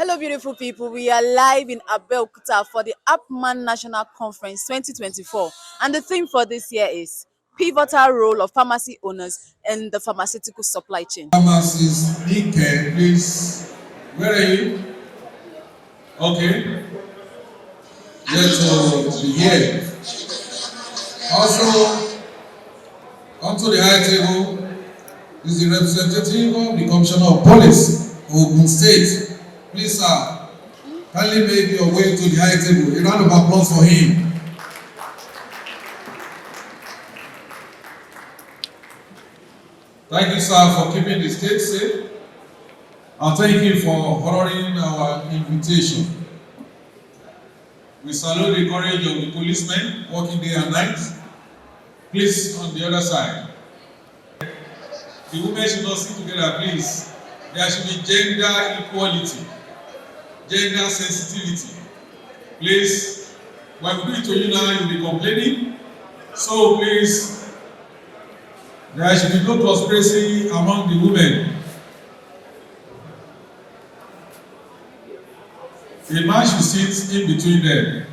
Hello, beautiful people. We are live in Abeokuta for the Appman National Conference 2024. And the theme for this year is Pivotal Role of Pharmacy Owners in the Pharmaceutical Supply Chain. Pharmacist Nike, please. Where are you? Okay. Get to be here. Also, onto the high table is the representative of the Commissioner of Police of Ogun State. Please, sir, kindly make your way to the high table. A round of applause for him. Thank you, sir, for keeping the state safe. And thank you for honoring our invitation. We salute the courage of the policemen working day and night. Please, on the other side. The women should not sit together, please. There should be gender equality, gender sensitivity. Please, when we do it to you now, you'll be complaining. So please, there should be no conspiracy among the women. A man should sit in between them.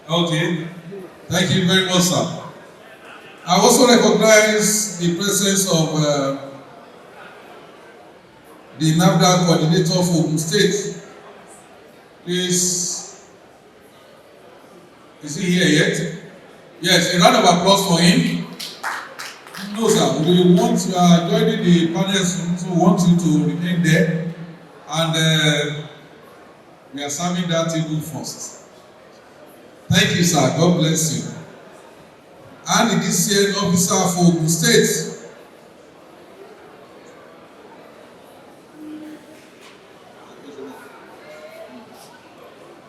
Okay. Thank you very much, sir. I also recognize the presence of the NAFDAC coordinator for Ogun State. Please, is he here yet? Yes, a round of applause for him. No, sir, we want you are joining the panel soon, so we want you to remain there. And we are serving that table first. Thank you, sir. God bless you. And the DCN officer for Ogun State.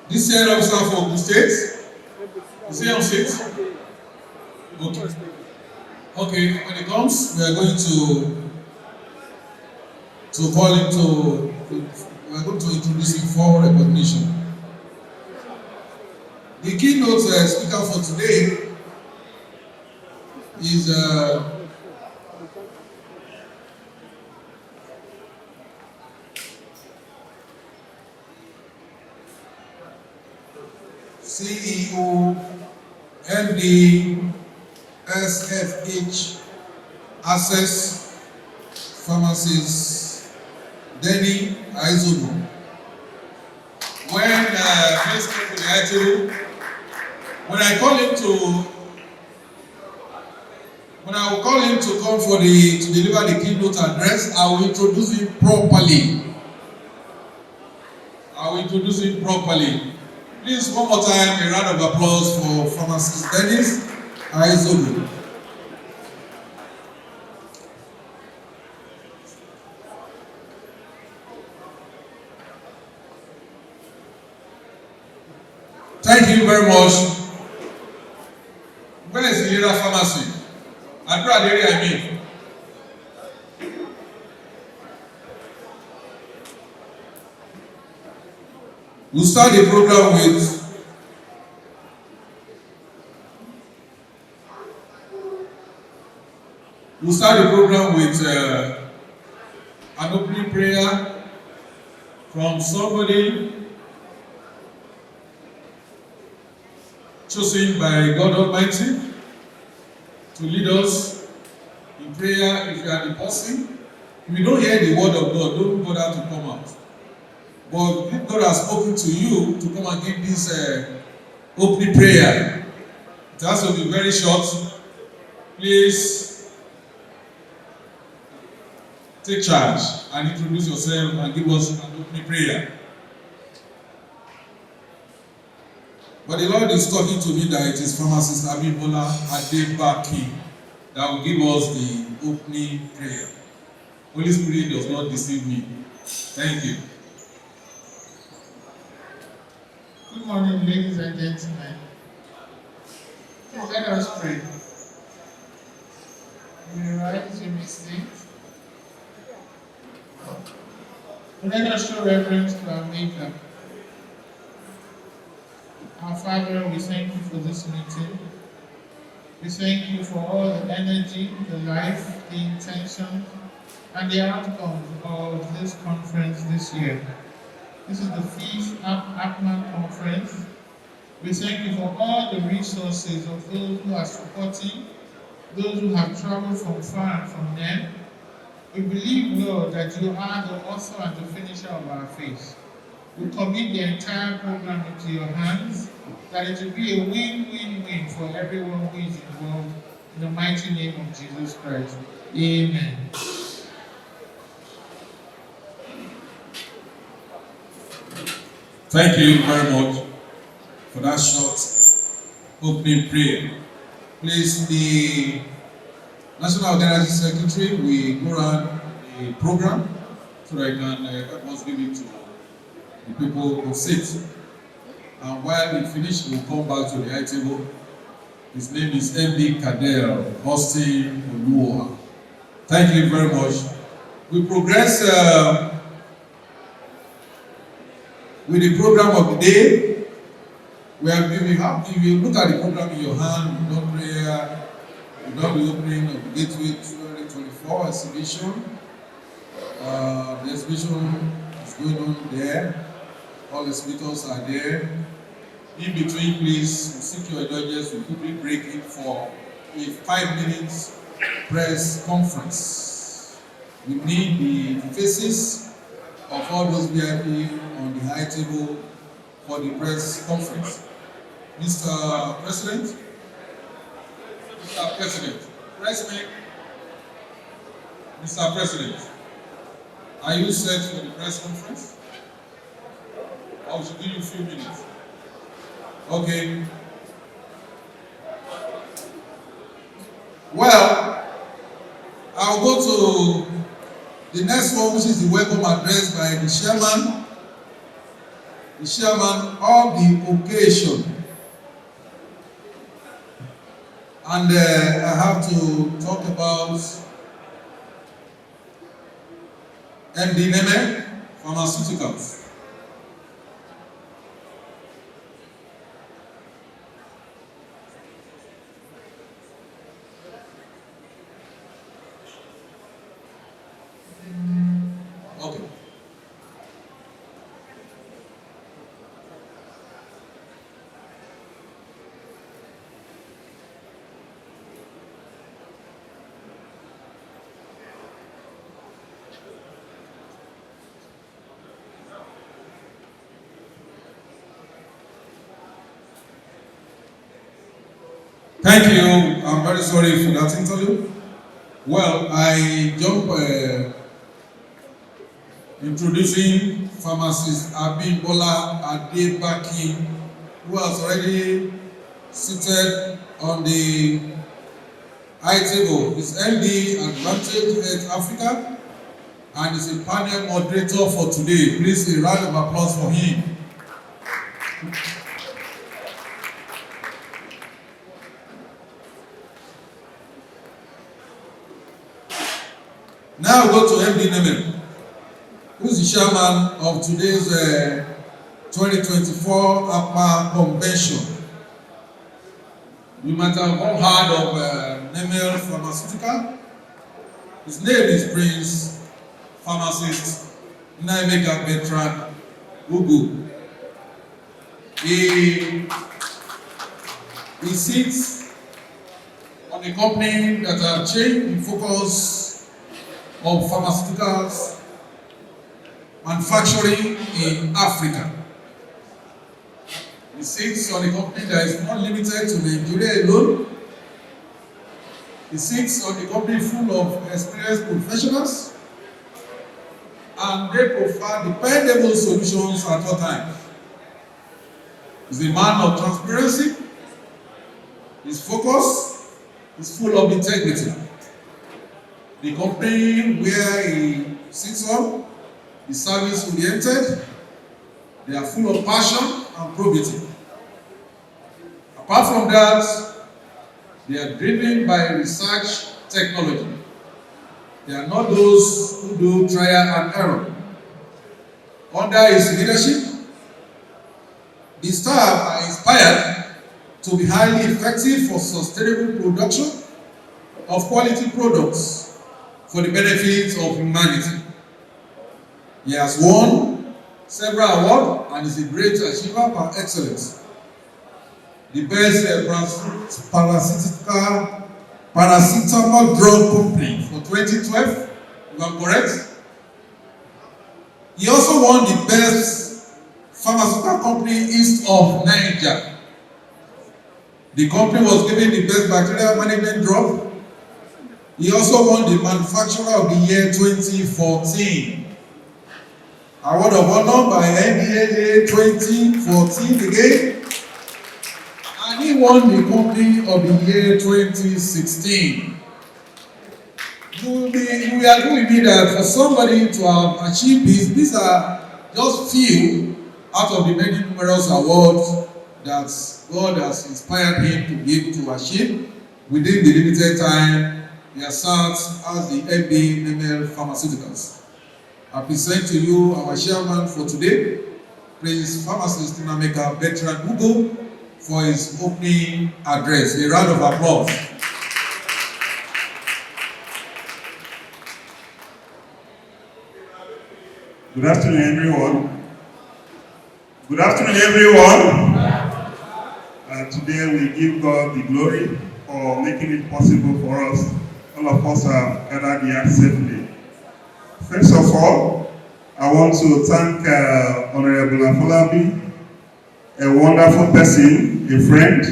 DCN officer for Ogun State. Is he on seat? Okay. Okay, when it comes, we are going to call him to we are going to introduce him for recognition. The keynote speaker for today is CEO, MD, SFH, Access Pharmacies, Denny Aizono. When please come to the ITU, when I will call him to come for to deliver the keynote address, I will introduce him properly. Please, one more time, a round of applause for Pharmacist Dennis Aizono. Thank you very much. Where is the Lera Pharmacy? Àdúrà lérí ẹ̀mí. We'll start the program with an opening prayer from somebody chosen by God Almighty to lead us in prayer. If you are the person, if you don't hear the word of God, don't bother to come out. But if God has spoken to you to come and give this opening prayer, it has to be very short. Please take charge and introduce yourself and give us an opening prayer. But the Lord is talking to me that it is Pharmacist Abibola Adebaki that will give us the opening prayer. Holy Spirit does not deceive me. Thank you. Good morning, ladies and gentlemen. Let us pray. You rise, you may sit. Let us show reverence to our Maker. Our Father, we thank you for this meeting. We thank you for all the energy, the life, the intention, and the outcomes of this conference this year. This is the fifth Appman conference. We thank you for all the resources of those who are supporting, those who have traveled from far and from near. We believe, Lord, that you are the author and the finisher of our faith. We commit the entire program into your hands, that it will be a win-win-win for everyone who is involved, in the mighty name of Jesus Christ. Amen. Thank you very much for that short opening prayer. Please, the National Organizing Secretary will go around the program so that I can help us give it to the people who sit. And while we finish, we'll come back to the high table. His name is MD Kadel Austin Oluoha. Thank you very much. We progress with the program of the day. If you look at the program in your hand, you don't prayer, you don't the opening of the Gateway 2024 exhibition. The exhibition is going on there. All the exhibitors are there. In between, please seek your indulgence. We quickly break it for a 5 minutes press conference. We need the faces of all those VIP on the high table for the press conference. Mr. President, Mr. President, are you set for the press conference? Or should give you a few minutes? Okay. Well, I'll go to the next one, which is the welcome address by the chairman of the occasion. And I have to talk about MD Neme, Pharmaceuticals. Okay. Thank you. I'm very sorry for that interview. Well, I jump introducing pharmacist Abimbola Adebaki, who has already seated on the high table. He's MD Advantage Health Africa and is a panel moderator for today. Please a round of applause for him. Now go to MD Neme, who is the chairman of today's 2024 APMA convention. You might have all heard of Neme Pharmaceutical. His name is Prince Pharmacist Naimeka Bertrand Ugu. He sits on a company that have changed the focus of pharmaceuticals manufacturing in Africa. He sits on a company that is not limited to Nigeria alone. He sits on a company full of experienced professionals, and they provide dependable solutions at all times. He's a man of transparency. His focus is full of integrity. The company where he sits on is service-oriented. They are full of passion and probity. Apart from that, they are driven by research technology. They are not those who do trial and error. Under his leadership, the staff are inspired to be highly effective for sustainable production of quality products for the benefit of humanity. He has won several awards and is a great achiever par excellence. The best paracetamol drug company for 2012, if I'm correct. He also won the best pharmaceutical company east of Niger. The company was given the best bacterial management drug. He also won the manufacturer of the year 2014. Award of honor by NDAA 2014 again. And he won the company of the year 2016. You will agree with me that for somebody to have achieved this, these are just few out of the many numerous awards that God has inspired him to be able to achieve within the limited time he has served as the MD Nemel Pharmaceuticals. I present to you our chairman for today, Prince Pharmacist Nameka Bertrand Ugo, for his opening address. A round of applause. Good afternoon, everyone. Good afternoon, everyone. Today we give God the glory for making it possible for us. All of us have gathered here safely. First of all, I want to thank Honorable Afolabi, a wonderful person, a friend,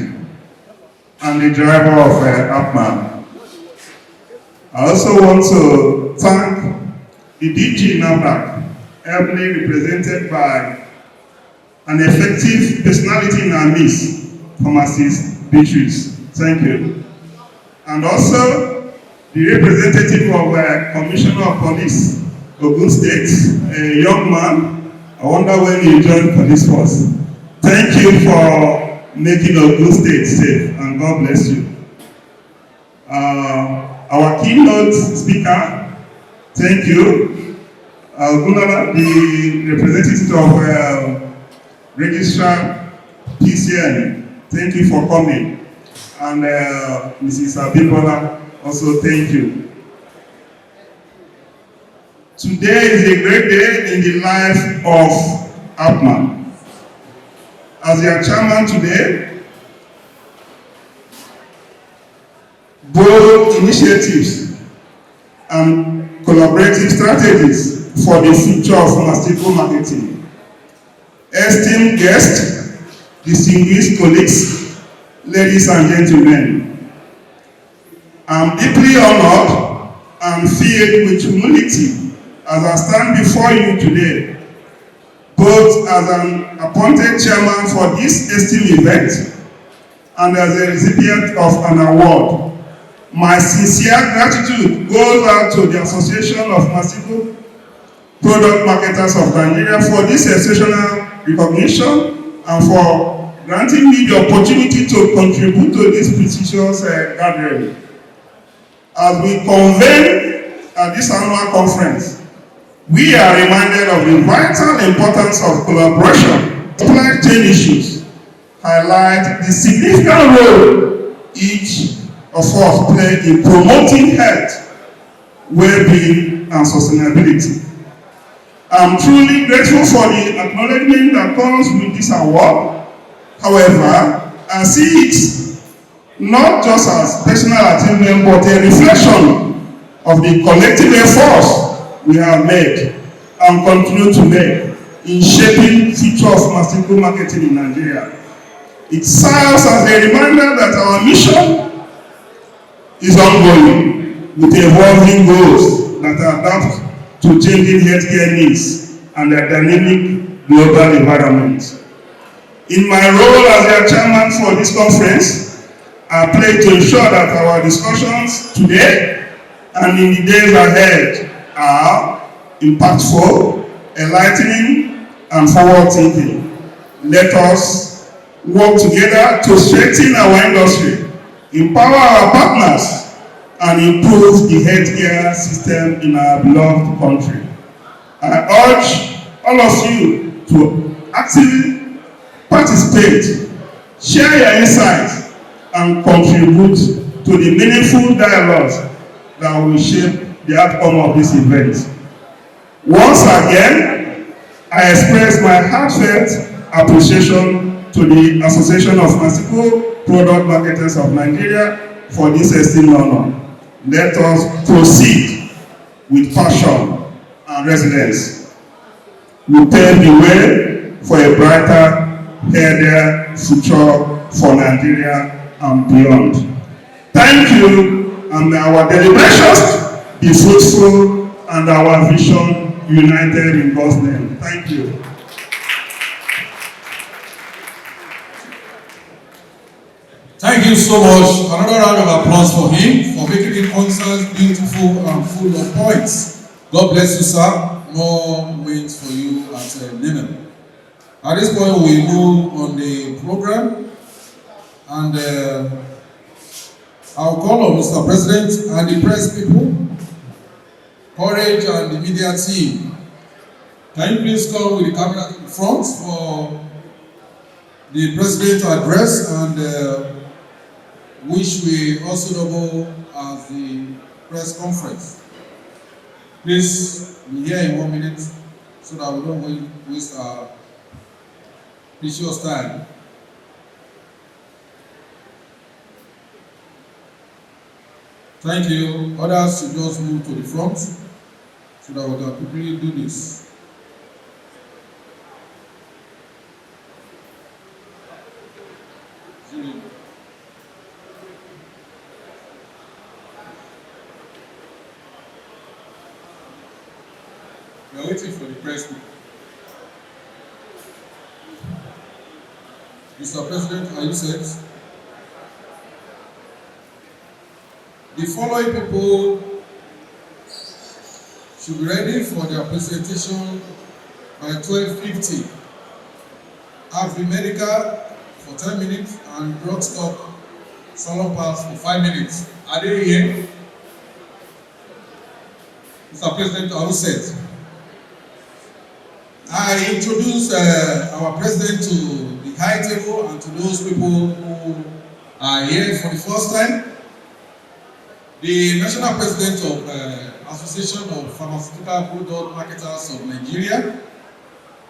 and the driver of Appman. I also want to thank the DG NAFDAC, ably represented by an effective personality in our midst, Pharmacist Beatrice. Thank you. And also the representative of Commissioner of Police, Ogun State, a young man. I wonder when he joined police force. Thank you for making Ogun State safe, and God bless you. Our keynote speaker, thank you. Gunala, the representative of Registrar PCN, thank you for coming. And Mrs. Abibola, also thank you. Today is a great day in the life of Appman. As your chairman today, bold initiatives and collaborative strategies for the future of pharmaceutical marketing. Esteemed guests, distinguished colleagues, ladies and gentlemen, I'm deeply honored and filled with humility as I stand before you today, both as an appointed chairman for this esteemed event and as a recipient of an award. My sincere gratitude goes out to the Association of Pharmaceutical Product Marketers of Nigeria for this exceptional recognition and for granting me the opportunity to contribute to this prestigious gathering. As we convene at this annual conference, we are reminded of the vital importance of collaboration. Supply chain issues highlight the significant role each of us play in promoting health, well-being, and sustainability. I'm truly grateful for the acknowledgement that comes with this award. However, I see it not just as personal achievement, but a reflection of the collective efforts we have made and continue to make in shaping the future of pharmaceutical marketing in Nigeria. It serves as a reminder that our mission is ongoing with evolving goals that adapt to changing healthcare needs and a dynamic global environment. In my role as the chairman for this conference, I pledge to ensure that our discussions today and in the days ahead are impactful, enlightening, and forward-thinking. Let us work together to strengthen our industry, empower our partners, and improve the healthcare system in our beloved country. I urge all of you to actively participate, share your insights, and contribute to the meaningful dialogues that will shape the outcome of this event. Once again, I express my heartfelt appreciation to the Association of Pharmaceutical Product Marketers of Nigeria for this esteemed honor. Let us proceed with passion and resilience. We pave the way for a brighter, healthier future for Nigeria and beyond. Thank you, and may our deliberations be fruitful and our vision united in God's name. Thank you. Thank you so much. Another round of applause for him for making the concert beautiful and full of points. God bless you, sir. More wins for you at Nemen. At this point, we move on the program, and I'll call on Mr. President and the press people, Courage and the media team. Can you please come with the camera to the front for the president's address, and which we also double as the press conference. Please be here in 1 minute so that we don't waste our precious time. Thank you. Others should just move to the front so that we can quickly do this. We are waiting for the press people. Mr. President, are you set? The following people should be ready for their presentation by 12:50. Have the medical for 10 minutes and drug stock salon pass for 5 minutes. Are they here? Mr. President, are you set? I introduce our president to the high table and to those people who are here for the first time. The national president of Association of Pharmaceutical Product Marketers of Nigeria,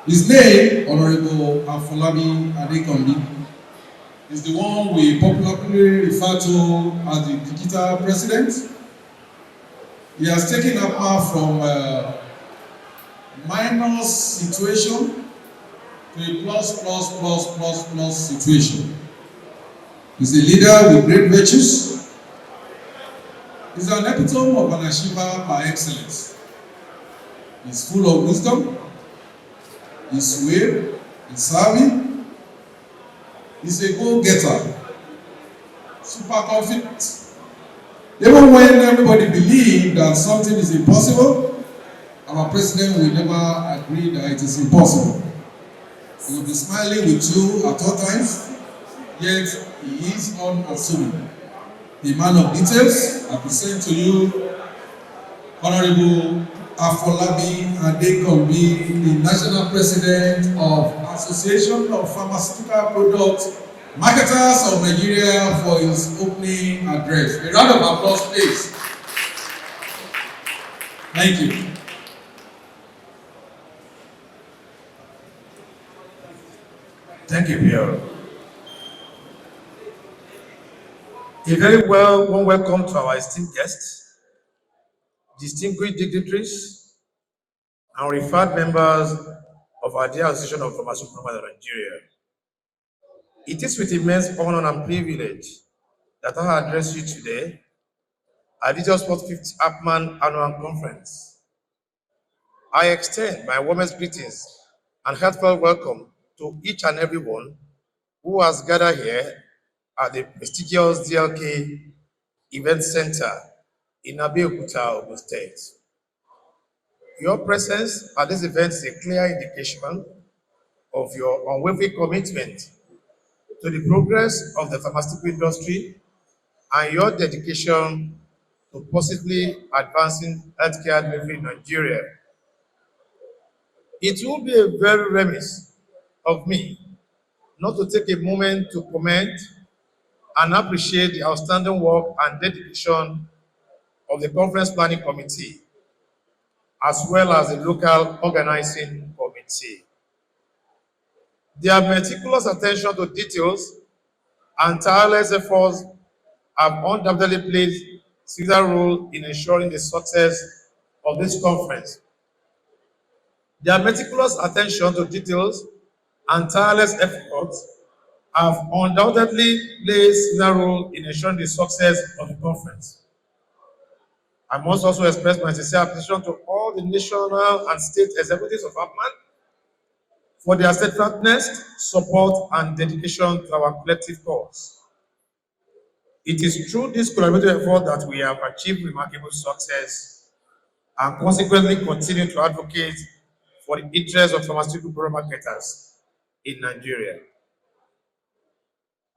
his name, Honorable Afolabi Adekombi, is the one we popularly refer to as the digital president. He has taken Appman from minus situation to a plus situation. He's a leader with great virtues. He's an epitome of an achiever par excellence. He's full of wisdom. He's sweet. He's savvy. He's a go-getter. Super confident. Even when everybody believes that something is impossible, our president will never agree that it is impossible. He will be smiling with you at all times, yet he is unassuming. The man of details, I present to you Honorable Afolabi Adekombi, the National President of Association of Pharmaceutical Product Marketers of Nigeria, for his opening address. A round of applause, please. Thank you. Thank you, Pierre. A very warm welcome to our esteemed guests, distinguished dignitaries, and referred members of our dear Association of Pharmaceutical Products of Nigeria. It is with immense honor and privilege that I address you today at this just 45th Appman Annual Conference. I extend my warmest greetings and heartfelt welcome to each and everyone who has gathered here at the prestigious DLK Event Center in Abeokuta, Ogun State. Your presence at this event is a clear indication of your unwavering commitment to the progress of the pharmaceutical industry and your dedication to positively advancing healthcare delivery in Nigeria. It will be a very remiss of me not to take a moment to comment and appreciate the outstanding work and dedication of the Conference Planning Committee, as well as the local organizing committee. Their meticulous attention to details and tireless efforts have undoubtedly played a significant role in ensuring the success of this conference. Their meticulous attention to details and tireless efforts have undoubtedly played a significant role in ensuring the success of the conference. I must also express my sincere appreciation to all the national and state executives of Appman for their steadfastness, support, and dedication to our collective cause. It is through this collaborative effort that we have achieved remarkable success and consequently continue to advocate for the interests of pharmaceutical product marketers in Nigeria.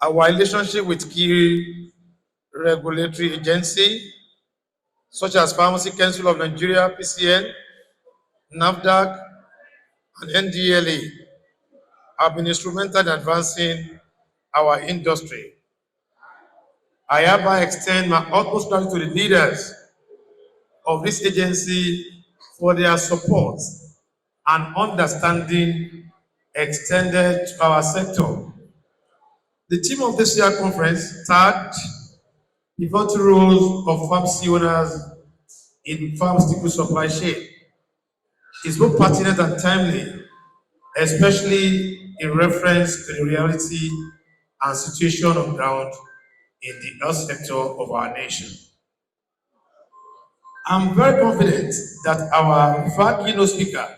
Our relationship with key regulatory agencies such as Pharmacy Council of Nigeria, PCN, NAFDAC, and NDLA have been instrumental in advancing our industry. I hereby extend my utmost gratitude to the leaders of this agency for their support and understanding extended to our sector. The theme of this year's conference, tagged Pivotal Roles of Pharmacy Owners in Pharmaceutical Supply Chain, is both pertinent and timely, especially in reference to the reality and situation on ground in the health sector of our nation. I'm very confident that our referred keynote speaker,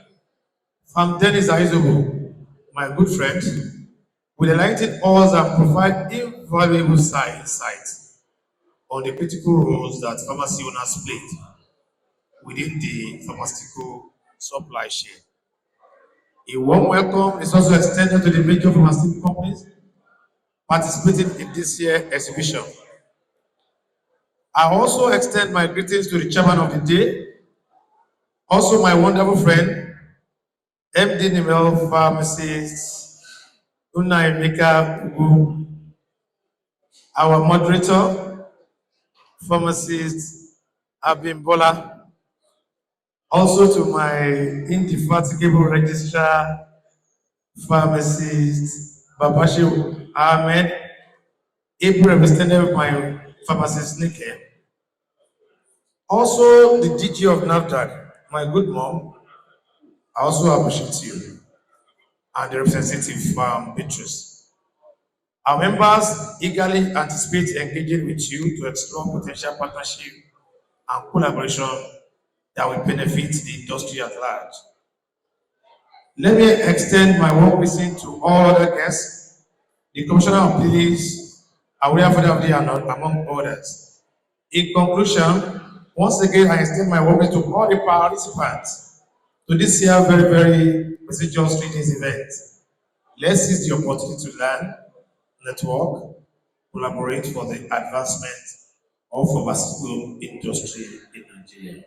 Farm Dennis Aizobo, my good friend, will enlighten us and provide invaluable insights on the critical roles that pharmacy owners played within the pharmaceutical supply chain. A warm welcome is also extended to the major pharmaceutical companies participating in this year's exhibition. I also extend my greetings to the chairman of the day, also my wonderful friend, MD Nimel Pharmacist Unaimika Ugu, our moderator, pharmacist Abimbola, also to my indefatigable registrar, pharmacist Babashe Ahmed, able representative my pharmacist Nike, also the DG of NAFDAC, my good mom. I also appreciate you, and the representative Beatrice. Our members eagerly anticipate engaging with you to explore potential partnership and collaboration that will benefit the industry at large. Let me extend my warm greeting to all other guests, the Commissioner of Police, Aware Father of the Anod, among others. In conclusion, once again, I extend my warm greeting to all the participants to this year very prestigious 3 days event. Let's seize the opportunity to learn, network, collaborate for the advancement of pharmaceutical industry in Nigeria.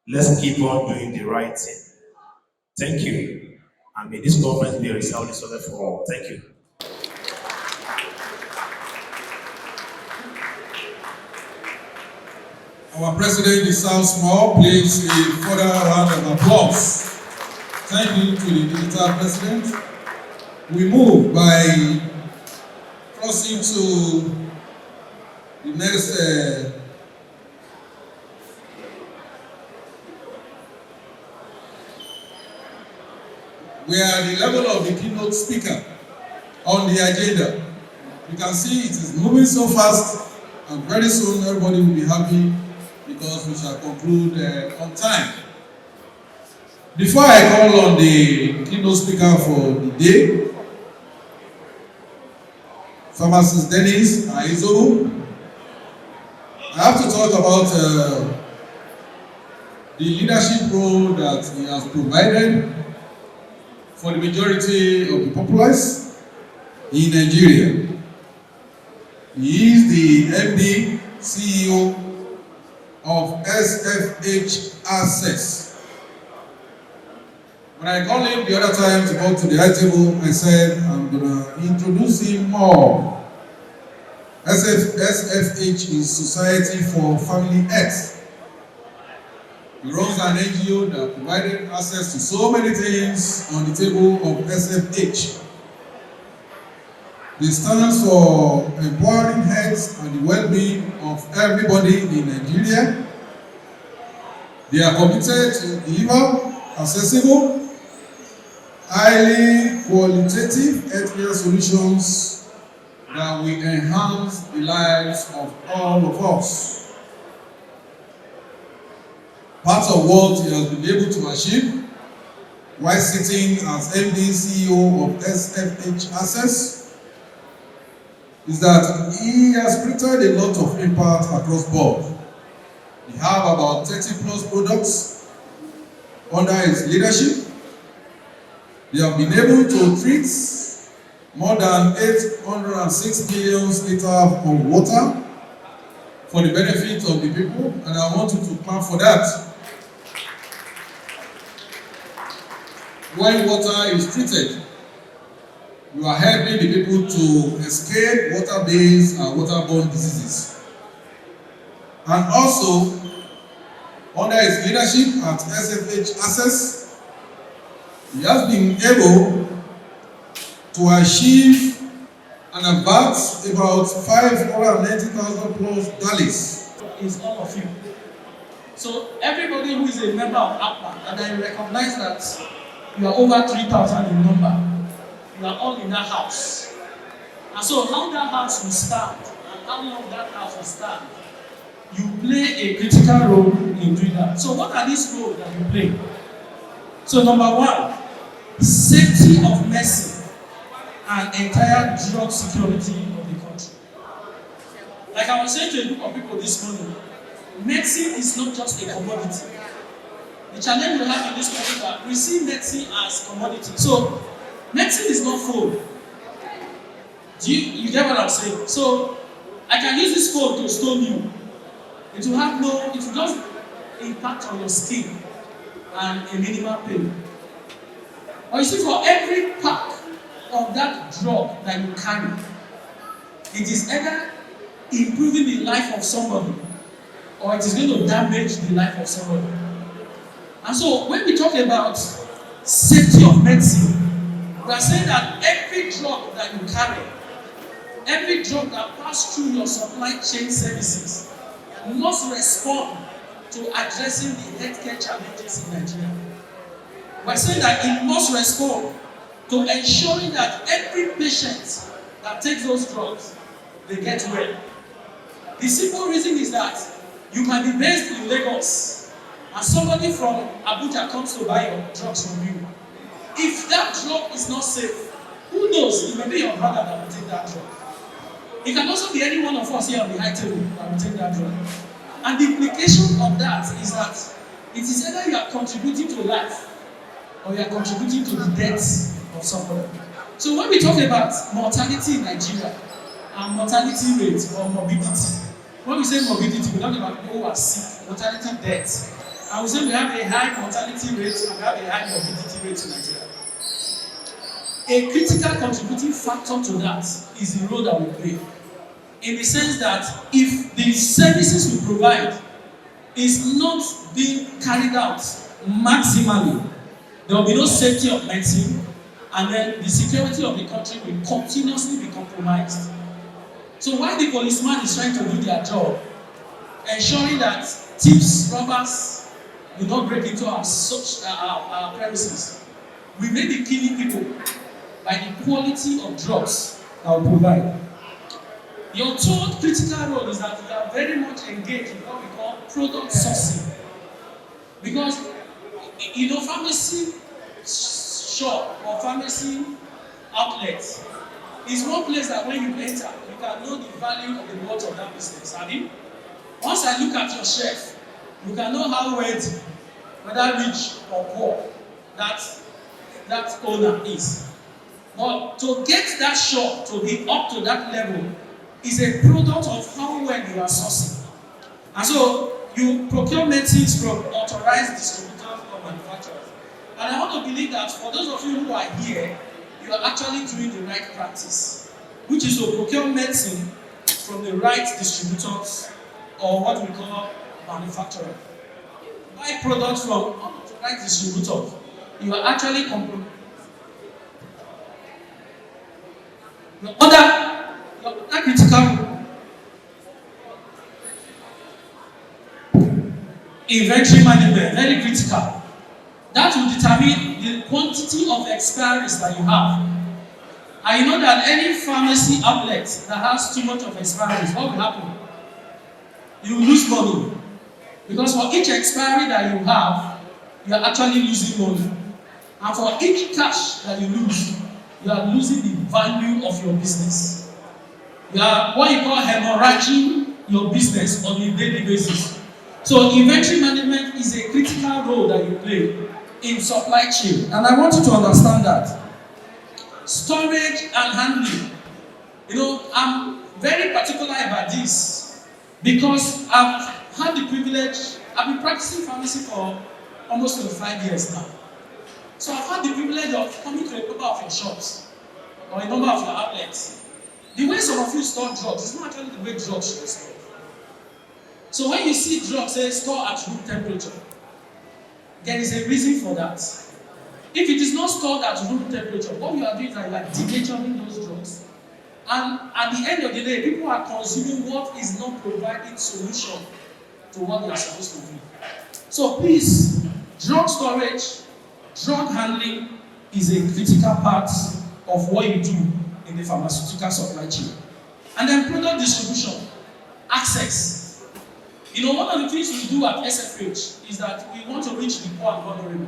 Let's keep on doing the right thing. Thank you. And may this conference be a resounding success for all. Thank you. Our president deserves small. Please a further round of applause. Thank you to the digital president. We move by crossing to the next we are at the level of the keynote speaker on the agenda. You can see it is moving so fast, and very soon everybody will be happy because we shall conclude on time. Before I call on the keynote speaker for the day, Pharmacist Dennis Aizobo, I have to talk about the leadership role that he has provided for the majority of the populace in Nigeria. He is the MD, CEO of SFH Access. When I called him the other time to go to the high table, I said, I'm going to introduce him more. SFH SFH is Society for Family Health. It runs an NGO that provided access to so many things on the table of SFH. This stands for empowering health and the well-being of everybody in Nigeria. They are committed to deliver accessible, highly qualitative healthcare solutions that will enhance the lives of all of us. Part of what he has been able to achieve while sitting as MD CEO of SFH Access is that he has created a lot of impact across board. We have about 30 plus products under his leadership. They have been able to treat more than 806 million liters of water for the benefit of the people, and I want you to clap for that. When water is treated, you are helping the people to escape water-based and waterborne diseases. And also, under his leadership at SFH Access, he has been able to achieve and avert about 590,000 plus dollars. Is all of you. So everybody who is a member of Appman, and I recognize that you are over 3,000 in number. You are all in that house. And so how that house will stand and how long that house will stand, you play a critical role in doing that. So what are these roles that you play? So number one, safety of medicine and entire drug security of the country. Like I was saying to a group of people this morning, medicine is not just a commodity. The challenge we have in this country is that we see medicine as commodity. So medicine is not food. You get what I'm saying? So I can use this phone to stone you. It will just impact on your skin and a minimal pain. But you see, for every pack of that drug that you carry, it is either improving the life of somebody or it is going to damage the life of somebody. And so when we talk about safety of medicine, we are saying that every drug that you carry, every drug that passes through your supply chain services must respond to addressing the healthcare challenges in Nigeria. We are saying that it must respond to ensuring that every patient that takes those drugs, they get well. The simple reason is that you can be based in Lagos and somebody from Abuja comes to buy your drugs from you. If that drug is not safe, who knows? It may be your brother that will take that drug. It can also be any one of us here on the high table that will take that drug. And the implication of that is that it is either you are contributing to life or you are contributing to the death of somebody. So when we talk about mortality in Nigeria and mortality rates or morbidity, when we say morbidity, we talk about people who are sick, mortality, death. And we say we have a high mortality rate and we have a high morbidity rate in Nigeria. A critical contributing factor to that is the role that we play. In the sense that if the services we provide is not being carried out maximally, there will be no safety of medicine, and then the security of the country will continuously be compromised. So while the policeman is trying to do their job, ensuring that thieves, robbers will not break into our premises, we may be killing people by the quality of drugs that we provide. Your third critical role is that we are very much engaged in what we call product sourcing. Because, pharmacy shop or pharmacy outlet is one place that when you enter, you can know the value of the worth of that business. Have you? Once I look at your shelf, you can know how wealthy, whether rich or poor, that owner is. But to get that shop to be up to that level is a product of how well you are sourcing. And so you procure medicines from authorized distributors or manufacturers. And I want to believe that for those of you who are here, you are actually doing the right practice, which is to procure medicine from the right distributors or what we call manufacturer. Buy products from the right distributors, you are actually compromising your other critical inventory management, very critical. That will determine the quantity of expiries that you have. And you know that any pharmacy outlet that has too much of expiries, what will happen? You will lose money. Because for each expiry that you have, you are actually losing money. And for each cash that you lose, you are losing the value of your business. You are what you call hemorrhaging your business on a daily basis. So inventory management is a critical role that you play in supply chain. And I want you to understand that. Storage and handling. You know, I'm very particular about this because I've had the privilege, I've been practicing pharmacy for almost 25 years now. So I've had the privilege of coming to a number of your shops or a number of your outlets. The way some of you store drugs is not actually the way drugs should be stored. So when you see drugs say store at room temperature, there is a reason for that. If it is not stored at room temperature, what you are doing is that you are denaturing those drugs. And at the end of the day, people are consuming what is not providing solution to what they are supposed to do. So please, drug storage, drug handling is a critical part of what you do in the pharmaceutical supply chain. And then product distribution, access. You know, one of the things we do at SFH is that we want to reach the poor and vulnerable.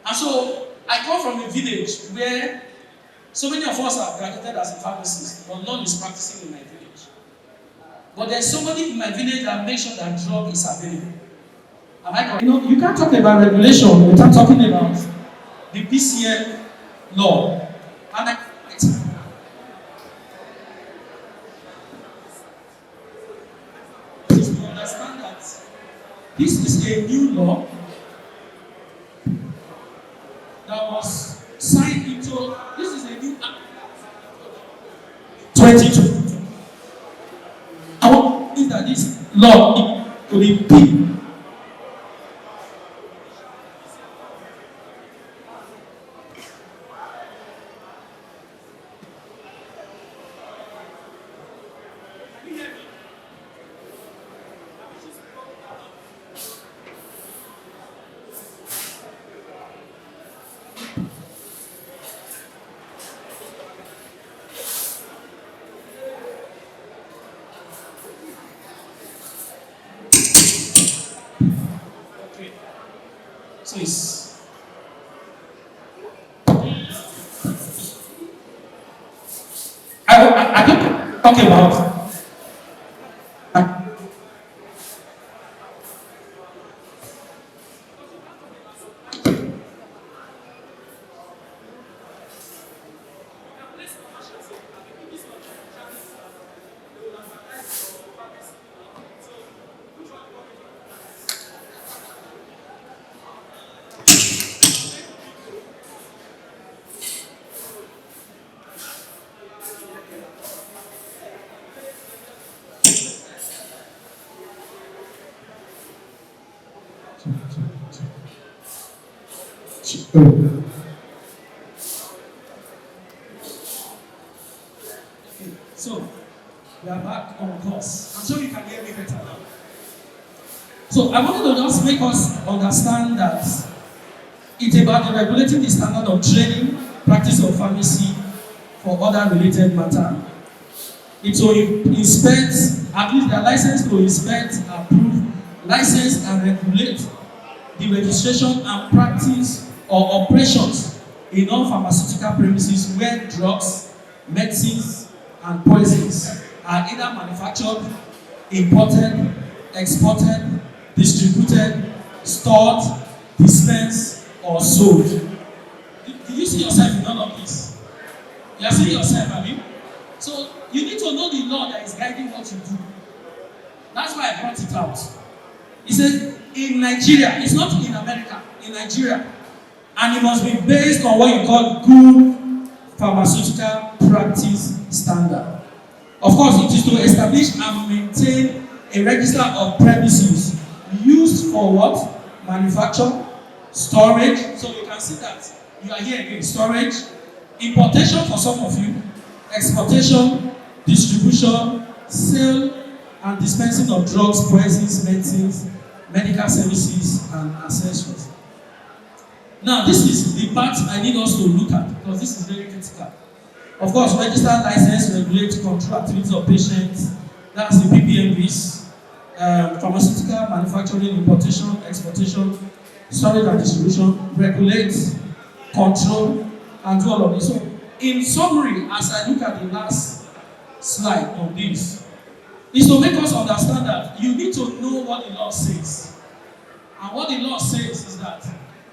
And so I come from a village where so many of us are graduated as a pharmacist, but none is practicing in my village. But there's somebody in my village that makes sure that drug is available. Am I correct? You know, you can't talk about regulation without talking about the PCN law. And to understand that this is a new law that was signed into, this is a new act 2022. I want to think that this law to be big. So it's I don't talk about so we are back on course. I'm sure you can hear me better now. So I wanted to just make us understand that it's about the regulating the standard of training, practice of pharmacy for other related matter. It will inspect, at least their license to inspect, approve, license and regulate the registration and practice or operations in non-pharmaceutical premises where drugs, medicines, and poisons are either manufactured, imported, exported, distributed, stored, dispensed, or sold. Do you see yourself in all of this? You are seeing yourself, I mean? So you need to know the law that is guiding what you do. That's why I brought it out. He said, in Nigeria, it's not in America, in Nigeria. And it must be based on what you call good pharmaceutical practice standard. Of course, it is to establish and maintain a register of premises used for what? Manufacture, storage. So you can see that you are here again. Storage, importation for some of you, exportation, distribution, sale, and dispensing of drugs, poisons, medicines, medical services, and accessories. Now, this is the part I need us to look at because this is very critical. Of course, register, license, regulate, control activities of patients. That's the PPMVs. Pharmaceutical, manufacturing, importation, exportation, storage and distribution, regulate, control, and do all of this. So, in summary, as I look at the last slide of this, is to make us understand that you need to know what the law says. And what the law says is that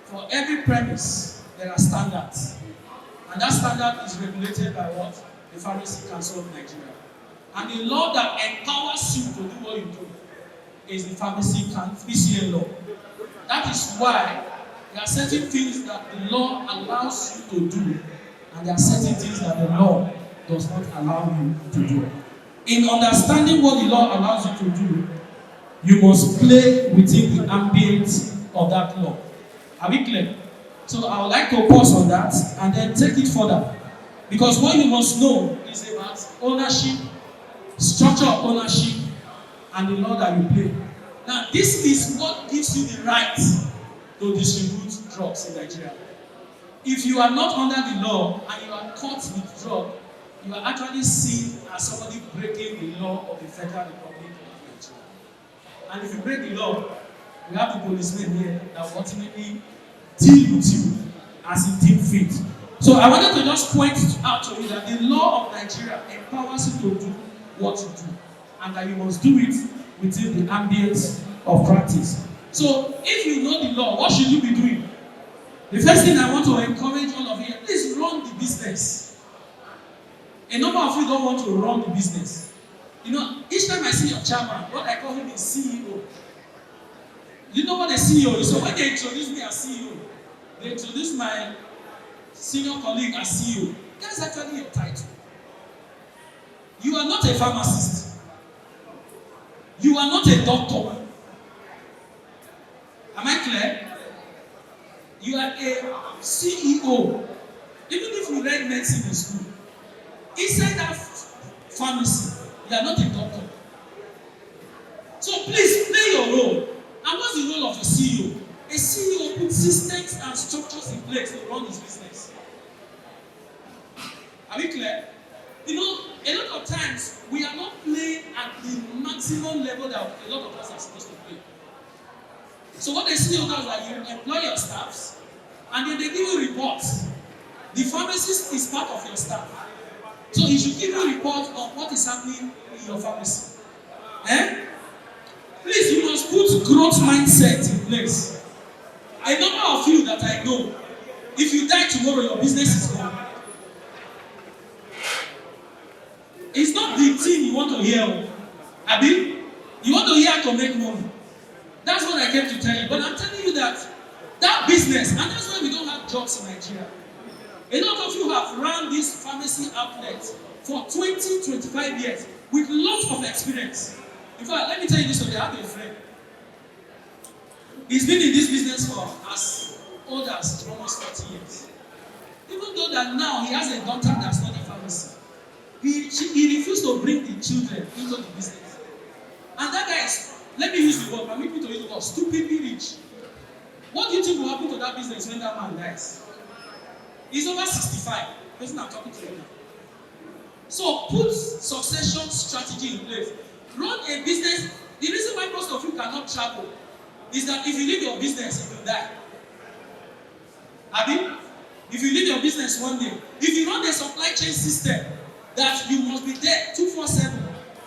for every premise, there are standards. And that standard is regulated by what? The Pharmacy Council of Nigeria. And the law that empowers you to do what you do is the Pharmacy PCN law. That is why there are certain things that the law allows you to do, and there are certain things that the law does not allow you to do. In understanding what the law allows you to do, you must play within the ambient of that law. Are we clear? So I would like to pause on that and then take it further. Because what you must know is about ownership, structure of ownership, and the law that you play. Now, this is what gives you the right to distribute drugs in Nigeria. If you are not under the law and you are caught with drug, you are actually seen as somebody breaking the law of the Federal Republic of Nigeria. And if you break the law, we have the policemen here that will ultimately deal with you as it deems fit. So I wanted to just point out to you that the law of Nigeria empowers you to do what you do, and that you must do it within the ambience of practice. So if you know the law, what should you be doing? The first thing I want to encourage all of you, please run the business. A number of you don't want to run the business. You know, each time I see your chairman, what I call him is CEO. You know what a CEO is? So when they introduce me as CEO, they introduce my senior colleague as CEO. That's actually a title. You are not a pharmacist. You are not a doctor. Am I clear? You are a CEO. Even if you read medicine in school, inside that pharmacy, you are not a doctor. So please play your role. And what's the role of a CEO? A CEO puts systems and structures in place to run his business. Are we clear? You know, a lot of times we are not playing at the maximum level that a lot of us are supposed to play. So what the CEO does is that you employ your staffs and then they give you reports. The pharmacist is part of your staff. So he should give you reports on what is happening in your pharmacy. Please, you must put growth mindset in place. A number of you that I know, if you die tomorrow, your business is gone. It's not the thing you want to hear. Abi, you want to hear how to make money. That's what I came to tell you. But I'm telling you that business, and that's why we don't have jobs in Nigeria. A lot of you have run this pharmacy outlet for 20, 25 years with lots of experience. In fact, let me tell you this story. I have a friend. He's been in this business for as old as almost 40 years. Even though that now he has a daughter that studies pharmacy, he refused to bring the children into the business. And that guy is, let me use the word, permit me to use the word, stupidly rich. What do you think will happen to that business when that man dies? He's over 65. The person I'm talking to you now. So put succession strategy in place. Run a business. The reason why most of you cannot travel is that if you leave your business, you will die. Abi, if you leave your business one day, if you run a supply chain system that you must be there 24/7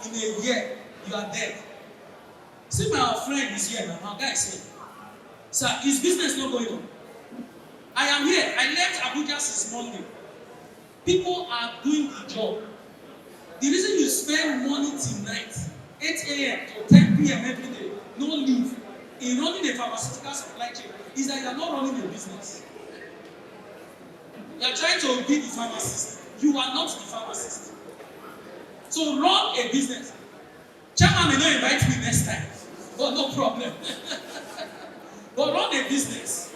in a year, you are dead. See, my friend is here now. My guy is here. Sir, his business not going on. I am here. I left Abuja since Monday. People are doing the job. The reason you spend money till night, 8 a.m. to 10 p.m. every day, no leave, in running a pharmaceutical supply chain, is that you are not running a business. You are trying to be the pharmacist. You are not the pharmacist. So run a business. Chairman may not invite me next time, but no problem. But run a business.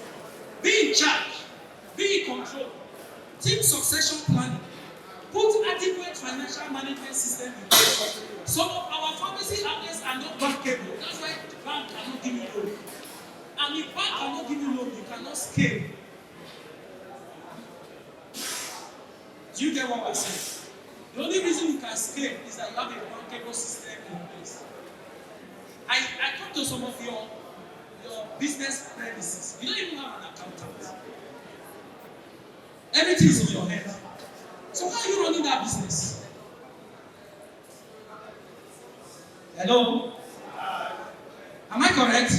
Be in charge. Be in control. Team succession planning. Put adequate financial management system in place. Some of our pharmacy outlets are not bankable. That's why the bank cannot give you loan. And if bank cannot give you loan, you cannot scale. Do you get what we're saying? The only reason you can scale is that you have a bankable system in place. I come to some of your business premises. You don't even have an accountant. Everything is in your head. So how are you running that business? Hello? Am I correct?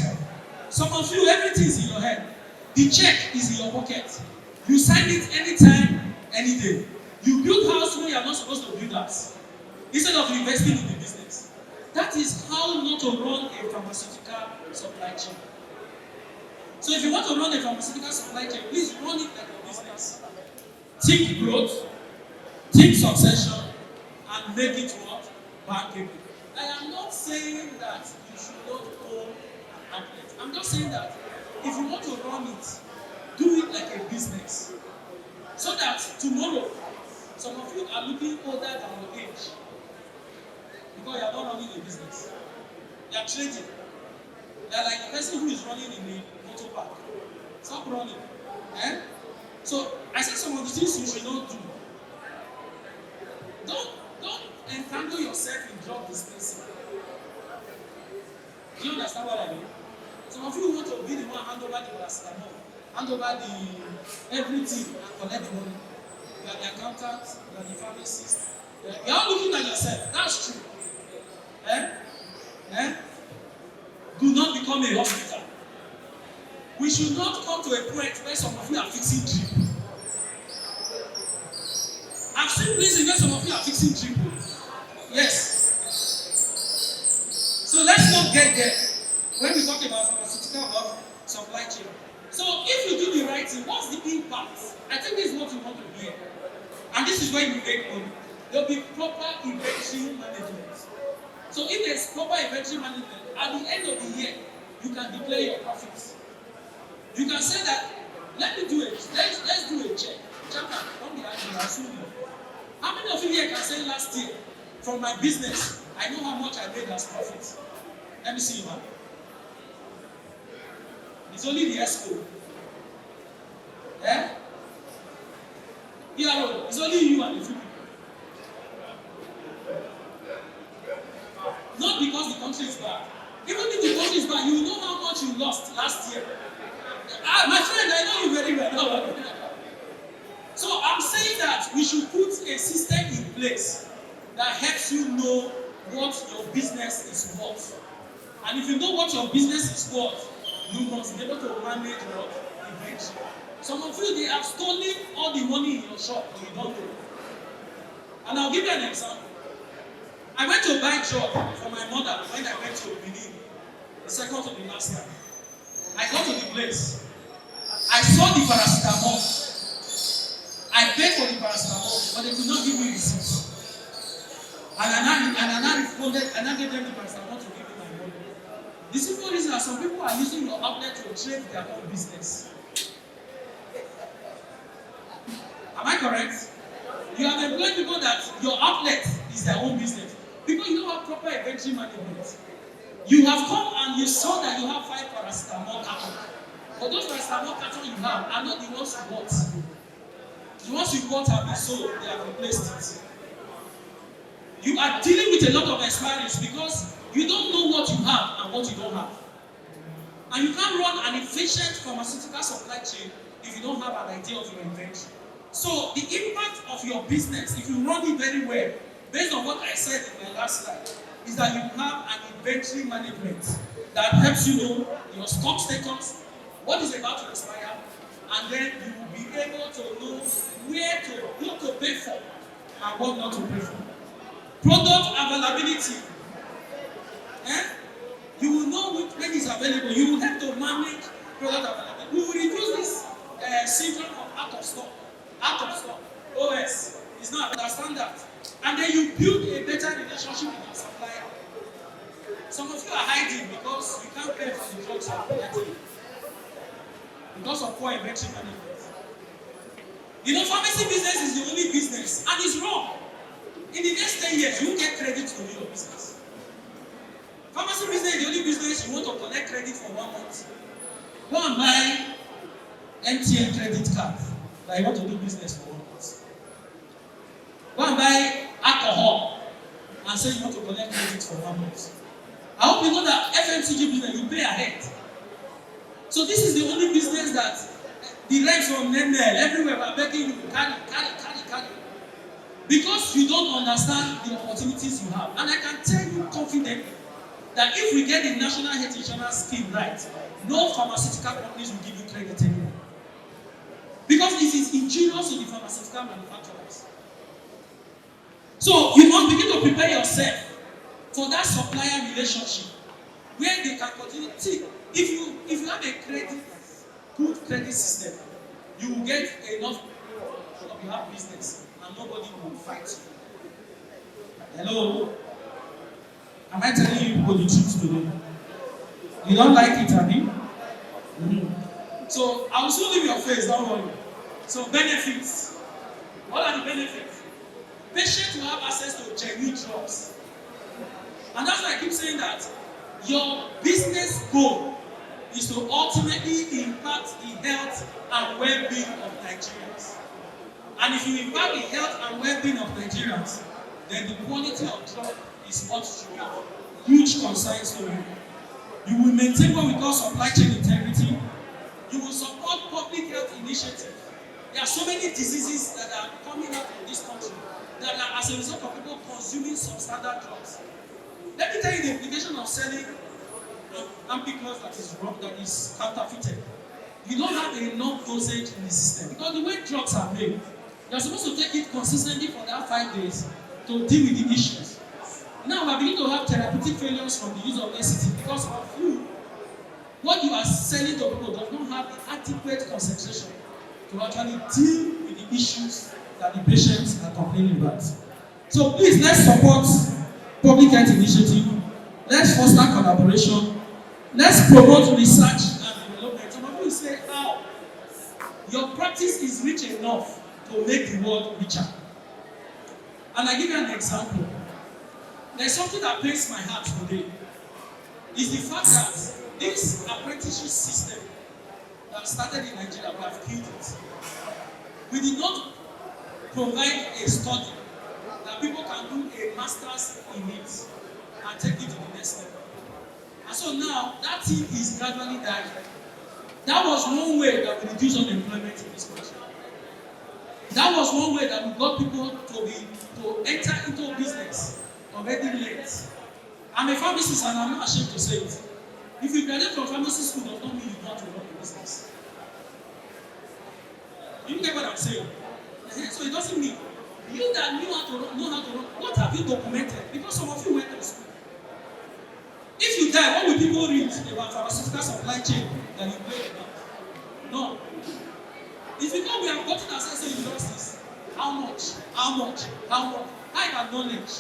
Some of you, everything is in your head. The check is in your pocket. You sign it anytime, any day. You build house where you are not supposed to build house. Instead of investing in the business. That is how not to run a pharmaceutical supply chain. So if you want to run a pharmaceutical supply chain, please run it like a business. Think growth, think succession, and make it what? Bankable. I am not saying that you should not own an outlet. I'm just saying that if you want to run it, do it like a business. So that tomorrow, some of you are looking older than your age. Because you are not running a business. You are trading. You are like the person who is running in a motor park. Stop running. Eh? So I said some of the things you should not do. Don't entangle yourself in drug dispensing. Do you understand what I mean? Some of you want to be the one hand over the paracetamol, hand over the everything and collect the money. You are the accountant, you are the pharmacist. You are looking at yourself. That's true. Do not become a hospital. We should not come to a point where some of you are fixing drip. I've seen places where some of you are fixing drip. Yes. So let's not get there when we talk about pharmaceutical or supply chain. So if you do the right thing, what's the impact? I think this is what you want to hear. And this is where you make money. There will be proper inventory management. So if there's proper inventory management, at the end of the year, you can declare your profits. You can say that, let me do it. Let's do a check. Chapter, don't be angry, I'll soon you. How many of you here can say last year, from my business, I know how much I made as profit? Let me see you, man. It's only the ESCO. Eh? PRO, it's only you and a few people. Not because the country is bad. Even if the country is bad, you know how much you lost last year. My friend, I know you very well. So I'm saying that we should put a system in place that helps you know what your business is worth. And if you know what your business is worth, you must be able to manage your inventory. Some of you, they have stolen all the money in your shop, but you don't know. And I'll give you an example. I went to buy job for my mother when I went to Benin, the second to the last time. I got to the place. I saw the paracetamol. I paid for the paracetamol, but they could not give me receipts. And I responded, and I gave them the paracetamol to give me my money. The simple reason is some people are using your outlet to trade their own business. Am I correct? You have employed people that your outlet is their own business because you don't have proper inventory management. You have come and you saw that you have 5 paracetamol cartons. But those paracetamol cartons you have are not the ones you bought. The ones you bought have been sold, they have replaced it. You are dealing with a lot of expiries because you don't know what you have and what you don't have. And you can't run an efficient pharmaceutical supply chain if you don't have an idea of your inventory. So the impact of your business, if you run it very well, based on what I said in my last slide, is that you have an inventory management that helps you know your stock status, what is about to expire, and then you will be able to know what to pay for and what not to pay for. Product availability. You will know when it's available. You will have to manage product availability. We will reduce this syndrome of out of stock. OS. It's not, understand that. And then you build a better relationship with your supplier. Some of you are hiding because you can't pay for the drugs you are collecting because of poor inventory management. You know, pharmacy business is the only business, and it's wrong. In the next 10 years, you won't get credit to do your business. Pharmacy business is the only business you want to collect credit for 1 month. Go and buy MTN credit card that you want to do business for 1 month. Go and buy alcohol and say you want to collect credit for 1 month. I hope you know that FMCG business, you pay ahead. So this is the only business that the reps from Nendel everywhere are begging you to carry. Because you don't understand the opportunities you have. And I can tell you confidently that if we get the National Health Insurance Scheme right, no pharmaceutical companies will give you credit anymore. Because it is injurious to the pharmaceutical manufacturers. So you must begin to prepare yourself for that supplier relationship where they can continue. See, if you have a good credit system, you will get enough of your business and nobody will fight you. Hello? Am I telling you people the truth today? You don't like it, Abby? Mm-hmm. So I will soon leave your face, don't worry. So benefits. What are the benefits? Patients will have access to genuine drugs. And that's why I keep saying that your business goal is to ultimately impact the health and well-being of Nigerians. And if you impact the health and well-being of Nigerians, then the quality of drug is what should be of huge concerns to you. You will maintain what we call supply chain integrity. You will support public health initiatives. There are so many diseases that are coming out in this country that are as a result of people consuming substandard drugs. Let me tell you the implication of selling ampiclox that is wrong, that is counterfeited. You don't have enough dosage in the system. Because the way drugs are made, you're supposed to take it consistently for that 5 days to deal with the issues. Now we're beginning to have therapeutic failures from the use of ACT because of you. What you are selling to people does not have the adequate concentration to actually deal with the issues that the patients are complaining about. So please, let's support public health initiative. Let's foster collaboration. Let's promote research and development. Some of you say, how? Your practice is rich enough to make the world richer. And I give you an example. There's something that pains my heart today. Is the fact that this apprenticeship system that started in Nigeria, we have killed it. We did not provide a study that people can do a master's in it and take it to the next level. And so now, that thing is gradually dying. That was one way that we reduced unemployment in this country. That was one way that we got people to enter into business already late. I'm a pharmacist and I'm not ashamed to say it. If you graduate from pharmacy school, does not mean you know how to run a business. You get what I'm saying? So it doesn't mean you that know how to run. What have you documented? Because some of you went to school. If you die, what will people read about pharmaceutical supply chain that you played about? No. It's because we have gotten ourselves to universities. How much? How about knowledge?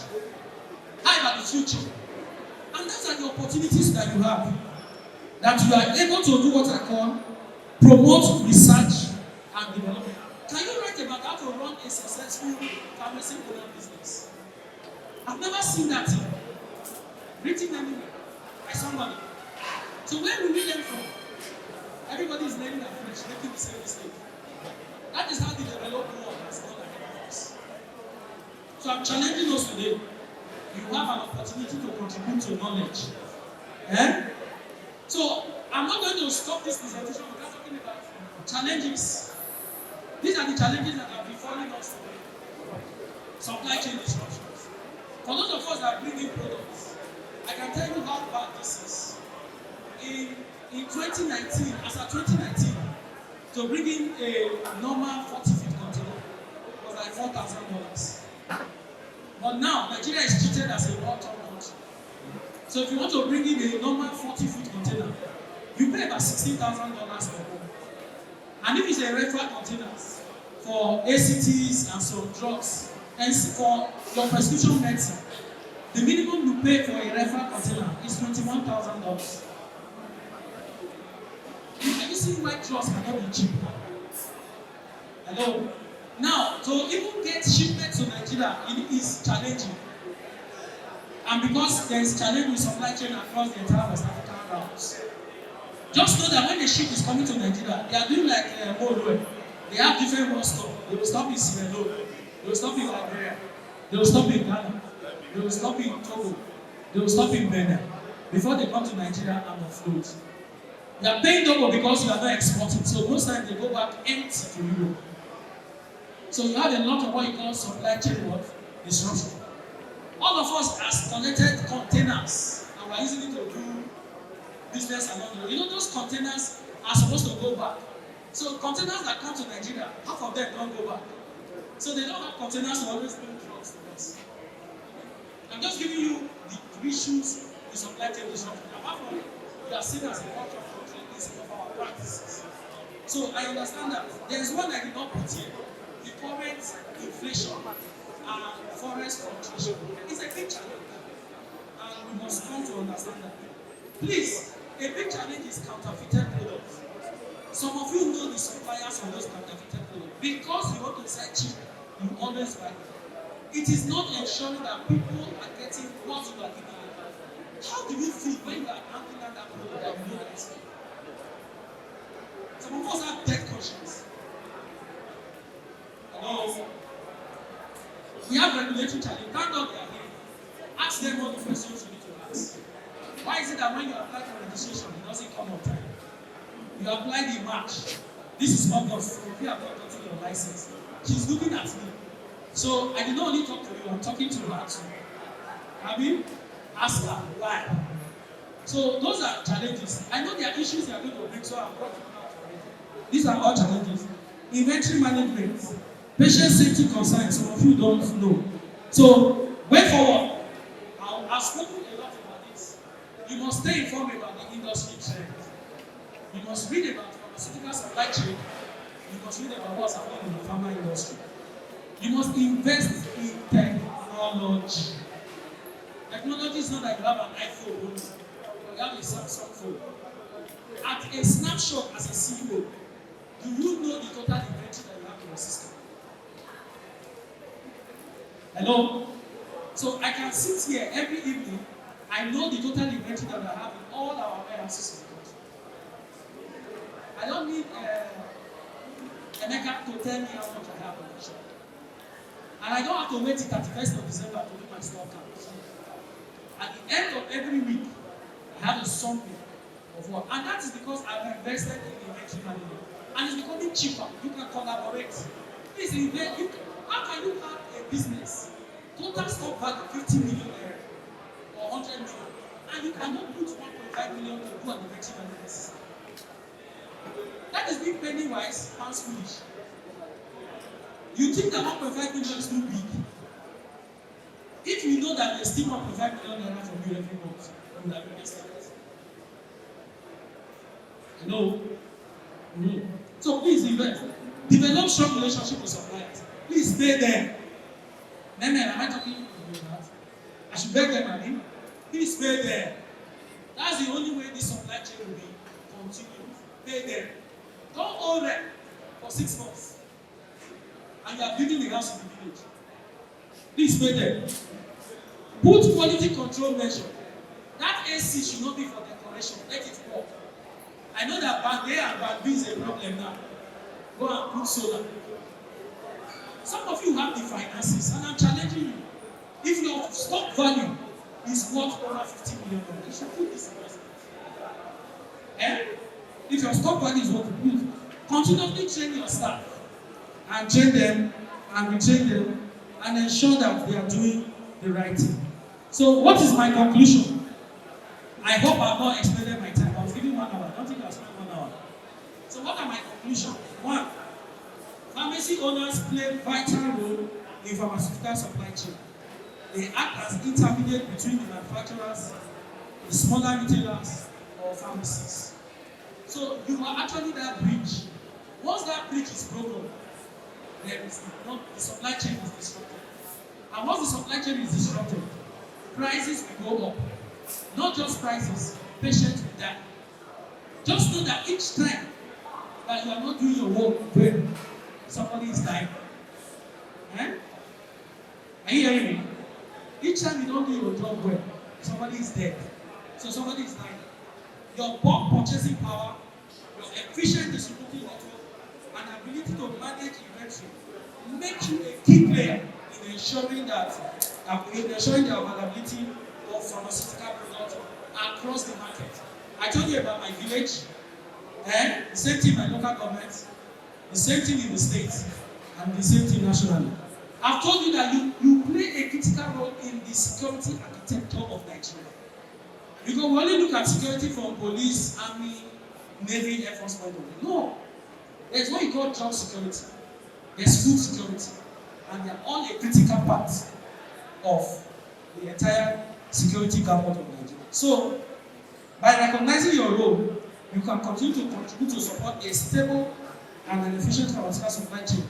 How about the future? And those are the opportunities that you have. That you are able to do what I call promote research and development. Can you write about how to run a successful pharmacy business? I've never seen that thing written anywhere by somebody. So where will we learn from? Everybody is learning afresh, making the same mistake. That is how the developed world has gone ahead of us. So I'm challenging us today. You have an opportunity to contribute to knowledge. So I'm not going to stop this presentation without talking about challenges. These are the challenges that are befalling us today. Supply chain disruptions. For those of us that bring in products, I can tell you how bad this is. In 2019, as of 2019, to bring in a normal 40-feet container was like $4,000. But now, Nigeria is treated as a war-torn country. So if you want to bring in a normal 40-foot container, you pay about $16,000 per month. And if it's a regular container, for ACTs and some drugs, and for your prescription medicine, the minimum you pay for a referral container is $21,000. Have you seen why drugs cannot be cheap? Hello? Now, to even get shipment to Nigeria, it is challenging. And because there is challenge with supply chain across the entire West African routes. Just know that when the ship is coming to Nigeria, they are doing like Molo. They have different road stop. They will stop in Sierra Leone. They will stop in Liberia. They will stop in Ghana. They will stop in Togo. They will stop in Benin before they come to Nigeria and offload. They are paying double because you are not exporting. So most times they go back empty to Europe. So you have a lot of what you call supply chain disruption. All of us has connected containers and we are using it to do business along the road. You know those containers are supposed to go back. So containers that come to Nigeria, half of them don't go back. So they don't have containers to always bring drugs to us. I'm just giving you the issues with supply chain disruption. Apart from we are seen as a culture of country is of our practices. So I understand that there is one I did not put here. The current inflation and forest fluctuation is a big challenge. And we must come to understand that. Please, a big challenge is counterfeited products. Some of you know the suppliers of those counterfeited products. Because you want to sell cheap, you always buy them. It is not ensuring that people are getting what you are giving them. How do you feel when you are handling that product that you know that is good? Some of us have debt conscience. Hello? We have regulatory challenge. Thank God they are here. Ask them all the questions you need to ask. Why is it that when you apply for registration, it doesn't come on time? You applied in March. This is August. If you have not gotten your license, she's looking at me. So I did not only talk to you, I'm talking to her too. Have you? Ask her why. So those are challenges. I know there are issues they are going to bring, so I'm working out already. These are all challenges. Inventory management, patient safety concerns, some of you don't know. So, way forward, I've spoken a lot about this. You must stay informed about the industry trends. You must read about pharmaceutical supply chain. You must read about what's happening in the pharma industry. You must invest in technology. Technology is not like you have an iPhone, or you have a Samsung phone. At a snapshot as a CEO, do you know the total inventory that you have in your system? Hello? So I can sit here every evening, I know the total inventory that I have in all our warehouses in the country. I don't need Emeka to tell me how much I have on the shop. And I don't have to wait till 31st of December to do my stock count. At the end of every week, I have a summary of what. And that is because I've invested in inventory management. And it's becoming cheaper. You can collaborate. Please invest. How can you have a business? Total stock value 50 million or 100 million. And you cannot put 1.5 million to do an inventory management system. That is being penny wise, pounds foolish. You think that 1.5 million is too big. If you know that there's still 1.5 million naira from you every month, you would have invested it. Hello? Mm-hmm. So please invest. Develop strong relationship with suppliers. Please stay there. Meme, am I talking to you about? I should beg them, I mean. Please stay there. That's the only way this supply chain will be continued. Stay there. Don't own them for 6 months. And you are building the house in the village. Please stay there. Put quality control measure. That AC should not be for decoration. Let it work. I know that band A and band B is a problem now. Go and put solar. Some of you have the finances, and I'm challenging you. If your stock value is worth over $50 million, you should put this investment. If your stock value is worth it, continuously train your staff and train them and retrain them and ensure that they are doing the right thing. So, what is my conclusion? I hope I've not extended my time. I was giving 1 hour. I don't think I'll spend 1 hour. So, what are my conclusions? 1. Pharmacy owners play vital role in pharmaceutical supply chain. They act as intermediate between the manufacturers, the smaller retailers, or pharmacies. So you are actually that bridge. Once that bridge is broken, is not the supply chain is disrupted. And once the supply chain is disrupted, prices will go up. Not just prices, patients will die. Just know that each time that you are not doing your work well, somebody is dying. Eh? Are you hearing me? Each time you don't do your job well, somebody is dead. So somebody is dying. Your bulk purchasing power, your efficient distributing network, and ability to manage inventory make you a key player in ensuring the availability of pharmaceutical products across the market. I told you about my village, and the same thing in my local government, the same thing in the states, and the same thing nationally. I've told you that you play a critical role in the security architecture of Nigeria. Because we only look at security from police, army, navy, air force point of view. No. There's what you call job security. There's food security. And they're all a critical part of the entire security government of Nigeria. So, by recognizing your role, you can continue to contribute to support a stable and an efficient pharmaceutical supply chain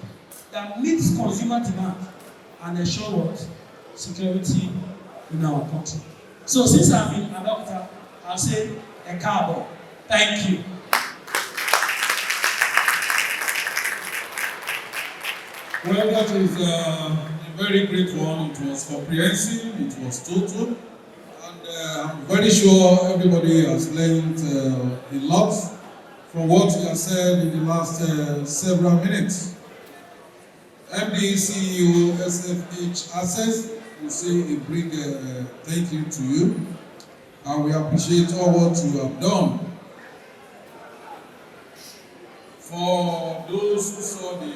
that meets consumer demand and ensure what? Security in our country. So since I'm in a doctor, I'll say a cowboy. Thank you. Well, that is a very great one. It was comprehensive, it was total, and I'm very sure everybody has learned a lot from what you have said in the last several minutes. MD, CEO, SFH Access, we say a big thank you to you, and we appreciate all what you have done. For those who saw the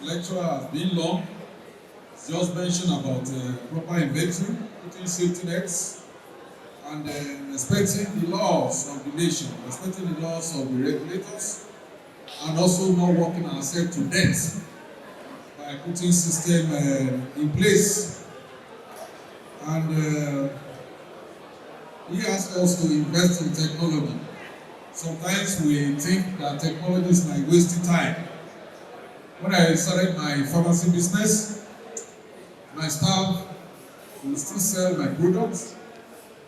lecture has been long, just mentioned about proper inventory, putting safety nets, and respecting the laws of the nation, respecting the laws of the regulators, and also not working ourselves to death by putting system in place. And he asked us to invest in technology. Sometimes we think that technology is like wasting time. When I started my pharmacy business, my staff will still sell my products,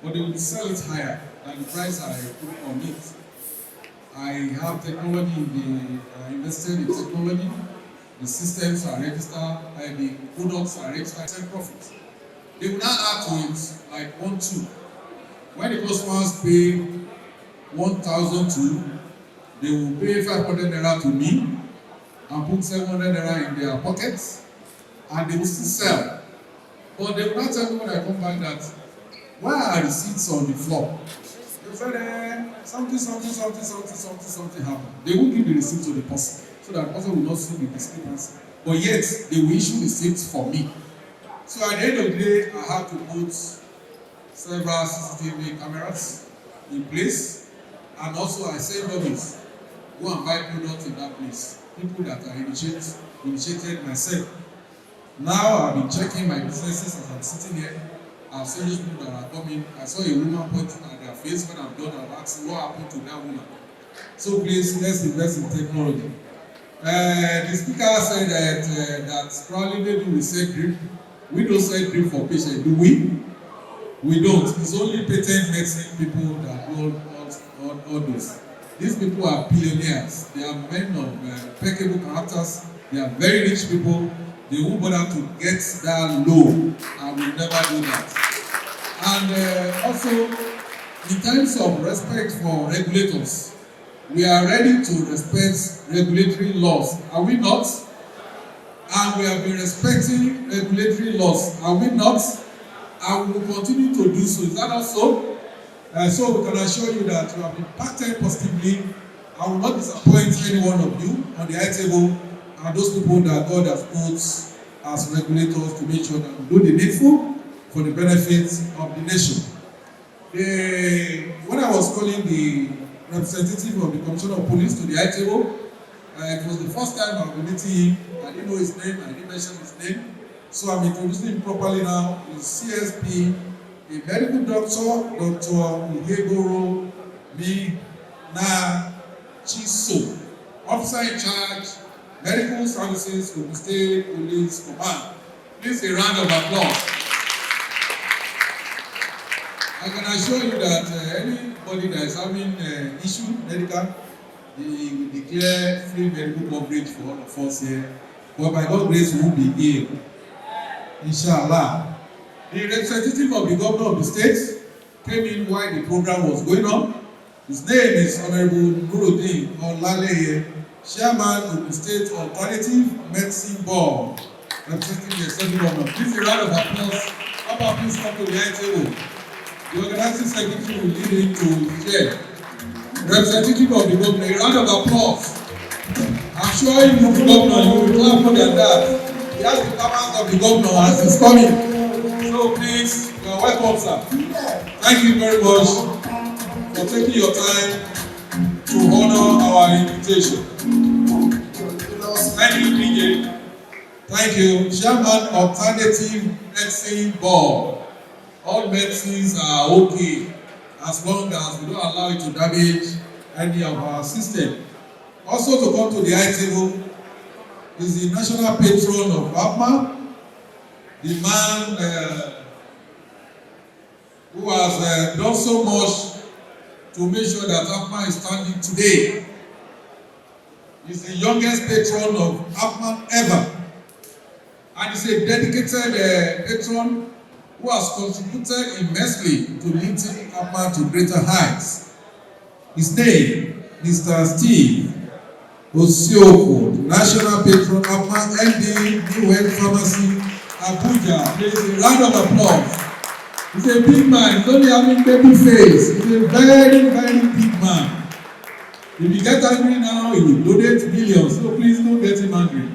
but they will sell it higher than the price I put on it. I have technology I invested in technology, the systems are registered, and the products are registered, and profit. They will now add to it like 1-2. When the customers pay 1,002, they will pay 500 naira to me and put 700 naira in their pockets, and they will still sell. But they will not tell me when I come back that why are receipts on the floor? They said something happened. They won't give the receipt to the person so that the person will not see the discrepancy. But yet they will issue receipts for me. So at the end of the day, I have to put several CCTV cameras in place, and also I send others go and buy products in that place. People that are initiated myself. Now I've been checking my businesses as I'm sitting here. I've seen those people that are coming. I saw a woman pointing at their face when I'm done. I've asked what happened to that woman. So please, let's invest in technology. The speaker said that probably maybe we sell drip. We don't sell drip for patients, do we? We don't. It's only patent medicine people that do all those. These people are billionaires. They are men of impeccable characters. They are very rich people. They won't bother to get that low, and will never do that. And also, in terms of respect for regulators, we are ready to respect regulatory laws, are we not? And we have been respecting regulatory laws, are we not? And we will continue to do so. Is that also? So we can assure you that you have impacted positively. I will not disappoint any one of you on the high table and those people that God has put as regulators to make sure that we do the needful for the benefit of the nation. When I was calling the representative of the Commissioner of Police to the high table, it was the first time I've been meeting him. I didn't know his name, I didn't mention his name. So I'm introducing him properly now. He's CSP, a medical doctor, Dr. Ihegoro Mi Na Chiso, officer in charge Medical Services Ogun State Police Command. Please a round of applause. I can assure you that anybody that is having issue medical, they will declare free medical coverage for all of us here. But by God's grace, we will be here. Inshallah. The representative of the governor of the state came in while the program was going on. His name is Honorable Nuruddin Olaleye, Chairman of the State Alternative Medicine Board, representing the executive governor. Please a round of applause. Papa, please come to the high table. The organizing secretary will lead him to share. Representative of the governor, a round of applause. I'm sure you know the governor, you will clap more than that. He has the powers of the governor as he's coming. So please, you are welcome, sir. Thank you very much for taking your time to honor our invitation. Thank you, DJ. Thank you. Chairman Alternative Medicine Board. All medicines are okay as long as we don't allow it to damage any of our system. Also to come to the high table is the national patron of Appman, the man who has done so much to make sure that Appman is standing today. He's the youngest patron of Appman ever. And he's a dedicated patron who has contributed immensely to lifting Appman to greater heights. His name, Mr. Steve Osioko, National Patron Appman, MD, New Health Pharmacy, Abuja. Please a round of applause. He's a big man. He's only having baby face. He's a very, very big man. If you get angry now, he will donate millions. So please don't get him angry.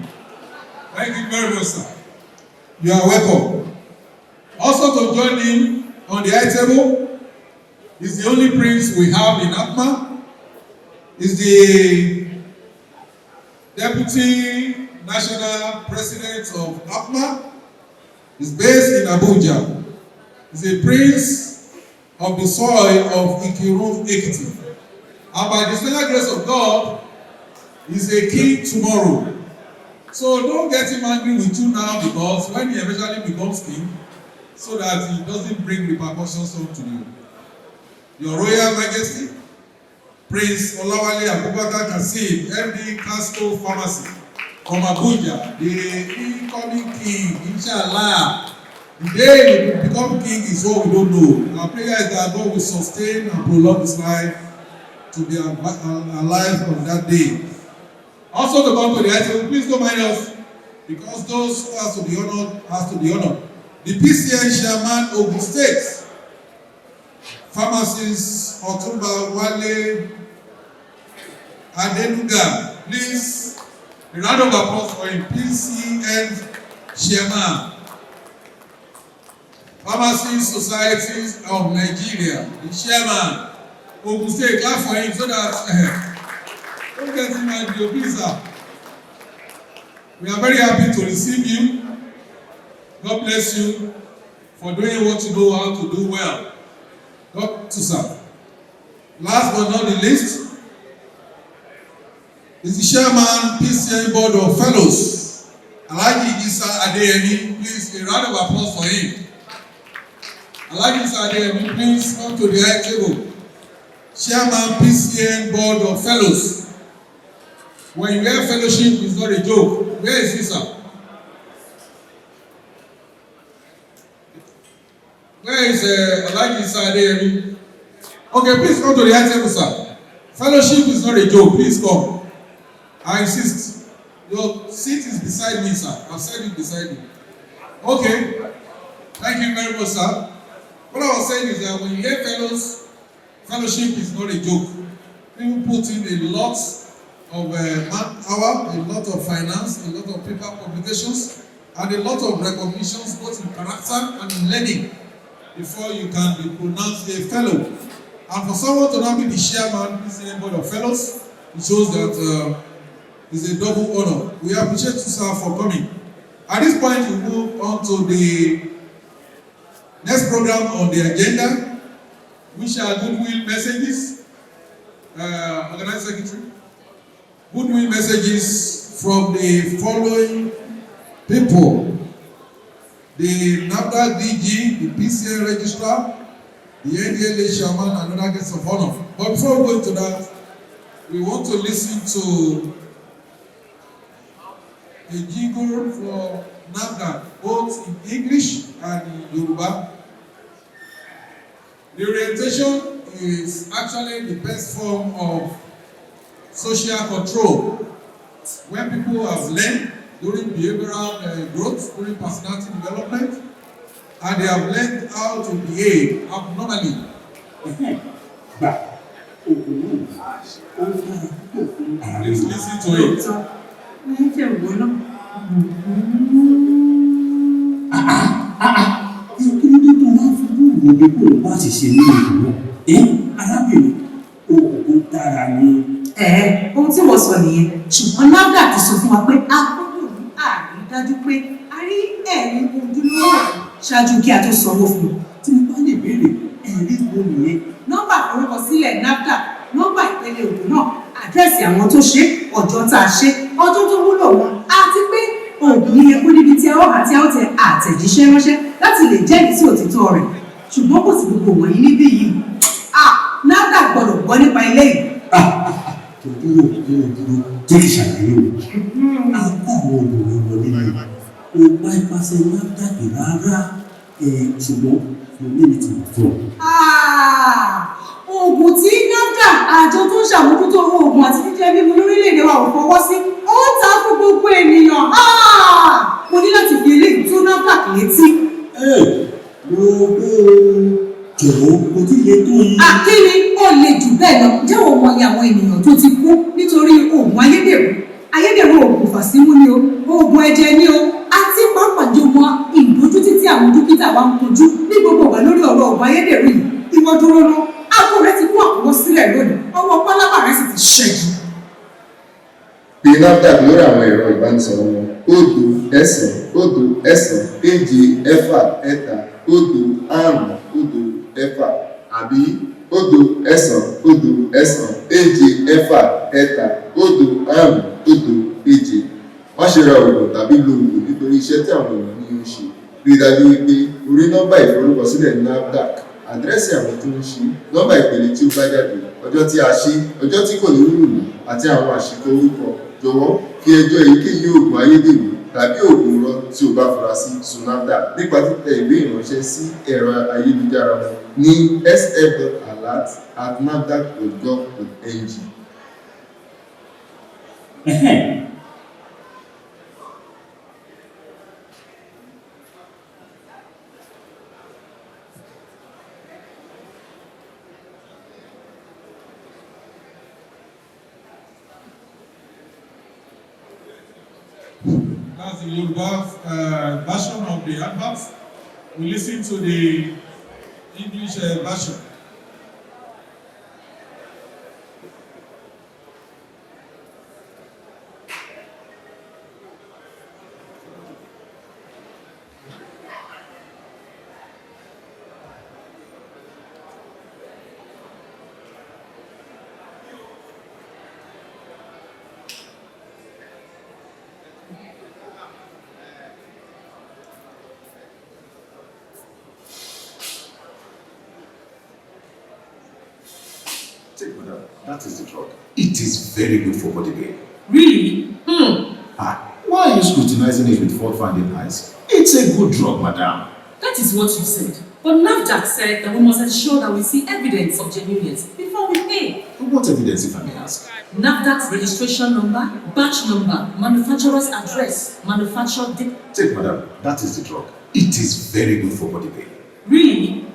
Thank you very much, sir. You are welcome. Also to join him on the high table is the only prince we have in Appman. Is the Deputy National President of Appman. Is based in Abuja. Is a prince of the soil of Ikirun, Ekiti. And by the special grace of God, is a king tomorrow. So don't get him angry with you now, because when he eventually becomes king, so that he doesn't bring repercussions home to you. Your Royal Majesty, Prince Olawale Abubakar Kasim, MD Casco Pharmacy from Abuja, the incoming king, inshallah. The day he will become king is what we don't know. Our prayer is that God will sustain and prolong his life to be alive on that day. Also to come to the item, please don't mind us, because those who has to be honored has to be honored. The PCN Chairman Ogun State, Pharmacist Otumba Wale Adenuga, please a round of applause for him. PCN Chairman, Pharmacy Societies of Nigeria, the Chairman, Ogun State, clap for him so that don't get him angry, please, sir. We are very happy to receive you. God bless you for doing what you know how to do well. God to serve. Last but not the least is the Chairman PCN Board of Fellows, Alhaji Isa Adeyemi. Please a round of applause for him. Alhaji Isa Adeyemi, please come to the high table. Chairman PCN Board of Fellows. When you hear fellowship, it's not a joke. Where is he, sir? Where is Alhaji Isa Adeyemi? Okay, please come to the high table, sir. Fellowship is not a joke. Please come. I insist. Your seat is beside me, sir. I've said it beside you. Okay. Thank you very much, sir. What I was saying is that when you hear fellowship is not a joke. People put in a lot of manpower, a lot of finance, a lot of paper publications, and a lot of recognitions, both in character and in learning, before you can be pronounced a fellow. And for someone to now be the chairman of the board of fellows, it shows that it's a double honor. We appreciate you, sir, for coming. At this point, we move on to the next program on the agenda, which are goodwill messages. Organizing secretary. Goodwill messages from the following people: the NAFDAC DG, the PCN registrar, the NDLA chairman, and other guests of honor. But before we go into that, we want to listen to a jingle for NAFDAC, both in English and in Yoruba. The orientation is actually the best form of social control when people have learned during behavioral growth, during personality development, and they have learned how to behave abnormally. Please listen to it. Gbogbo kó o bá sì ṣe ní ìlú arábìnrin òògùn dára ni. Ohun tí wọ́n sọ nìyẹn, ṣùgbọ́n NAFDAC ti sọ fún wa pé a gbọ́dọ̀ ní àrídájú pé a rí ẹ̀rí ojúlówó rẹ̀ ṣáájú kí a tó sanwó fún un. Tí mo bá lè béèrè ẹ̀rí wo nìyẹn? Nọ́mbà ìforúkọsílẹ̀ NAFDAC, nọ́mbà ìpele òògùn náà, àdírẹ́sì àwọn tó ṣe, ọjọ́ tá a ṣe, ọdún tó wúlò wọn, àti pé òògùn yẹ kó níbi tí a ó tẹ àtẹ̀jíṣẹ́ ránṣẹ́ láti lè jẹ́rìí sí òtítọ́ rẹ̀. Ṣùgbọ́n kò sí gbogbo wọ̀nyí níbí yìí. NAFDAC gbọ́dọ̀ gbọ́ nípa ilé yìí. Dúró jẹ́ ìṣàlàyé o. Apá àwọn obìnrin wọlé ni o bá ipasẹ̀ NAFDAC rárá, ṣùgbọ́n mo ní ní ti ìfọ̀. Oògùn tí NAFDAC, àjọ tó ń ṣàmójútó oògùn àti jíjẹ mímu lórílẹ̀-èdè wa ò fọwọ́ sí, ó ń ta fún gbogbo ènìyàn. Mo ní láti fi eléyìí tó NAFDAC létí. Mo gbé jọ̀wọ́ mo ti yẹ tó yí. Akíní ó lè jù bẹ́ẹ̀ lọ. Jẹ́ òun mọ iye àwọn ènìyàn tó ti kú nítorí oògùn ayédèrú oògùn fàsímú ni o, oògùn ẹ̀jẹ̀ ni o, àti pàápàá jù mọ́ ìdójútì tí àwọn dókítà wa ń kojú ní gbogbo ìgbà lórí ọ̀rọ̀ oògùn ayédèrú yìí. Ìwọ dúró ná, aago rẹ ti kú àkọ́kọ́ sílẹ̀ lónìí, ọwọ́ pálábà rẹ sì ti ṣẹ́jú. Bí NAFDAC lórí àwọn ẹ̀rọ ìbánisọ̀rọ̀ wọn: 0 àbí 0 Má ṣe ra oògùn tàbí lo oògùn nítorí iṣẹ́ tí àwọn èèyàn ní ń ṣe. Rí i dájú wípé o rí nọ́mbà ìforúkọsílẹ̀ NAFDAC, àdírẹ́sì àwọn tó ń ṣe, nọ́mbà ìpele tí ó bá jáde, ọjọ́ tí a ṣe, ọjọ́ tí kò ní wúlò mọ́, àti àwọn àṣìkò orúkọ. Jọ̀wọ́ fi ẹjọ́ èyíkéyìí oògùn ayédèrú tàbí oògùn irọ́ tí o bá fura sí sun NAFDAC nípa títẹ ìwé ìránṣẹ́ sí ẹ̀rọ ayélujára wọn ní sf.alert@nafdac.gov.ng. That's the Yoruba version of the advert. We listen to the English version. Take madam, that is the drug. It is very good for body pain. Really? Why are you scrutinizing it with fault-finding eyes? It's a good drug, madam. That is what you said. But NAFDAC said that we must ensure that we see evidence of genuineness before we pay. But what evidence, if I may ask? NAFDAC's registration number, batch number, manufacturer's address, manufacturer date. Take madam, that is the drug. It is very good for body pain. Really?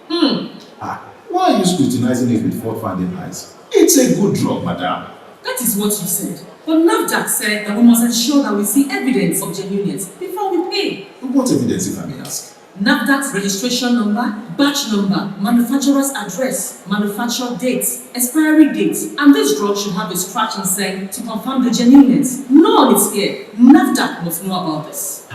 Why are you scrutinizing it with fault-finding eyes? It's a good drug, madam. That is what you said. But NAFDAC said that we must ensure that we see evidence of genuineness before we pay. But what evidence, if I may ask? NAFDAC's registration number, batch number, manufacturer's address, manufacturer date, expiry date, and this drug should have a scratching sign to confirm the genuineness. None is here. NAFDAC must know about this.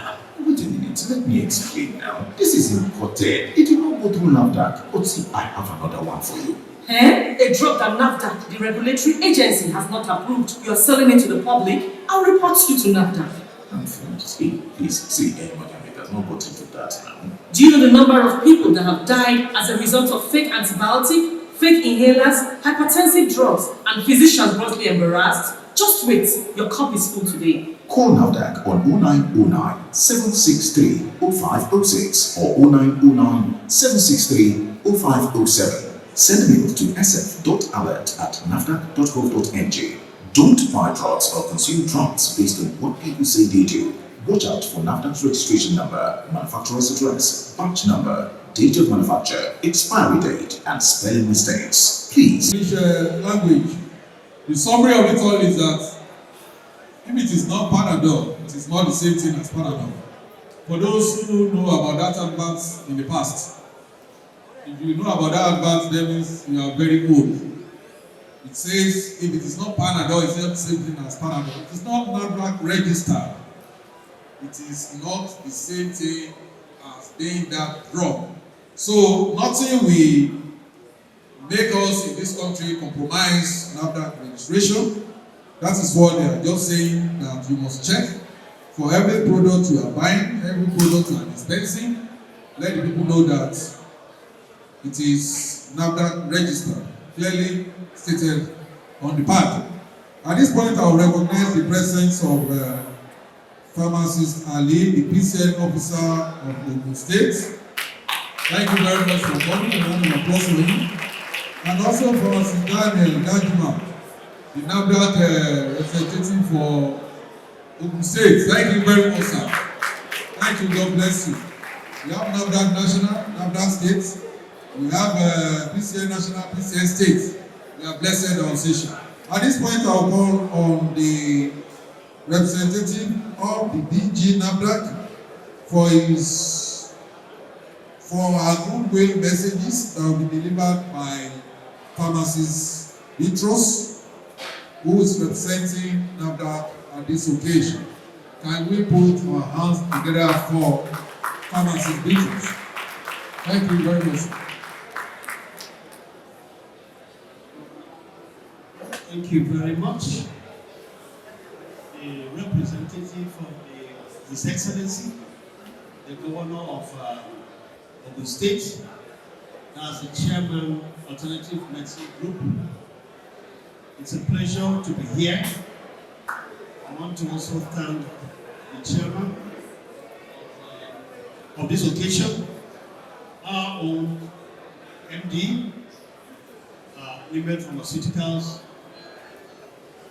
Wait a minute, let me explain now. This is imported. It did not go through NAFDAC. But see, I have another one for you. A drug that NAFDAC, the regulatory agency, has not approved. You're selling it to the public. I'll report you to NAFDAC. Please, see, madam, it has not got into that now. Do you know the number of people that have died as a result of fake antibiotic, fake inhalers, hypertensive drugs, and physicians grossly embarrassed? Just wait, your cup is full today. Call NAFDAC on 0909 763 0506 or 0909 763 0507. Send a mail to sf.alert@nafdac.gov.ng. Don't buy drugs or consume drugs based on what people say they do. Watch out for NAFDAC's registration number, manufacturer's address, batch number, date of manufacture, expiry date, and spelling mistakes. Please. English language. The summary of it all is that if it is not Panadol, it is not the same thing as Panadol. For those who know about that advert in the past, if you know about that advert, that means you are very old. It says if it is not Panadol, it's not the same thing as Panadol. It is not NAFDAC registered. It is not the same thing as being that drug. So nothing will make us in this country compromise NAFDAC registration. That is what they are just saying, that you must check for every product you are buying, every product you are dispensing. Let the people know that it is NAFDAC registered, clearly stated on the pad. At this point, I will recognize the presence of Pharmacist Ali, the PCN officer of Ogun State. Thank you very much for coming. A round of applause for him. And also Pharmacist Daniel Gajima, the NAFDAC representative for Ogun State. Thank you very much, sir. Thank you. God bless you. We have NAFDAC National, NAFDAC State. We have PCN National, PCN State. We are blessed organization. At this point, I will call on the representative of the DG NAFDAC for our goodwill messages that will be delivered by Pharmacist Vitros, who is representing NAFDAC at this occasion. Can we put our hands together for Pharmacist Vitros? Thank you very much. Thank you very much. The representative of His Excellency, the Governor of Ogun State, as the Chairman, Alternative Medicine Group. It's a pleasure to be here. I want to also thank the Chairman of this occasion, our own MD, Women Pharmaceuticals,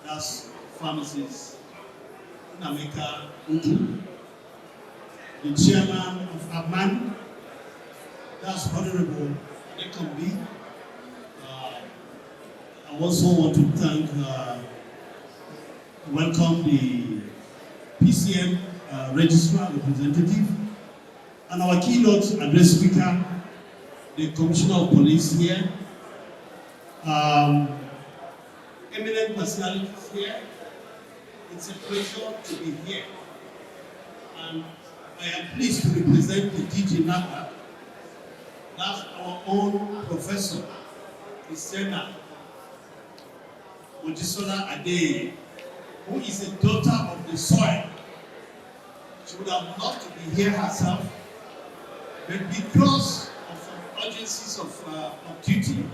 that's Pharmacies Nameka Utu, the Chairman of Appman-ng, that's Honorable Ekombi. I also want to thank, welcome the PCM Registrar Representative and our keynote address speaker, the Commissioner of Police here, eminent personalities here. It's a pleasure to be here. And I am pleased to represent the DG NAFDAC. That's our own Professor, Christina Mojisola Adeye, who is a daughter of the soil. She would have loved to be here herself, but because of some urgencies of duty,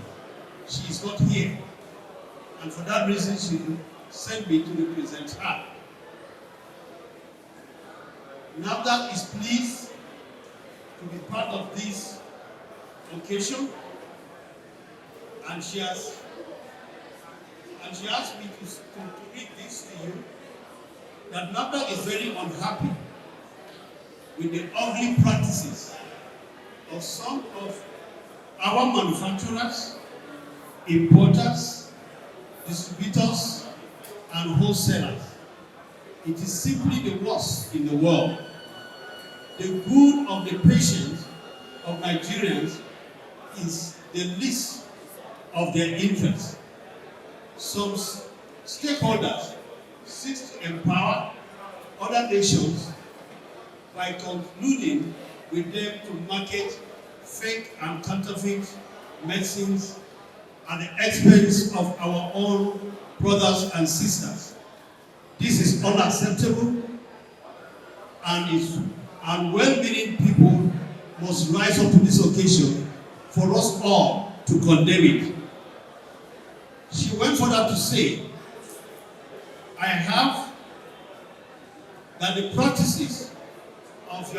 she is not here. And for that reason, she sent me to represent her. NAFDAC is pleased to be part of this occasion, and she asked me to read this to you, that NAFDAC is very unhappy with the ugly practices of some of our manufacturers, importers, distributors, and wholesalers. It is simply the worst in the world. The good of the patients of Nigerians is the least of their interests. Some stakeholders seek to empower other nations by concluding with them to market fake and counterfeit medicines at the expense of our own brothers and sisters. This is unacceptable, and well-meaning people must rise up to this occasion for us all to condemn it. She went further to say, I have that the practices of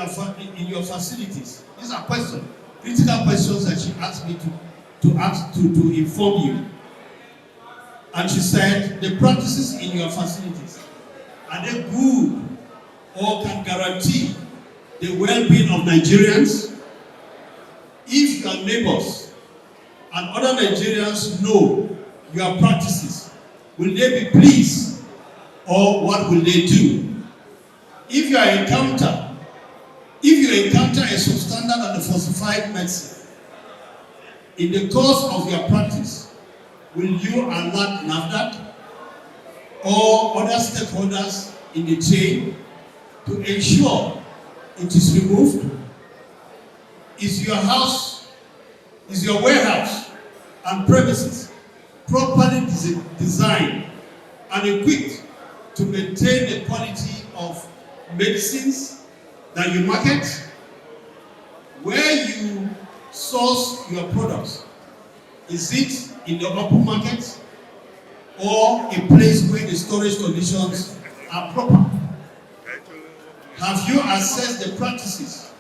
in your facilities, these are questions, critical questions that she asked me to inform you. And she said, the practices in your facilities, are they good or can guarantee the well-being of Nigerians? If your neighbors and other Nigerians know your practices, will they be pleased or what will they do? If you encounter a substandard and a falsified medicine in the course of your practice, will you alert NAFDAC or other stakeholders in the chain to ensure it is removed? Is your warehouse and premises properly designed and equipped to maintain the quality of medicines that you market? Where you source your products, is it in the open market or a place where the storage conditions are proper? Have you assessed the practices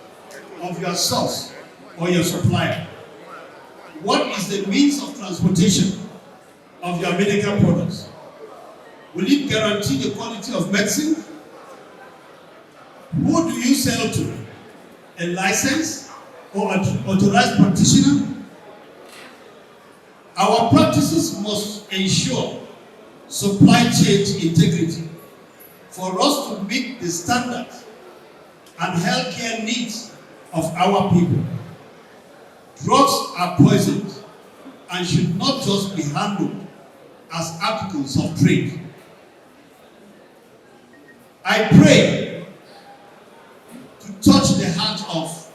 of your source or your supplier? What is the means of transportation of your medical products? Will it guarantee the quality of medicine? Who do you sell to? A licensed or authorized practitioner? Our practices must ensure supply chain integrity for us to meet the standards and healthcare needs of our people. Drugs are poisoned and should not just be handled as articles of trade. I pray to touch the heart of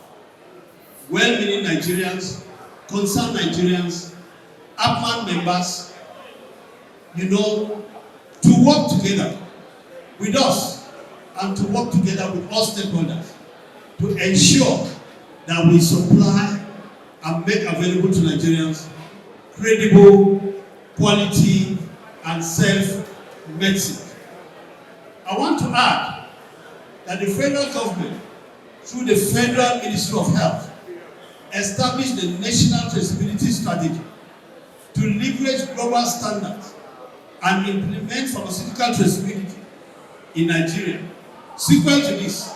well-meaning Nigerians, concerned Nigerians, Appman members, to work together with us and to work together with all stakeholders to ensure that we supply and make available to Nigerians credible, quality, and safe medicine. I want to add that the federal government, through the Federal Ministry of Health, established the National Traceability Strategy to leverage global standards and implement pharmaceutical traceability in Nigeria. Sequel to this,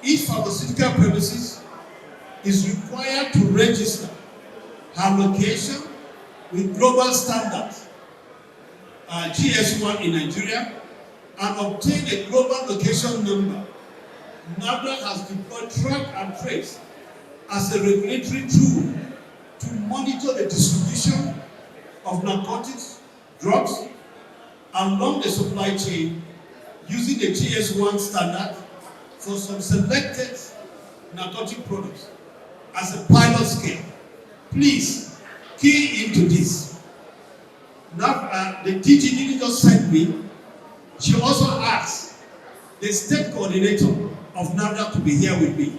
each pharmaceutical premises is required to register her location with global standards, GS1 in Nigeria, and obtain a global location number. NAFDAC has deployed track and trace as a regulatory tool to monitor the distribution of narcotics, drugs, along the supply chain using the GS1 standard for some selected narcotic products as a pilot scale. Please key into this. Now, the DG didn't just send me, she also asked the state coordinator of NAFDAC to be here with me.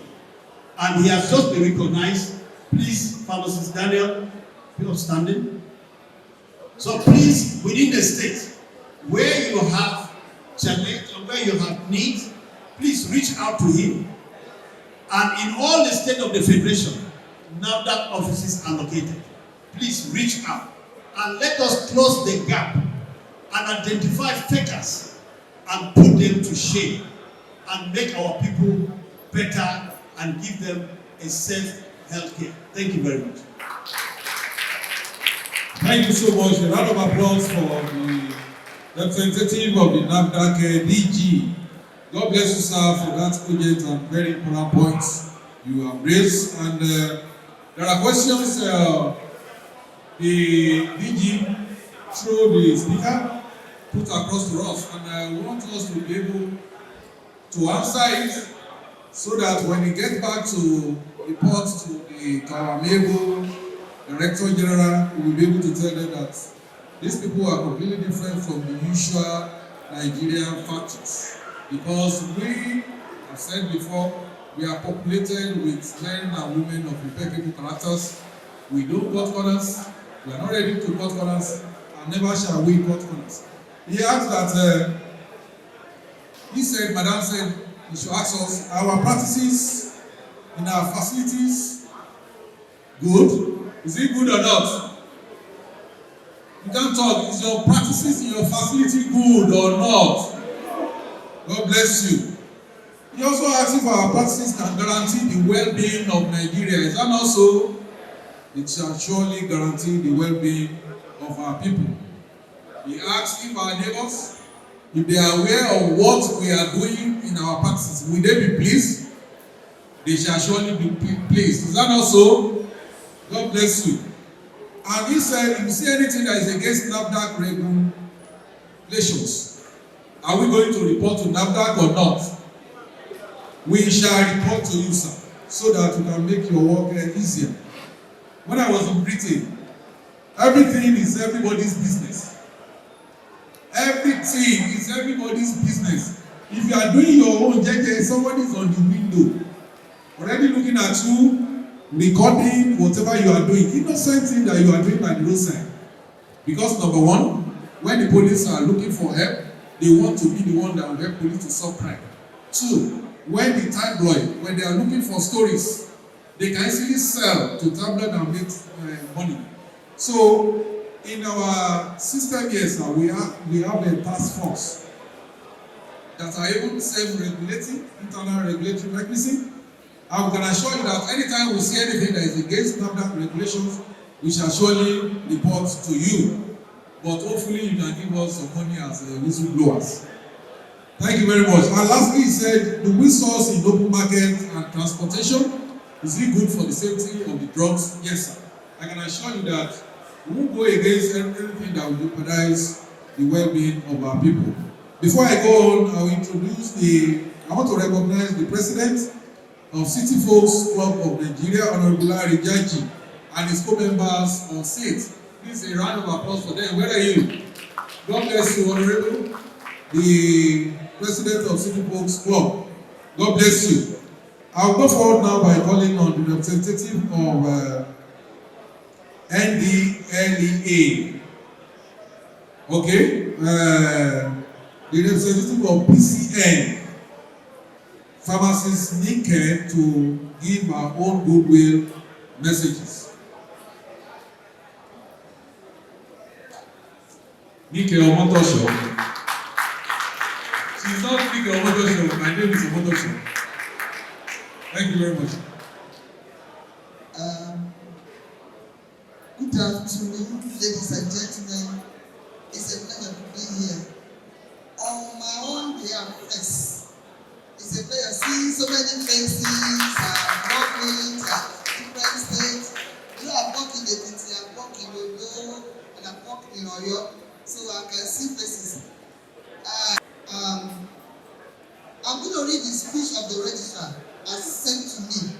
And he has just been recognized. Please, Pharmacist Daniel, be upstanding. So please, within the state, where you have challenge or where you have need, please reach out to him. And in all the state of the Federation, NAFDAC offices are located. Please reach out and let us close the gap and identify fakers and put them to shame and make our people better and give them a safe healthcare. Thank you very much. Thank you so much. A round of applause for the representative of the NAFDAC DG. God bless you, sir, for that urgent and very important points you have raised. And there are questions the DG, through the speaker, put across to us. And I want us to be able to answer it so that when we get back to report to the Karamego Director General will be able to tell them that these people are completely different from the usual Nigerian factories, because we have said before, we are populated with men and women of impeccable characters. We don't cut corners. We are not ready to cut corners, and never shall we cut corners. He asked that, he said, Madam said, he should ask us, our practices in our facilities good? Is it good or not? You can't talk. Is your practices in your facility good or not? God bless you. He also asked if our practices can guarantee the well-being of Nigeria. Is that not so? It shall surely guarantee the well-being of our people. He asked if our neighbors, if they are aware of what we are doing in our practices, will they be pleased? They shall surely be pleased. Is that not so? God bless you. And he said, if you see anything that is against NAFDAC regulations, are we going to report to NAFDAC or not? We shall report to you, sir, so that you can make your work easier. When I was in Britain, everything is everybody's business. Everything is everybody's business. If you are doing your own, somebody is on the window, already looking at you, recording whatever you are doing, innocent thing that you are doing by the roadside. Because number one, when the police are looking for help, they want to be the one that will help police to solve crime. Two, when the tabloid, when they are looking for stories, they can easily sell to tabloid and make money. So in our system here, sir, we have a task force that are even self-regulating, internal regulatory mechanism. I can assure you that anytime we see anything that is against NAFDAC regulations, we shall surely report to you. But hopefully you can give us some money as whistleblowers. Thank you very much. And lastly, he said, do we source in open market and transportation? Is it good for the safety of the drugs? Yes, sir. I can assure you that we won't go against anything that will jeopardize the well-being of our people. Before I go on, I will I want to recognize the president of City Folks Club of Nigeria, Honorable Larry Jaji, and his co-members on seat. Please a round of applause for them. Where are you? God bless you, Honorable, the president of City Folks Club. God bless you. I'll go forward now by calling on the representative of NDLEA. Okay? The representative of PCN. Pharmacist Nike to give our own goodwill messages. Nike Omotosho. She's not Nike Omotosho. My name is Omotosho. Thank you very much. Good afternoon, ladies and gentlemen. It's a pleasure to be here. On my own behalf, first. It's a pleasure seeing so many faces, working at different states. You know, I've worked in Ekiti, I've worked in Oyo, and I've worked in Oyo, so I can see faces. I'm going to read the speech of the registrar as sent to me.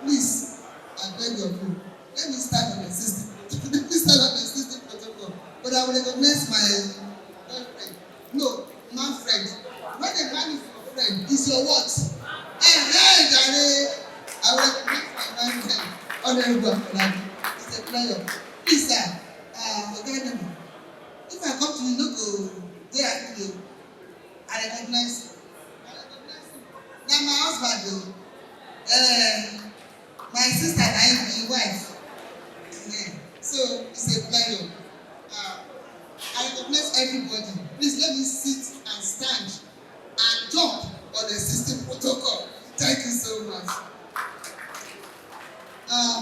Please, I beg of you, let me start on the system. Let me start on the system protocol. But I will recognize my boyfriend. No, my friend. When a man is your friend, is your what? Jare. I will recognize my friend. Honorable Appman-ng. It's a pleasure. Please, sir, if I come to you, no go there, I recognize you. Now my husband, my sister and I be wife. Yeah. So it's a pleasure. I recognize everybody. Please let me sit and stand and jump on the system protocol. Thank you so much.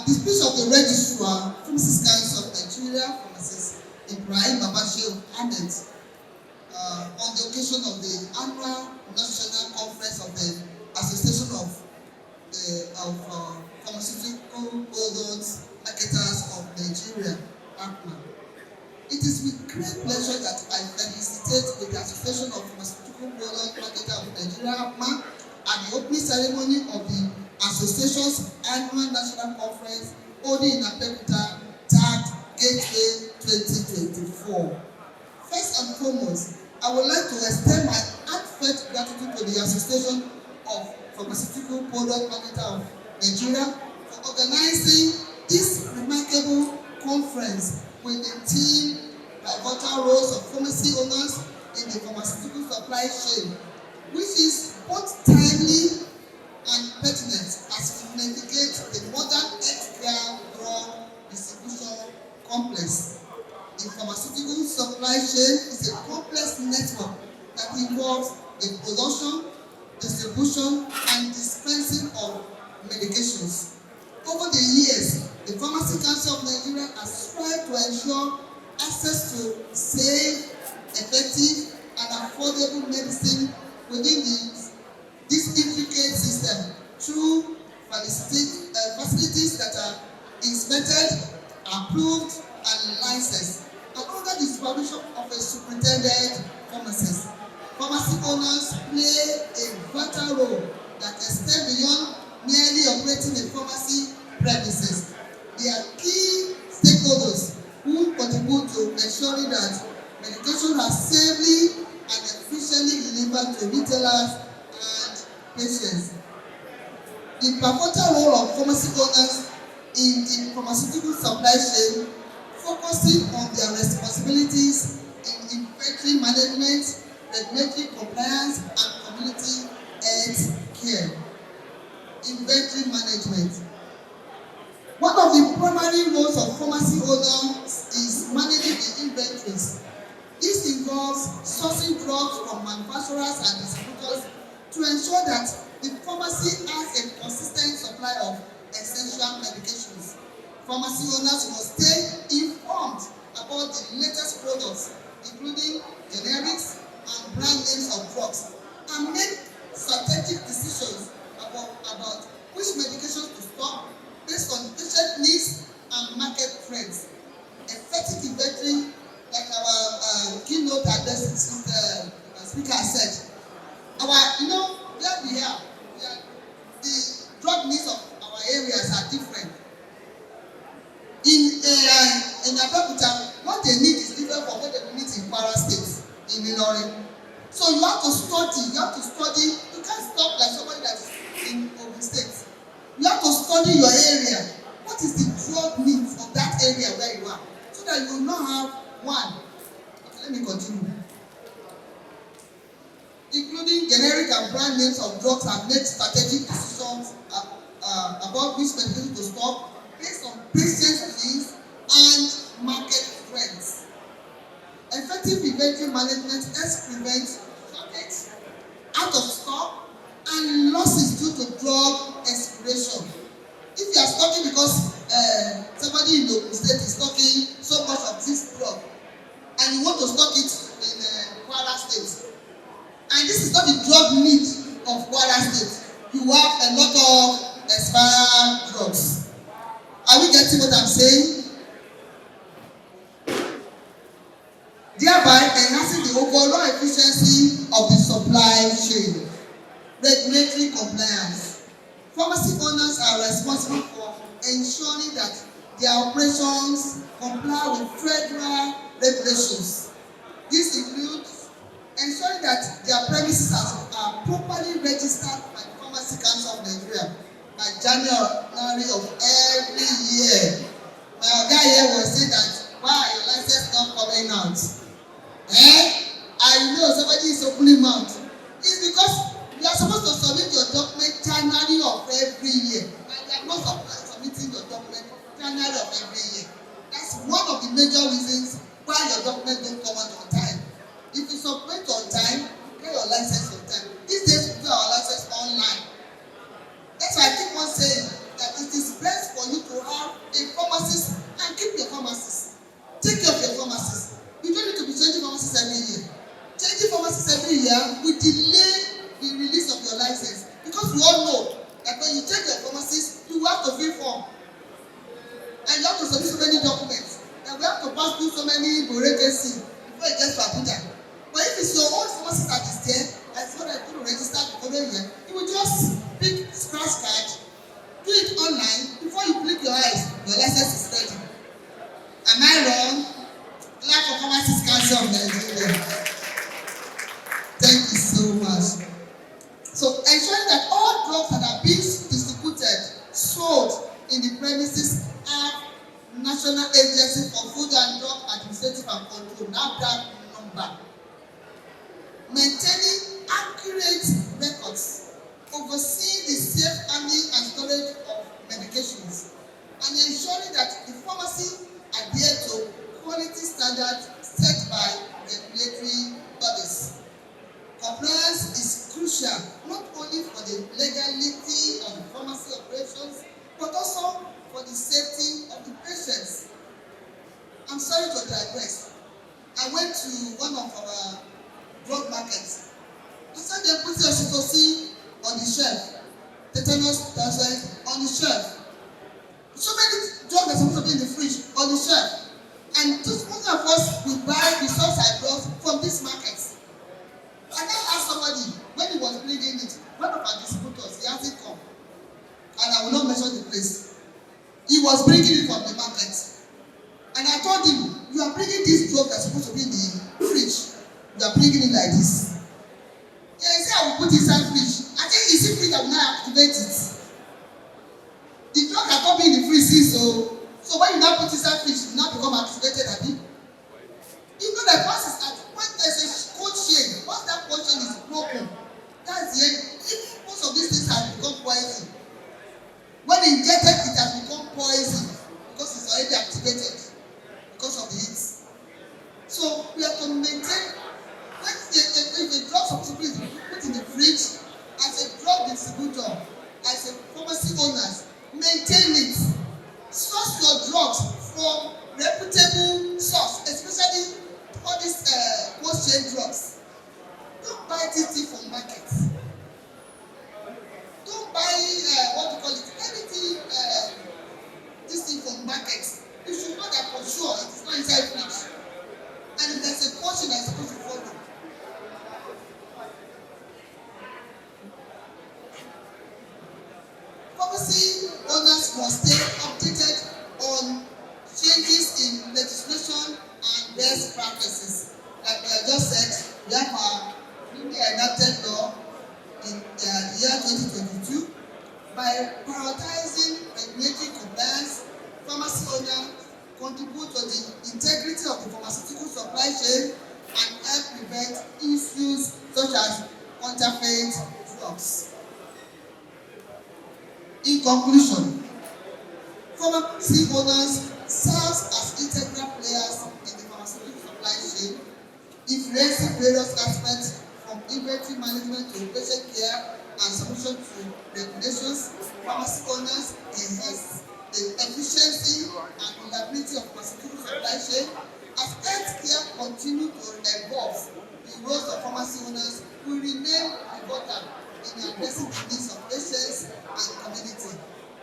The speech of the registrar, Pharmaceutical Council of Nigeria, Pharmacist Ibrahim Babashir Ahmed, on the occasion of the annual national conference of the Association of Pharmaceutical Products Marketers of Nigeria, Appman-ng. It is with great pleasure that I felicitate the Association of Pharmaceutical Product Marketers of Nigeria, Appman-ng, at the opening ceremony of the Association's annual national conference holding in Abeokuta, tagged Gateway 2024. First and foremost, I would like to extend my heartfelt gratitude to the Association of Pharmaceutical Product Marketers of Nigeria for organizing this remarkable conference with the theme Pivotal Roles of Pharmacy Owners in the Pharmaceutical Supply Chain, which is both timely and pertinent as we navigate the modern healthcare drug distribution complex. The pharmaceutical supply chain is a complex network that involves the production, distribution, and dispensing of medications. Over the years, the Pharmacy Council of Nigeria has strived to ensure access to safe, effective, and affordable medicine within this intricate system through facilities that are inspected, approved, and licensed, and under the supervision of a superintendent pharmacist. Pharmacy owners play a vital role that extends beyond merely operating a pharmacy premises. They are key stakeholders who contribute to ensuring that medications are safely and efficiently delivered to retailers and patients. The pivotal role of pharmacy owners in the pharmaceutical supply chain, focusing on their responsibilities in inventory management, regulatory compliance, and community health care. Inventory management. One of the primary roles of pharmacy owners is managing the inventories. This involves sourcing drugs from manufacturers and distributors to ensure that the pharmacy has a consistent supply of essential medications. Pharmacy owners must stay informed about the latest products, including generics and brand names of drugs, and make strategic decisions about which medications to stock based on patient needs and market trends. Effective inventory, like our keynote address speaker said, where we are, the drug needs of our areas are different. In Abeokuta, what they need is different from what they need in Kwara State, in Ilorin. So you have to study. You can't stop like somebody that is in Ogun State. You have to study your area. What is the drug needs of that area where you are, so that you will not have one. Okay, let me continue. Including generic and brand names of drugs, and make strategic decisions about which medication to stock based on patient needs and market trends. Effective inventory management helps prevent shortage, out of stock, and losses due to drug expiration. If you are stocking because somebody in the state is stocking so much of this drug, and you want to stock it in Kwara State, and this is not the drug need of Kwara State, you have a lot of expired drugs. Are we getting what I'm saying? Thereby enhancing the overall efficiency of the supply chain. Regulatory compliance. Pharmacy owners are responsible for ensuring that their operations comply with federal regulations. This includes ensuring that their premises are properly registered by the Pharmacy Council of Nigeria by January of every year. My guy here will say that, why are your license not coming out? I know somebody is opening mouth. It's because you are supposed to submit your document January of every year, and you are not submitting your document January of every year. That's one of the major reasons why your document don't come out on time. If you submit on time, you get your license on time. These days we do our license online. That's why I keep on saying that it is best for you to have a pharmacist and keep your pharmacist. Take care of your pharmacist. You don't need to be changing pharmacists every year. Changing pharmacists every year will delay the release of your license, because we all know that when you check your pharmacist, you have to fill form, and you have to submit so many documents, and we have to pass through so many bureaucracy before it gets to Abuja. But if it's your own pharmacist that is there, that's what I do to register the following year, you will just pick scratch card drugs that are being distributed, sold in the premises have National Agency for Food and Drug Administrative and Control (NAFDAC) number. Maintaining accurate records, overseeing the safe handling and storage of medications, and ensuring that the pharmacy adhere to quality standards set by regulatory bodies. Compliance is crucial not only for the legality of the pharmacy operations, but also for the safety of the patients. I'm sorry to digress. I went to one of our drug markets. I saw them putting oxytocin on the shelf, tetanus toxoid on the shelf. So many drugs are supposed to be in the fridge on the shelf. And most of us will buy the sulfide drugs from this market. I now asked somebody when he was bringing it, one of our distributors, he hasn't come. And I will not mention the place. He was bringing it from the market. And I told him, you are bringing this drug that's supposed to be in the fridge. You are bringing it like this. Yeah, he said, I will put it inside fridge. I think it's in fridge, I will not activate it. The drug cannot be in the fridge, so when you now put it inside fridge, it will not become activated, Abi. You know that once there's a cold chain, once that cold chain is broken, that's the end. If most of these things have become poison, when injected, it has become poison because it's already activated because of the heat. So we have to maintain. When if a drug substitute is put in the fridge, as a drug distributor, as a pharmacy owners, maintain it. Source your drugs from reputable source, especially all these post-chain drugs. Don't buy TT from markets. Don't buy what you call it, anything this thing from markets. You should know that for sure it is not inside fridge. And if there's a portion that's supposed to follow. Pharmacy owners must stay updated on changes in legislation and best practices. Like I just said, we have our newly enacted law in the year 2022. By prioritizing regulatory compliance, pharmacy owners contribute to the integrity of the pharmaceutical supply chain and help prevent issues such as counterfeit drugs. In conclusion, pharmacy owners serve as integral players in the pharmaceutical supply chain, influencing various aspects from inventory management to patient care and submission to regulations. Pharmacy owners enhance the efficiency and reliability of pharmaceutical supply chain. As healthcare continue to evolve, the roles of pharmacy owners will remain pivotal in addressing the needs of patients and community,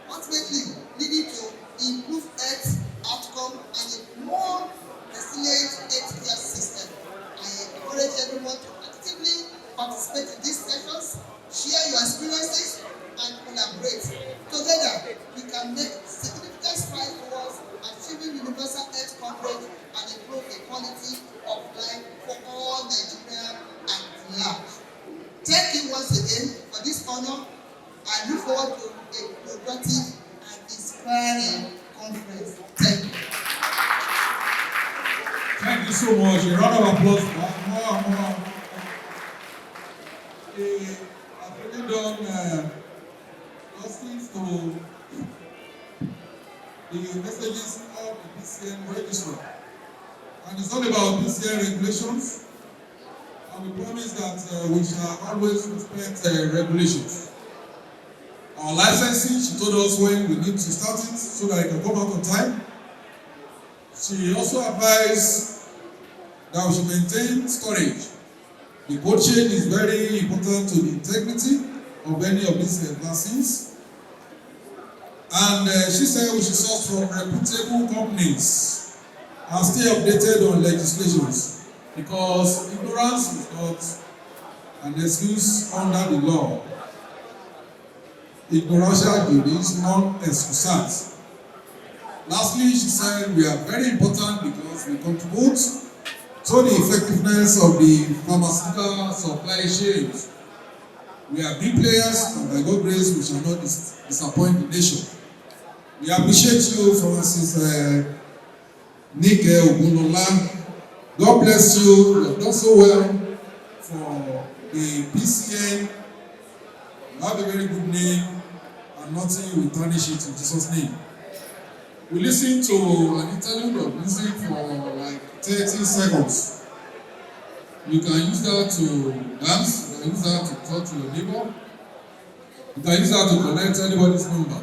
ultimately leading to improved health outcome and a more resilient healthcare system. I encourage everyone to actively participate in these sessions, share your experiences, and collaborate. Together, we can make significant strides towards achieving universal health coverage and improve the quality of life for all Nigerians at large. Thank you once again for this honor. I look forward to a productive and inspiring conference. Thank you. Thank you so much. A round of applause for more. I've really done justice to the messages of the PCN registrar. And it's all about PCN regulations. And we promise that we shall always respect regulations. Our licensing, she told us when we need to start it so that it can come out on time. She also advised that we should maintain storage. The cold chain is very important to the integrity of any of these vaccines. And she said we should source from reputable companies and stay updated on legislations, because ignorance is not an excuse under the law. Ignorantia juris non excusat. Lastly, she said we are very important because we contribute to the effectiveness of the pharmaceutical supply chains. We are big players, and by God's grace, we shall not disappoint the nation. We appreciate you, Francis Nick Ogunola. God bless you. You have done so well for the PCN. You have a very good name, and nothing will tarnish it in Jesus' name. We listen to an interlude of music for like 30 seconds. You can use that to dance, you can use that to talk to your neighbor, you can use that to connect anybody's number.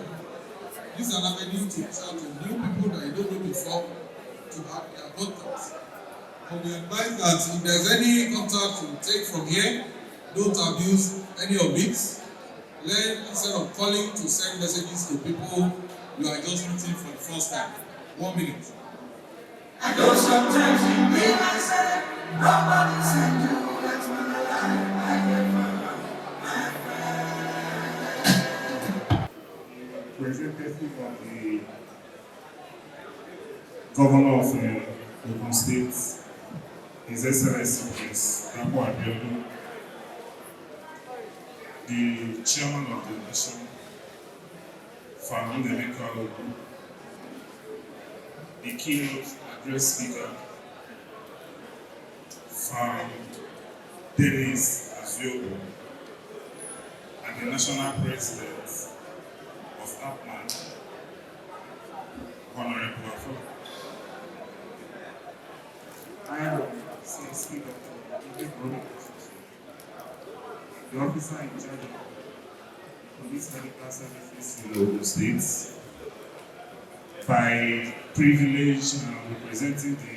This is an avenue to reach out to new people that you don't know before to have their contact. But we advise that if there's any contact you take from here, don't abuse any of it. Learn instead of calling to send messages to people you are just meeting for the first time. 1 minute. I know sometimes you be myself, nobody send you, that's when I Representative of the Governor of Ogun State, His Excellency Prince Appman-ng, the Chairman of the Nation, Pharmaceutical, the keynote address speaker, Dennis Azio, and the National President of Appman, Honorable Afro. I am CSP Dr. the officer in charge of police medical services in Ogun State. By privilege, representing the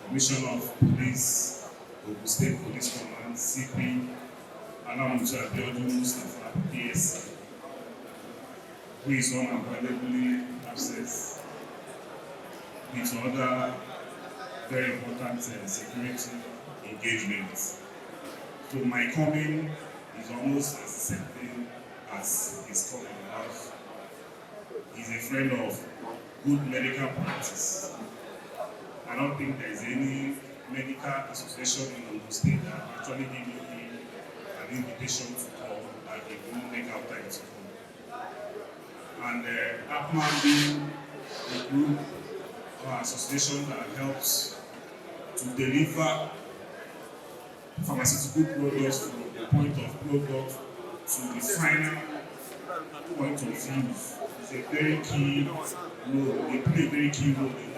Commissioner of Police, Ogun State Police Command, CP, Alamutu Abiodun Mustafa, PSC, who is unavoidably absent with other very important security engagements. So my coming is almost as the same thing as his coming out. He's a friend of good medical practice. I don't think there's any medical association in Ogun State that actually give him an invitation to come and he won't make out time to come. And Appman being a group or association that helps to deliver pharmaceutical products from the point of product to the final point of use. It's a very key role. They play a very key role in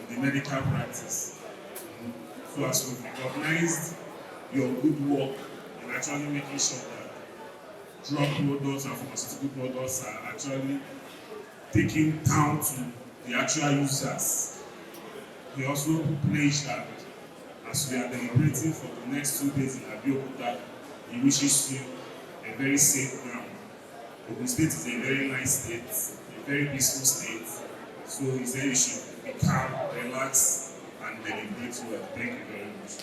the medical practice. So as we recognize your good work in actually making sure that drug products and pharmaceutical products are actually taken down to the actual users. We also pledge that as we are deliberating for the next 2 days in Abeokuta, he wishes you a very safe ground. Ogun State is a very nice state, a very peaceful state. So he said you should be calm, relax, and deliberate well. Thank you very much.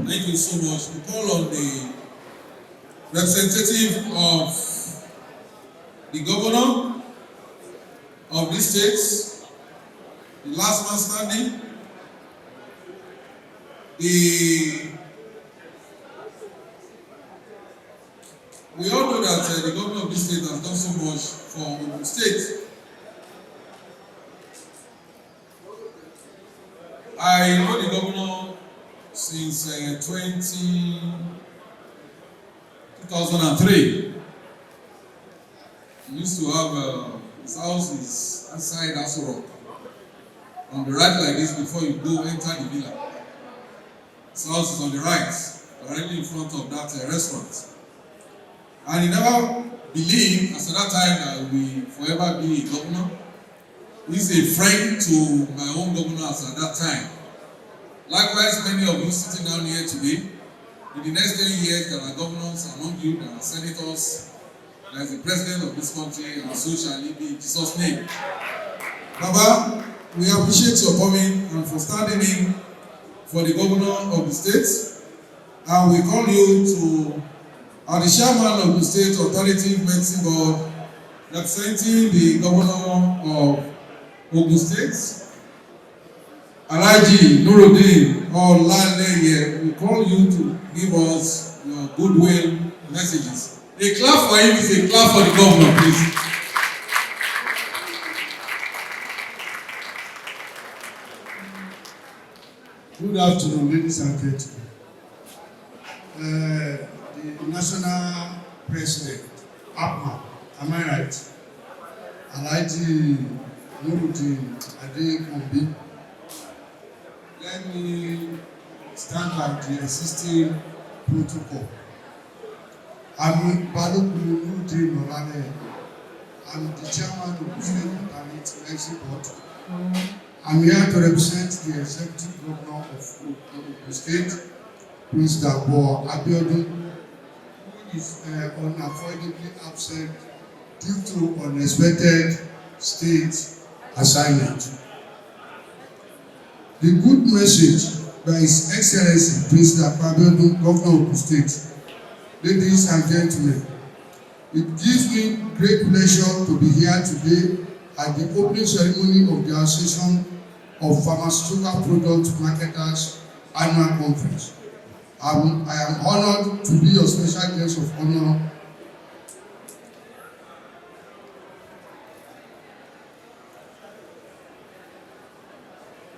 Thank you so much. We call on the representative of the governor of this state, the last man standing, we all know that the governor of this state has done so much for Ogun State. I know the governor since 2003. He used to have his house is outside Aso Rock. On the right like this before you go enter the villa. His house is on the right, directly in front of that restaurant. And he never believed, as at that time, that we forever be a governor. He's a friend to my own governors at that time. Likewise, many of you sitting down here today, in the next 10 years, there are governors among you, there are senators, there is the president of this country, and so shall it be in Jesus' name. Baba, we appreciate your coming and for standing in for the governor of the state. And we call you to, the chairman of the State Alternative Medicine Board, representing the governor of Ogun State, Alhaji Nuruddin or Laleye will call you to give us your goodwill messages. A clap for him is a clap for the governor, please. Good afternoon, ladies and gentlemen. The national president, Appman, am I right? Alhaji Nuruddin Adekunbi. Let me stand by the existing protocol. I'm Balogun Nuruddin Olale. I'm the chairman of the State Maternity Exit Board. I'm here to represent the executive governor of the state, Prince Dabo Abiodun, who is unavoidably absent due to unexpected state assignment. The good message by His Excellency Prince Dabo Abiodun, Governor of the state, ladies and gentlemen, it gives me great pleasure to be here today at the opening ceremony of the Association of Pharmaceutical Product Marketers Annual Conference. I am honored to be your special guest of honor.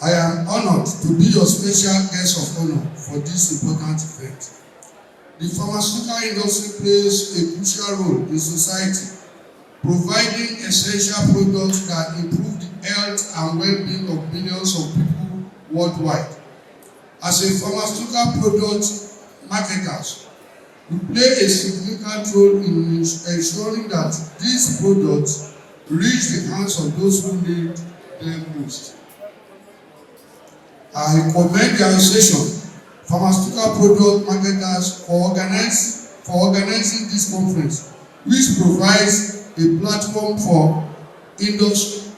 I am honored to be your special guest of honor for this important event. The pharmaceutical industry plays a crucial role in society, providing essential products that improve the health and well-being of millions of people worldwide. As a pharmaceutical product marketers, we play a significant role in ensuring that these products reach the hands of those who need them most. I commend the association, Pharmaceutical Product Marketers, for organizing this conference, which provides a platform for industry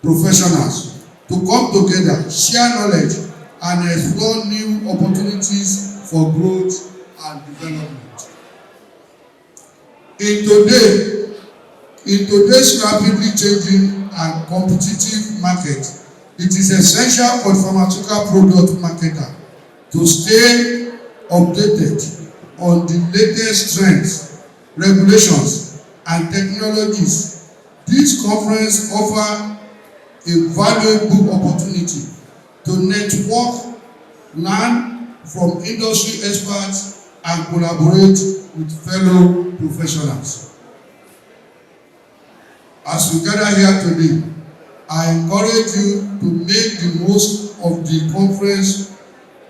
professionals to come together, share knowledge, and explore new opportunities for growth and development. In today's rapidly changing and competitive market, it is essential for pharmaceutical product marketer to stay updated on the latest trends, regulations, and technologies. This conference offers a valuable opportunity to network, learn from industry experts, and collaborate with fellow professionals. As we gather here today, I encourage you to make the most of the conference,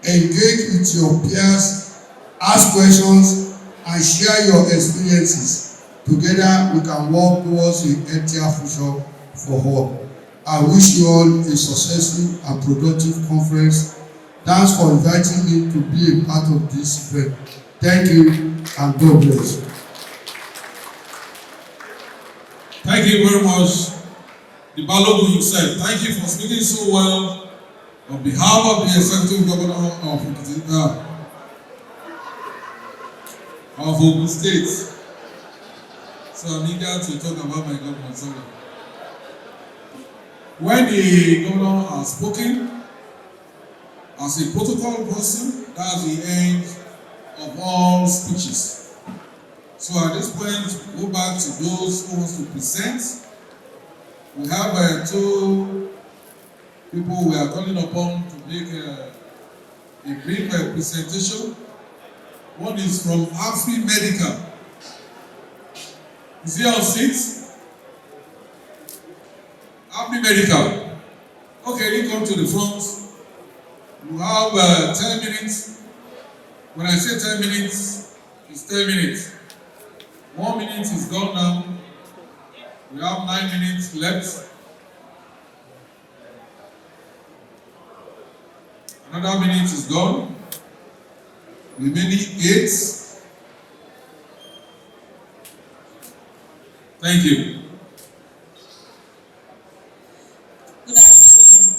engage with your peers, ask questions, and share your experiences. Together, we can work towards a healthier future for all. I wish you all a successful and productive conference. Thanks for inviting me to be a part of this event. Thank you, and God bless. Thank you very much. The Balogun himself, thank you for speaking so well on behalf of the Executive Governor of Ogun State. So I'm eager to talk about my government. Sorry. When the governor has spoken, as a protocol person, that's the end of all speeches. So at this point, go back to those who want to present. We have two people we are calling upon to make a brief presentation. One is from Appman-ng. Is he on seat? Appman-ng. Okay, you come to the front. You have 10 minutes. When I say 10 minutes, it's 10 minutes. 1 minute is gone now. We have 9 minutes left. Another minute is gone. Remaining 8. Thank you. Good afternoon.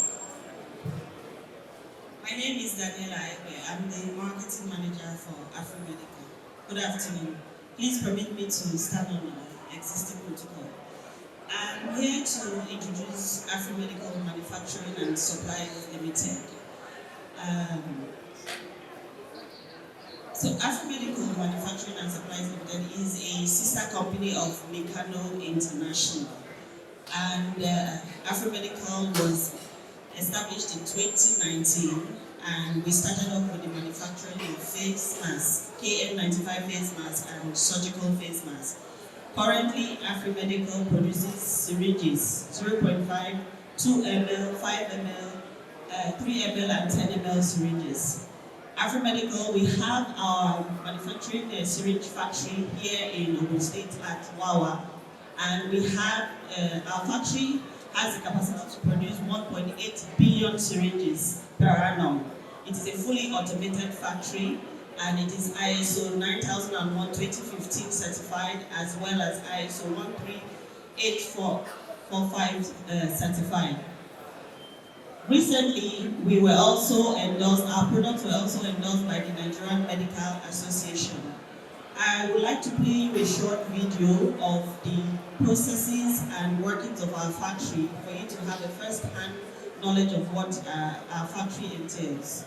My name is Daniela Ebe. I'm the marketing manager for Pharmaceutical. Good afternoon. Please permit me to stand on the existing protocol. I'm here to introduce Afro-Medical Manufacturing and Supply Limited. So Afro-Medical Manufacturing and Supply Limited is a sister company of Mikano International. And Afro-Medical was established in 2019, and we started off with the manufacturing of face masks, KN95 face masks and surgical face masks. Currently, Afro-Medical produces syringes, 0.5, 2 ml, 5 ml, 3 ml and 10 ml syringes. Afro-Medical, we have our manufacturing syringe factory here in Ogun State at Wawa, and we have our factory has the capacity to produce 1.8 billion syringes per annum. It is a fully automated factory, and it is ISO 9001:2015 certified, as well as ISO 13845 certified. Recently, we were also endorsed, our products were also endorsed by the Nigerian Medical Association. I would like to play you a short video of the processes and workings of our factory for you to have a first-hand knowledge of what our factory entails.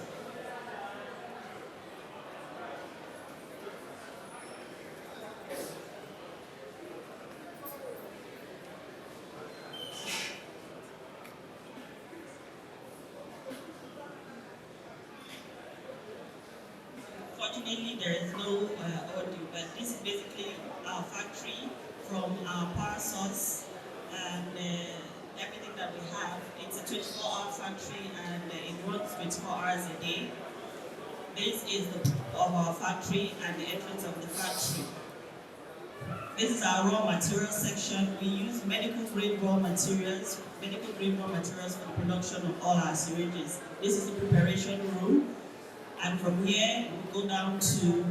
Fortunately, there is no audio, but this is basically our factory from our power source and everything that we have. It's a 24-hour factory, and it runs 24 hours a day. This is the of our factory and the entrance of the factory. This is our raw materials section. We use medical grade raw materials for the production of all our syringes. This is the preparation room. And from here, we go down to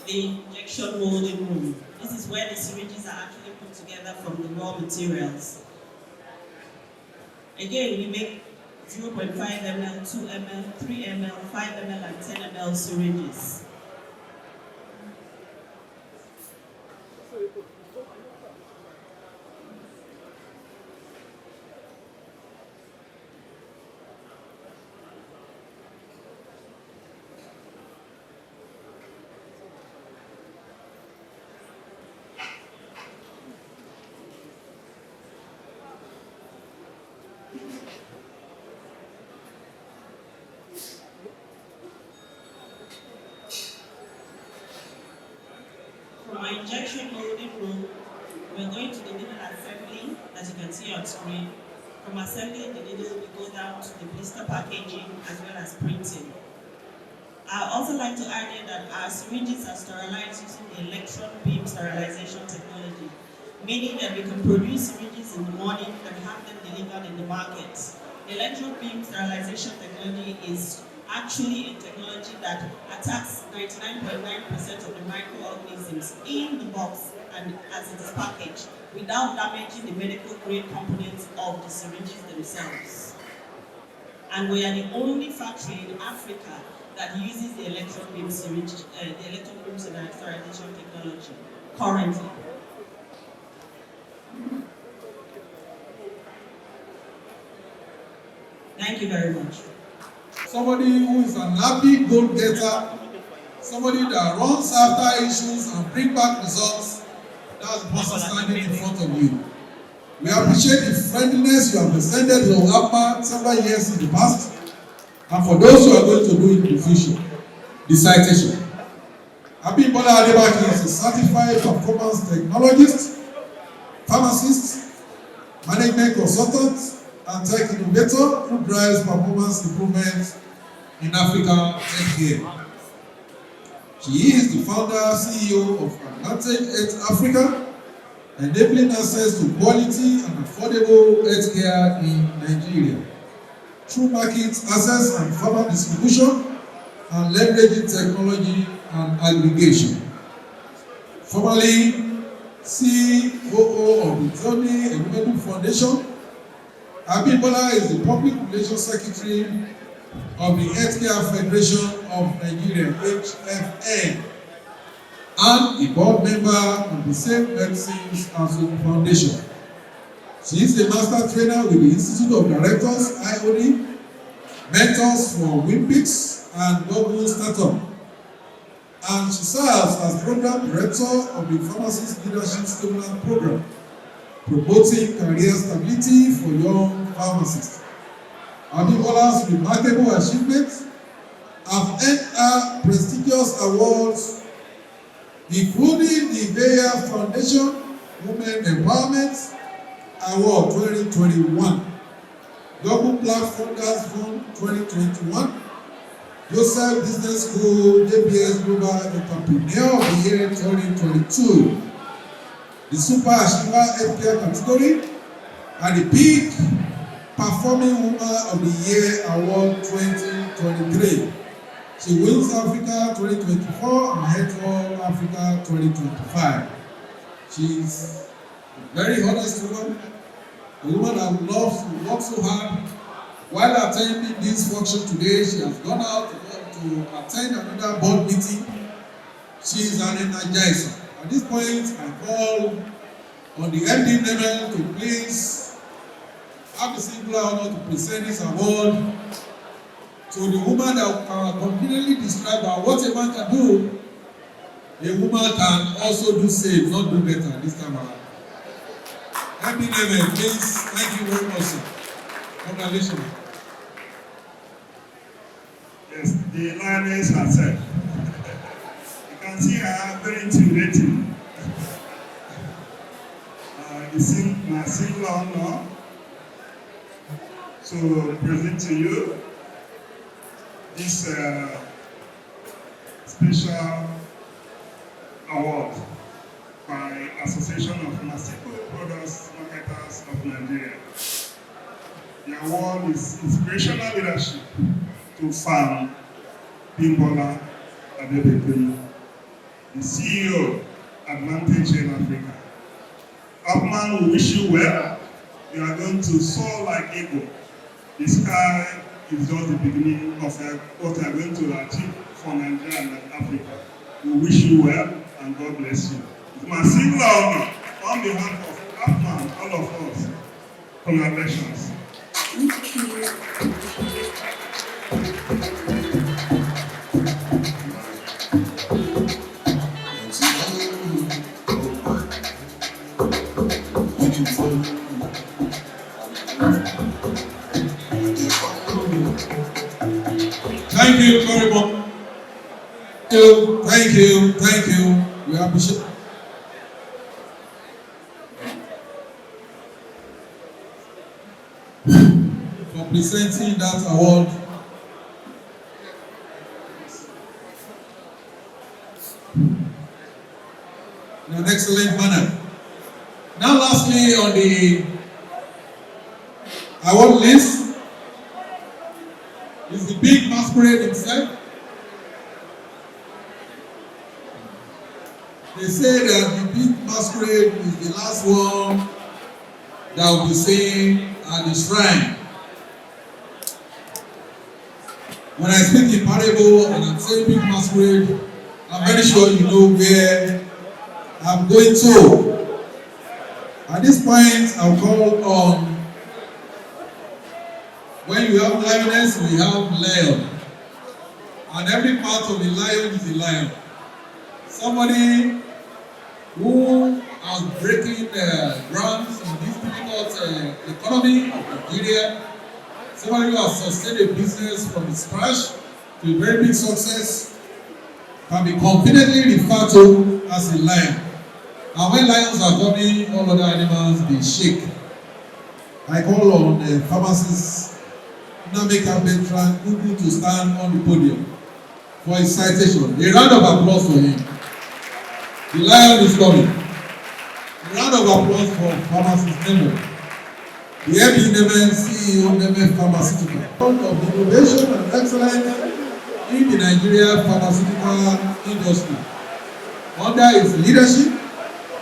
the injection molding room. This is where the syringes are actually put together from the raw materials. Again, we make 0.5 ml, 2 ml, 3 ml, 5 ml, and 10 ml syringes. From our injection molding room, we're going to the needle assembly, as you can see on screen. From assembling the needle, we go down to the blister packaging as well as printing. I also like to add here that our syringes are sterilized using the electron beam sterilization technology, meaning that we can produce syringes in the morning and have them delivered in the market. The electron beam sterilization technology is actually a technology that attacks 99.9% of the microorganisms in the box and as it is packaged, without damaging the medical grade components of the syringes themselves. And we are the only factory in Africa that uses the electron beam syringe, the electron beam sterilization technology currently. Thank you very much. Somebody who is an happy goal-getter, somebody that runs after issues and bring back results, that's the person standing in front of you. We appreciate the friendliness you have extended to Appman several years in the past, and for those who are going to do it in the future. The citation. Abimbola Adebaki is a certified performance technologist, pharmacist, management consultant, and tech innovator who drives performance improvement in Africa healthcare. She is the founder CEO of Advantage Health Africa, enabling access to quality and affordable healthcare in Nigeria through market access and pharma distribution and leveraging technology and aggregation. Formerly COO of the Tony Emedu Foundation, Abimbola is the Public Relations Secretary of the Healthcare Federation of Nigeria, HFN, and a board member of the Same Medicines Council Foundation. She is a master trainer with the Institute of Directors, IOD, mentors for Wimpix and Global Startup. And she serves as Program Director of the Pharmacist Leadership Stimulant Program, promoting career stability for young pharmacists. Abibola's remarkable achievements have earned her prestigious awards, including the Veya Foundation Women Empowerment Award 2021, Global Black Founders Fund 2021, Joseph Business School JBS Global Entrepreneur of the Year 2022, the Super Achiever Healthcare category, and the Peak Performing Woman of the Year Award 2023. She wins Africa 2024 and heads for Africa 2025. She's a very honest woman, a woman that loves to work so hard. While attending this function today, she has gone out to attend another board meeting. She is an energizer. At this point, I call on the MD level to please have the singular honor to present this award to the woman that can completely describe that what a man can do, a woman can also do same, not do better this time around. MD level, please, thank you very much, sir. Congratulations. Yes, the lioness herself. You can see her very intimidating. It's my singular honor to present to you this special award by Association of Pharmaceutical Products Marketers of Nigeria. The award is Inspirational Leadership to Farm Bimbola Adebekwe, the CEO, Advantage in Africa. Appman, we wish you well. You are going to soar like eagle. The sky is just the beginning of what you are going to achieve for Nigeria and Africa. We wish you well and God bless you. It's my singular honor on behalf of Appman, all of us. Congratulations. Thank you. Thank you very much. Thank you. We appreciate. For presenting that award. In an excellent manner. Now, lastly, on the award list is the big masquerade himself. They say that the big masquerade is the last one that will be seen at the shrine. When I speak in parable and I'm saying big masquerade, I'm very sure you know where I'm going to. At this point, I'll call on, when you have lioness, we have lion. And every part of the lion is a lion. Somebody who has breaking grounds in this difficult economy of Nigeria, somebody who has sustained a business from its crash to a very big success, can be confidently referred to as a lion. And when lions are coming, all other animals, they shake. I call on the pharmacist, Nnameka Bertrand, who to stand on the podium for his citation. A round of applause for him. The lion is coming. A round of applause for pharmacist Nemo. The MD Neme, CEO Neme Pharmaceutical. Of innovation and excellence in the Nigerian pharmaceutical industry. Under his leadership,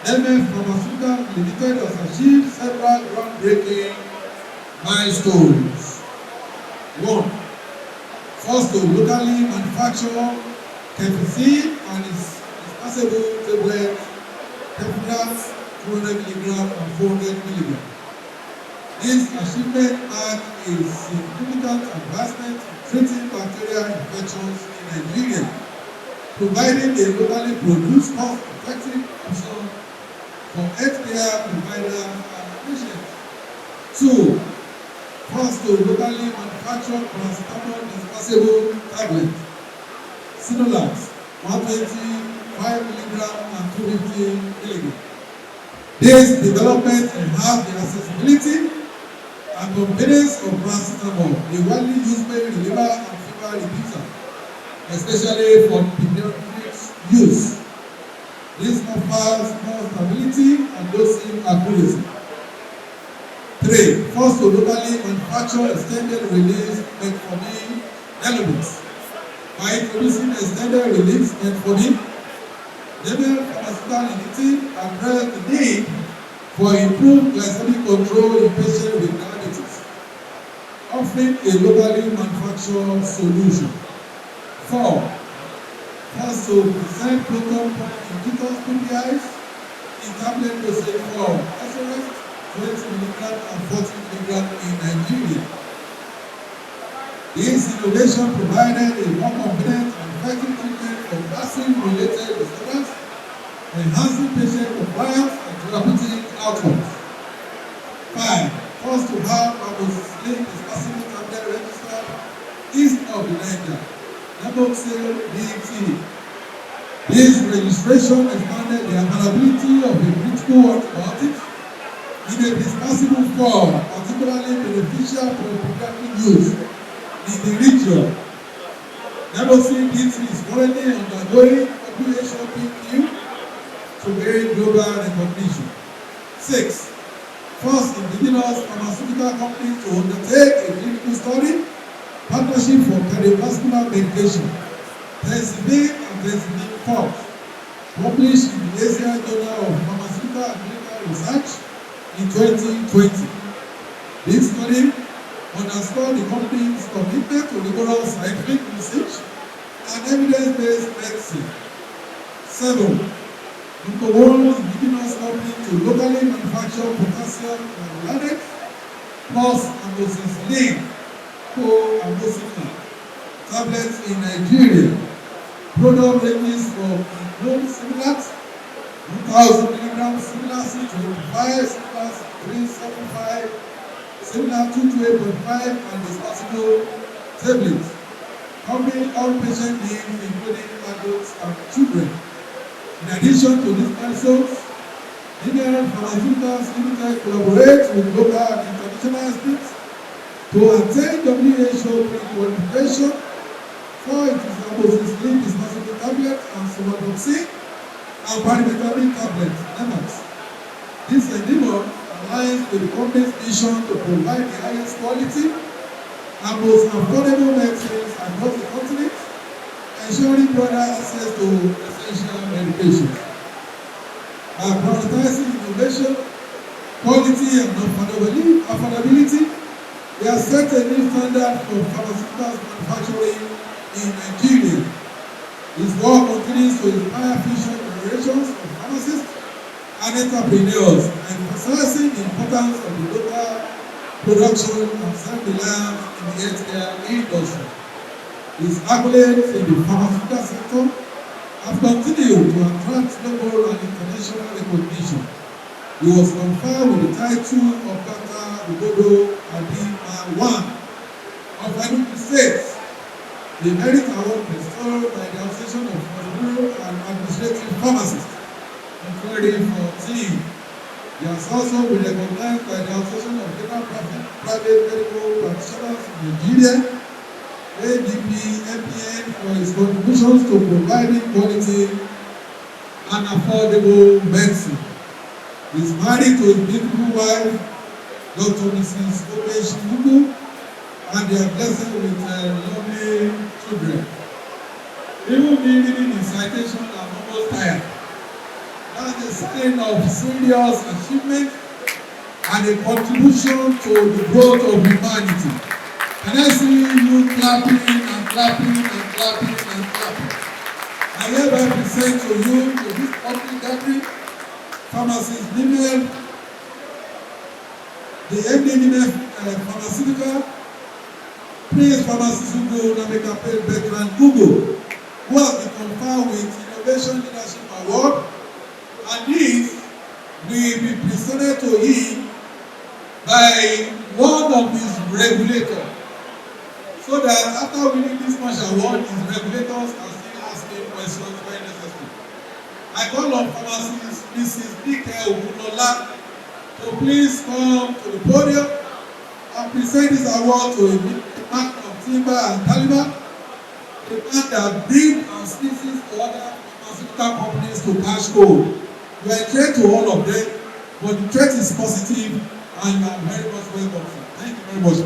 Neme Pharmaceutical Limited has achieved several groundbreaking milestones. 1. First, to locally manufacture Kefizine and its dispersible tablets, Kefidras 200 mg and 400 mg. This achievement marks a significant advancement in treating bacterial infections in Nigeria, providing a locally produced cost-effective option for healthcare providers and patients. 2. First to locally manufactured paracetamol dispersible tablets, Sinolax, 125 mg and 250 mg. This development enhanced the accessibility and convenience of paracetamol, a widely used pain reliever and fever reducer, especially for pediatric use. This offers more stability and dosing accuracy. 3. First to locally manufacture extended release metformin elements. By introducing extended release metformin, Daniel Pharmaceutical Limited addressed the need for improved glycemic control in patients with diabetes, offering a locally manufactured solution. 4. First to present proton pump inhibitors PPIs in tablet dosage for SRS 20 mg and 40 mg in Nigeria. This innovation provided a more convenient and effective treatment for vaccine-related disorders, enhancing patient compliance and therapeutic outcomes. 5. First to have amoxicillin dispersible tablet registered east of the Niger, Naboxil DT. This registration expanded the availability of a critical antibiotics in a dispersible form, particularly beneficial for pediatric use in the region. Naboxil DT is currently undergoing WHO PQ to gain global recognition. 6. First indigenous pharmaceutical company to undertake a clinical study, partnership for cardiovascular medication, Tensivin and Tensivin Fox, published in the Asia Journal of Pharmaceutical and Clinical Research in 2020. This study underscored the company's commitment to rigorous scientific research and evidence-based medicine. 7. Number 1 indigenous company to locally manufacture potassium granulate plus amoxicillin co-amoxicillin tablets in Nigeria. Product ranges from include Similac 1000 mg, Similac 25, Similac 375, Similac 228.5, and disposable tablets, covering all patient needs, including adults and children. In addition to these episodes, Indian Pharmaceuticals Limited collaborates with local and international experts to attain WHO pre-qualification for its amoxicillin dispersible tablets and sumadoxine and pyrimethamine tablets, NMAX. This endeavor aligns with the company's mission to provide the highest quality and most affordable medicines across the continent, ensuring broader access to essential medications. By prioritizing innovation, quality, and affordability, we have set a new standard for pharmaceuticals manufacturing in Nigeria. This work continues to inspire future generations of pharmacists and entrepreneurs, emphasizing the importance of the local production and self-reliance in the healthcare industry. His accolades in the pharmaceutical sector have continued to attract local and international recognition. He was conferred with the title of Dr. Ugodo Adima I of Enugu State, the Merit Award bestowed by the Association of Hospital and Administrative Pharmacists in 2014. He has also been recognized by the Association of General Private Medical Practitioners in Nigeria, ADP, MPN, for his contributions to providing quality and affordable medicine. He is married to his beautiful wife, Dr. Mrs. Obeshimugu, and they are blessed with lovely children. Even me reading his citation, I'm almost tired. That's a sign of serious achievement and a contribution to the growth of humanity. Can I see you clapping and clapping and clapping and clapping? I hereby present to you, to this public gathering, Pharmacist Daniel the MD Pharmaceutical, Prince Pharmaceutical, Nameka Veteran Google, who has been conferred with Innovation Leadership Award, and this will be presented to him by one of his regulators, so that after winning this much award, his regulators can still ask him questions when necessary. I call on pharmacist Mrs. Dike Ogunola to please come to the podium and present this award to a man of timber and caliber, the man that brings our species to other pharmaceutical companies to cash gold. You are a threat to all of them, but the threat is positive and you are very much welcome. Thank you very much.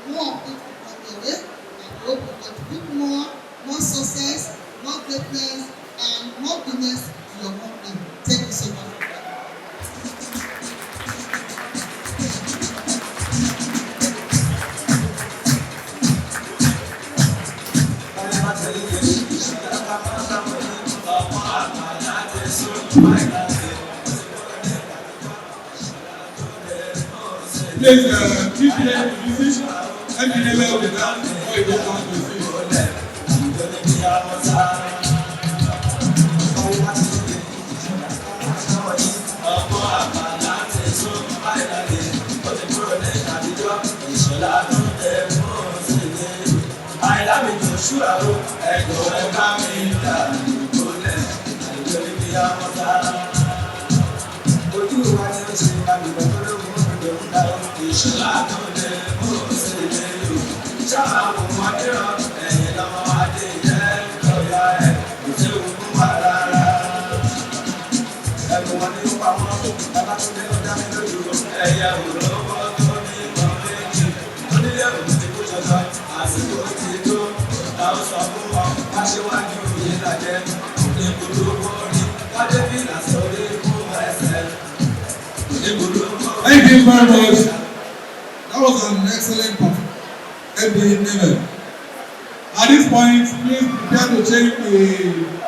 More people come your way, and we hope you contribute more success, more greatness, and more goodness to your company. Thank you so much. Please keep the music and the level of the dance before you go down to the stage. Thank you very much. That was an excellent performance. At this point, please prepare to change the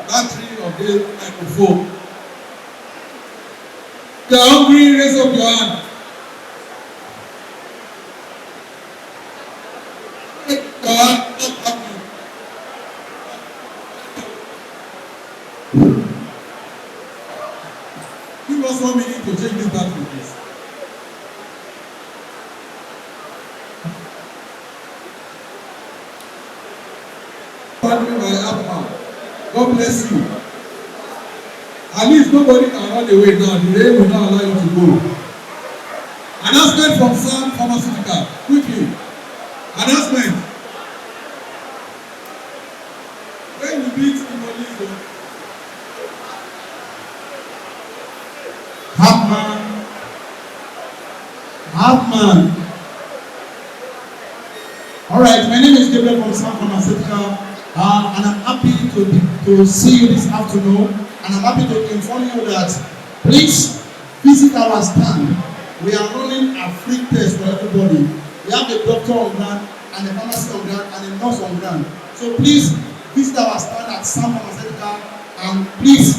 battery of the microphone. If you are hungry, raise up your hand. Give us 1 minute to change this battery, please. By Appman. God bless you. At least nobody can run away now. The rain will not allow you to go. Announcement from Sam Pharmaceutical. Quickly. Announcement. When we beat the police, Appman. All right, my name is Gabriel from Sam Pharmaceutical. And I'm happy to see you this afternoon, and I'm happy to inform you that please visit our stand. We are running a free test for everybody. We have a doctor on ground, and a pharmacy on ground, and a nurse on ground. So please visit our stand at Sam Pharmaceutical, and please,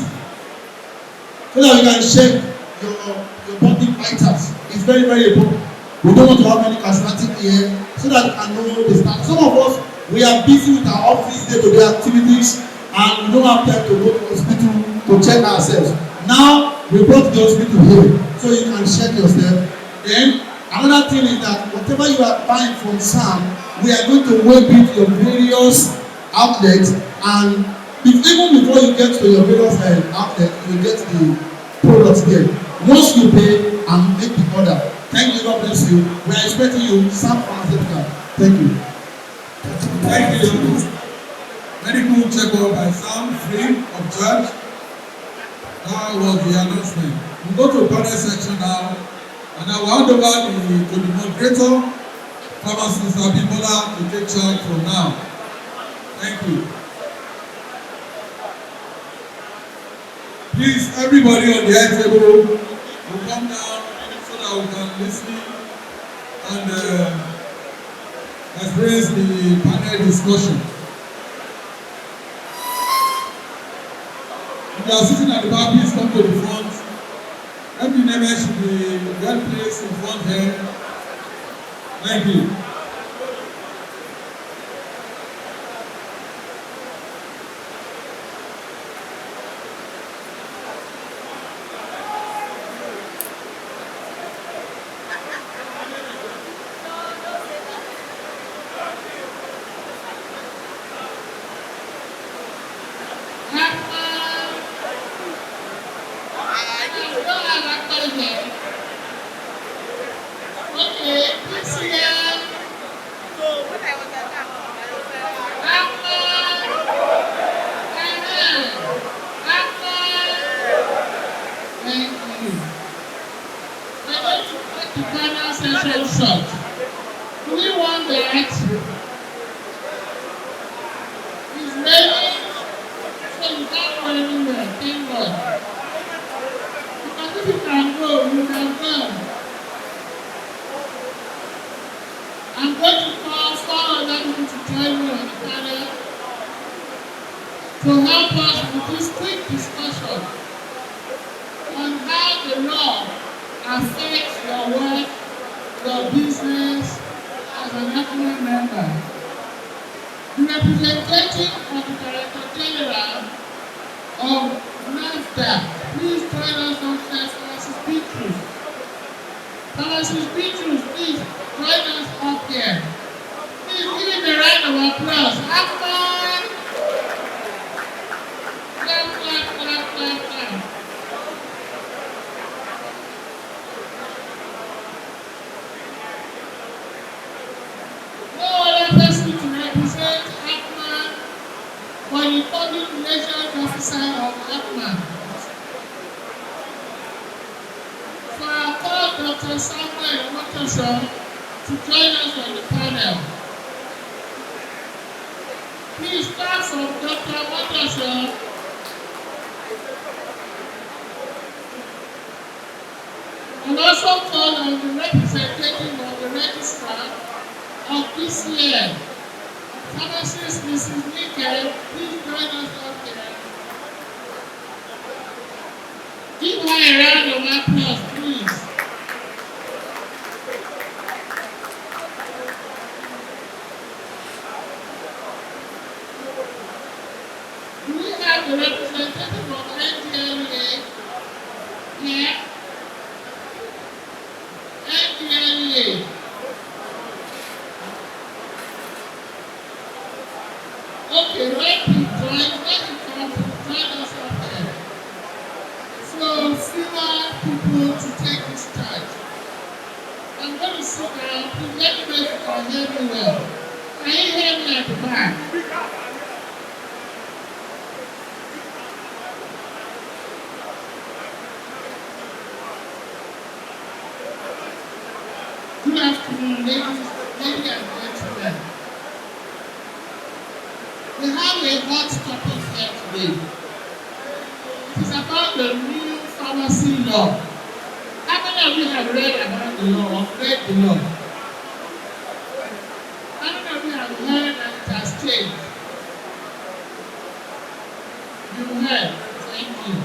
so that we can check your body vitals. It's very, very important. We don't want to have any cosmetic here, so that we can know the stand. Some of us, we are busy with our office day-to-day activities, and we don't have time to go to the hospital to check ourselves. Now we brought the hospital here, so you can check yourself. Then another thing is that whatever you are buying from Sam, we are going to wait with your various outlets, and even before you get to your various outlets, you get the products there. Once you pay and make the order. Thank you, God bless you. We are expecting you, Sam Pharmaceutical. Thank you. Thank you. Medical check-up by Sam, free of charge. That was the announcement. We go to the panel section now, and I will hand over to the moderator, Pharmacist Abimbola, to take charge from now. Thank you. Please, everybody on the high table will come down so that we can listen and experience the panel discussion. If you are sitting at the back, please come to the front. Every name should be well placed in front here. Thank you. I'm going to call 400 people to join me on the panel to help us with this quick discussion on how the law affects your work, your business as an Appman member. The representative of the Director General of NAFDAC, please join us on Pharmacist Beatrice. Pharmacist Beatrice, please join us up here. Please give him a round of applause. Appman! Clap, clap, clap, clap, clap. No other person to represent Appman but the public relations officer of Appman. So I called Dr. Samuel Motosho to join us on the panel. Please start from Dr. Motosho. And also call on the representative of the registrar of PCN. Pharmacist Mrs. Nickel, please join us up here. Give her a round of applause, please. Do we have the representative of NDLA here? NDLA. Okay, let me come join us up here. So fewer people to take this charge. I'm going to sit down. Please let me know if you can hear me well. Can you hear me at the back? Good afternoon, ladies and gentlemen. We have a hot topic here today. It is about the new pharmacy law. How many of you have read about the law or read the law? How many of you have heard that it has changed? You've heard. Thank you.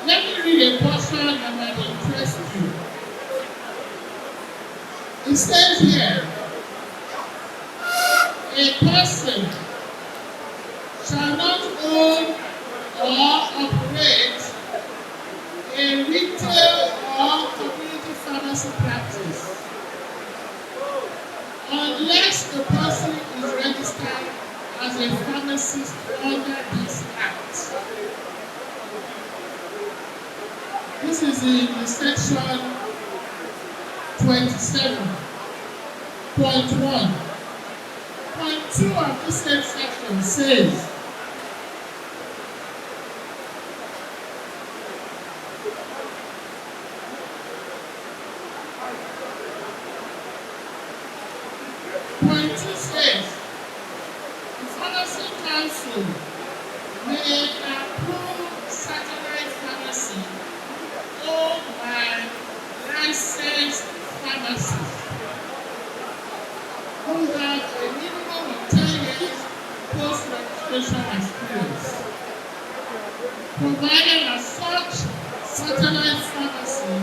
Let me read a portion that might interest you. It says here, a person shall not own or operate a retail or community pharmacy practice unless the person is registered as a pharmacist under this act. This is in the section 27.1. Point 2 of this same section says, Point 2 says, the Pharmacy Council may approve certain operation experience, provided as such satellite pharmacy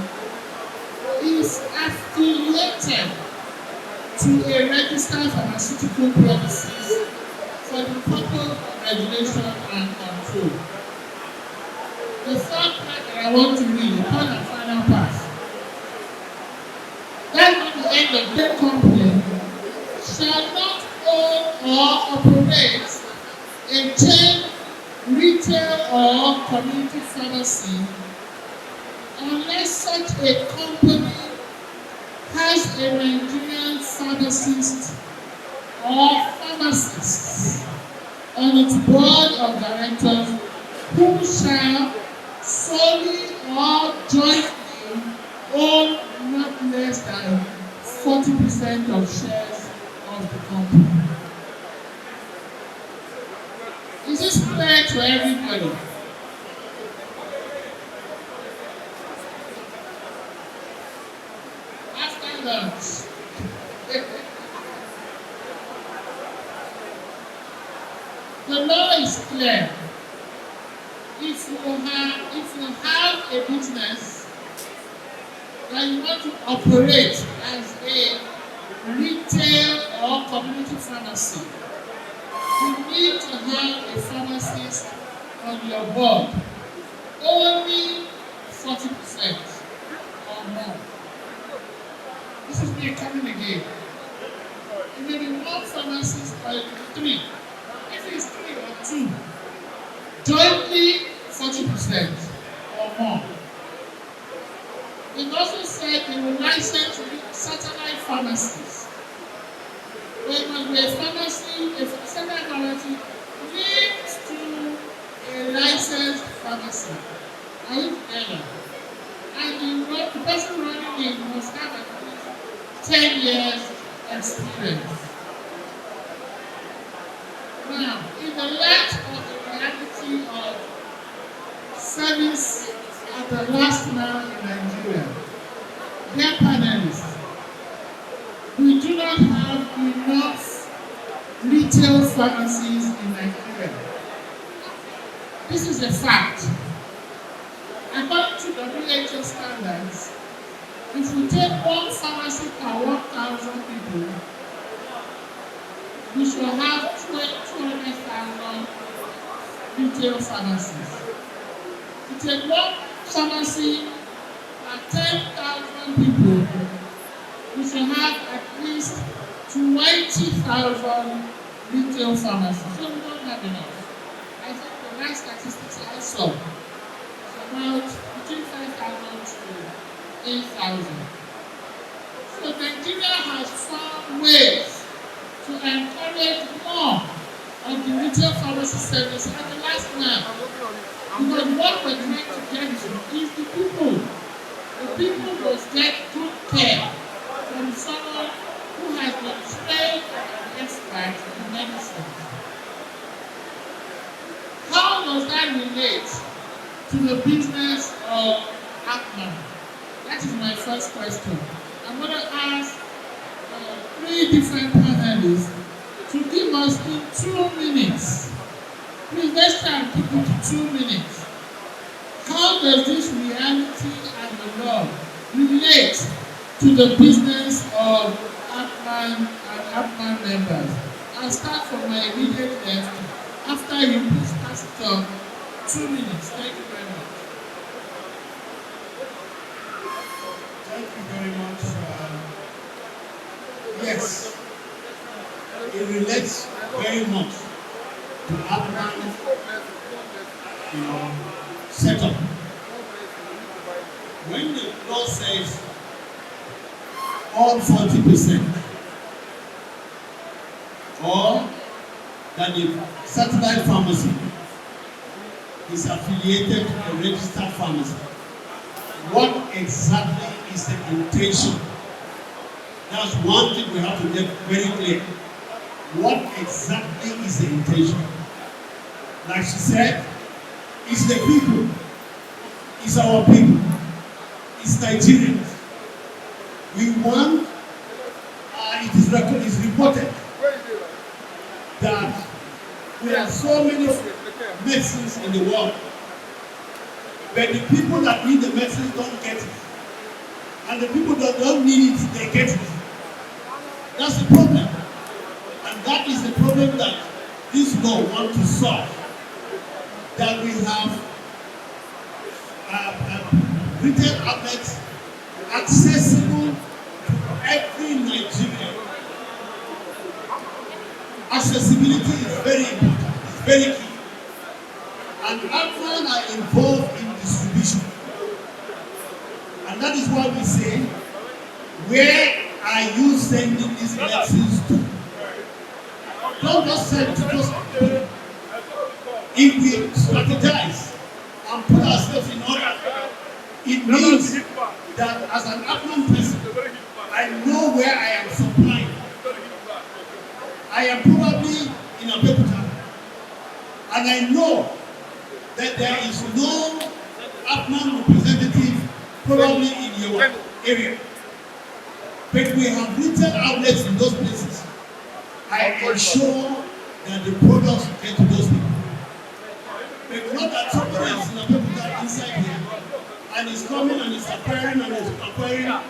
is affiliated to a registered pharmaceutical premises for the purpose of regulation and control. The third part that I want to read, the third and final part. That at the end of the company shall not own or operate a chain, retail or community pharmacy unless such a company has a Nigerian pharmacist or pharmacist on its board of directors who shall solely or jointly own not less than 40% of shares of the company. Is this clear to everybody? After lunch. The law is clear. If you have a business that you want to operate as a retail or community pharmacy, you need to have a pharmacist on your board. Only 40% or more. This is me coming again. It may be one pharmacist or three. If it's 3 or 2, jointly 40% or more. It also said they will license satellite pharmacies. There must be a pharmacy, a satellite pharmacy linked to a licensed pharmacy. Are you together? And the person running it must have at least 10 years experience. Now, in the light of the reality of service at the last mile in Nigeria, dear panelists, we do not have enough retail pharmacies in Nigeria. This is a fact. According to WHO standards, if we take one pharmacy per 1,000 people, we should have 200,000 retail pharmacies. To take one pharmacy per 10,000 people, we should have at least 20,000 retail pharmacies. So we don't have enough. I think the last statistics I saw is about between 5,000 to 8,000. So Nigeria has found ways to encourage more of the retail pharmacy service at the last mile. Because what we're trying to get to is the people. The people must get good care from someone who has been trained as an expert in medicine. How does that relate to the business of Appman? That is my first question. I'm going to ask 3 different panelists to give us in 2 minutes. Please, let's try and keep it to 2 minutes. How does this reality and the law relate to the business of Appman and Appman members? I'll start from my immediate left. After you, please pass it on. 2 minutes. Thank you very much. Thank you very much. Yes, it relates very much to Appman, setup. When the law says all 40%, or that the satellite pharmacy is affiliated to a registered pharmacy, what exactly is the intention? That's one thing we have to get very clear. What exactly is the intention? Like she said, it's the people. It's our people. It's Nigerians. We want, it is reported that we there are so many medicines in the world, but the people that need the medicines don't get it, and the people that don't need it, they get it. That's the problem, and that is the problem that this law wants to solve. That we have retail outlets accessible to every Nigerian. Accessibility is very important, it's very key. And Appman are involved in distribution. And that is why we say, where are you sending these medicines to? Don't just send to those people. If we strategize and put ourselves in order, it means that as an Appman person, I know where I am supplying. I am probably in a Abeokuta, and I know that there is no Appman representative probably in your area. But we have retail outlets in those places. I ensure that the products get to those people. But not that somebody is in a Abeokuta inside here, and is coming and is acquiring and is acquiring and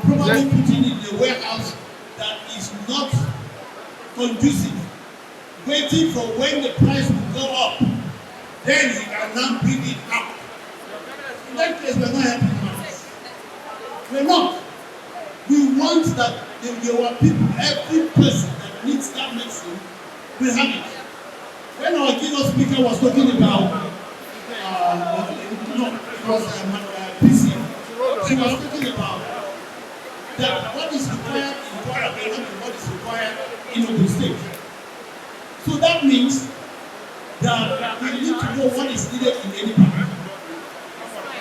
probably putting in the warehouse that is not conducive, waiting for when the price will go up, then he can now bring it up. In that case, we're not helping farmers. We're not. We want that our people, every person that needs that medicine, will have it. When our keynote speaker was talking about, it was PC, she was talking about that what is required in Kwara and what is required in Ogun State. So that means that we need to know what is needed in any part.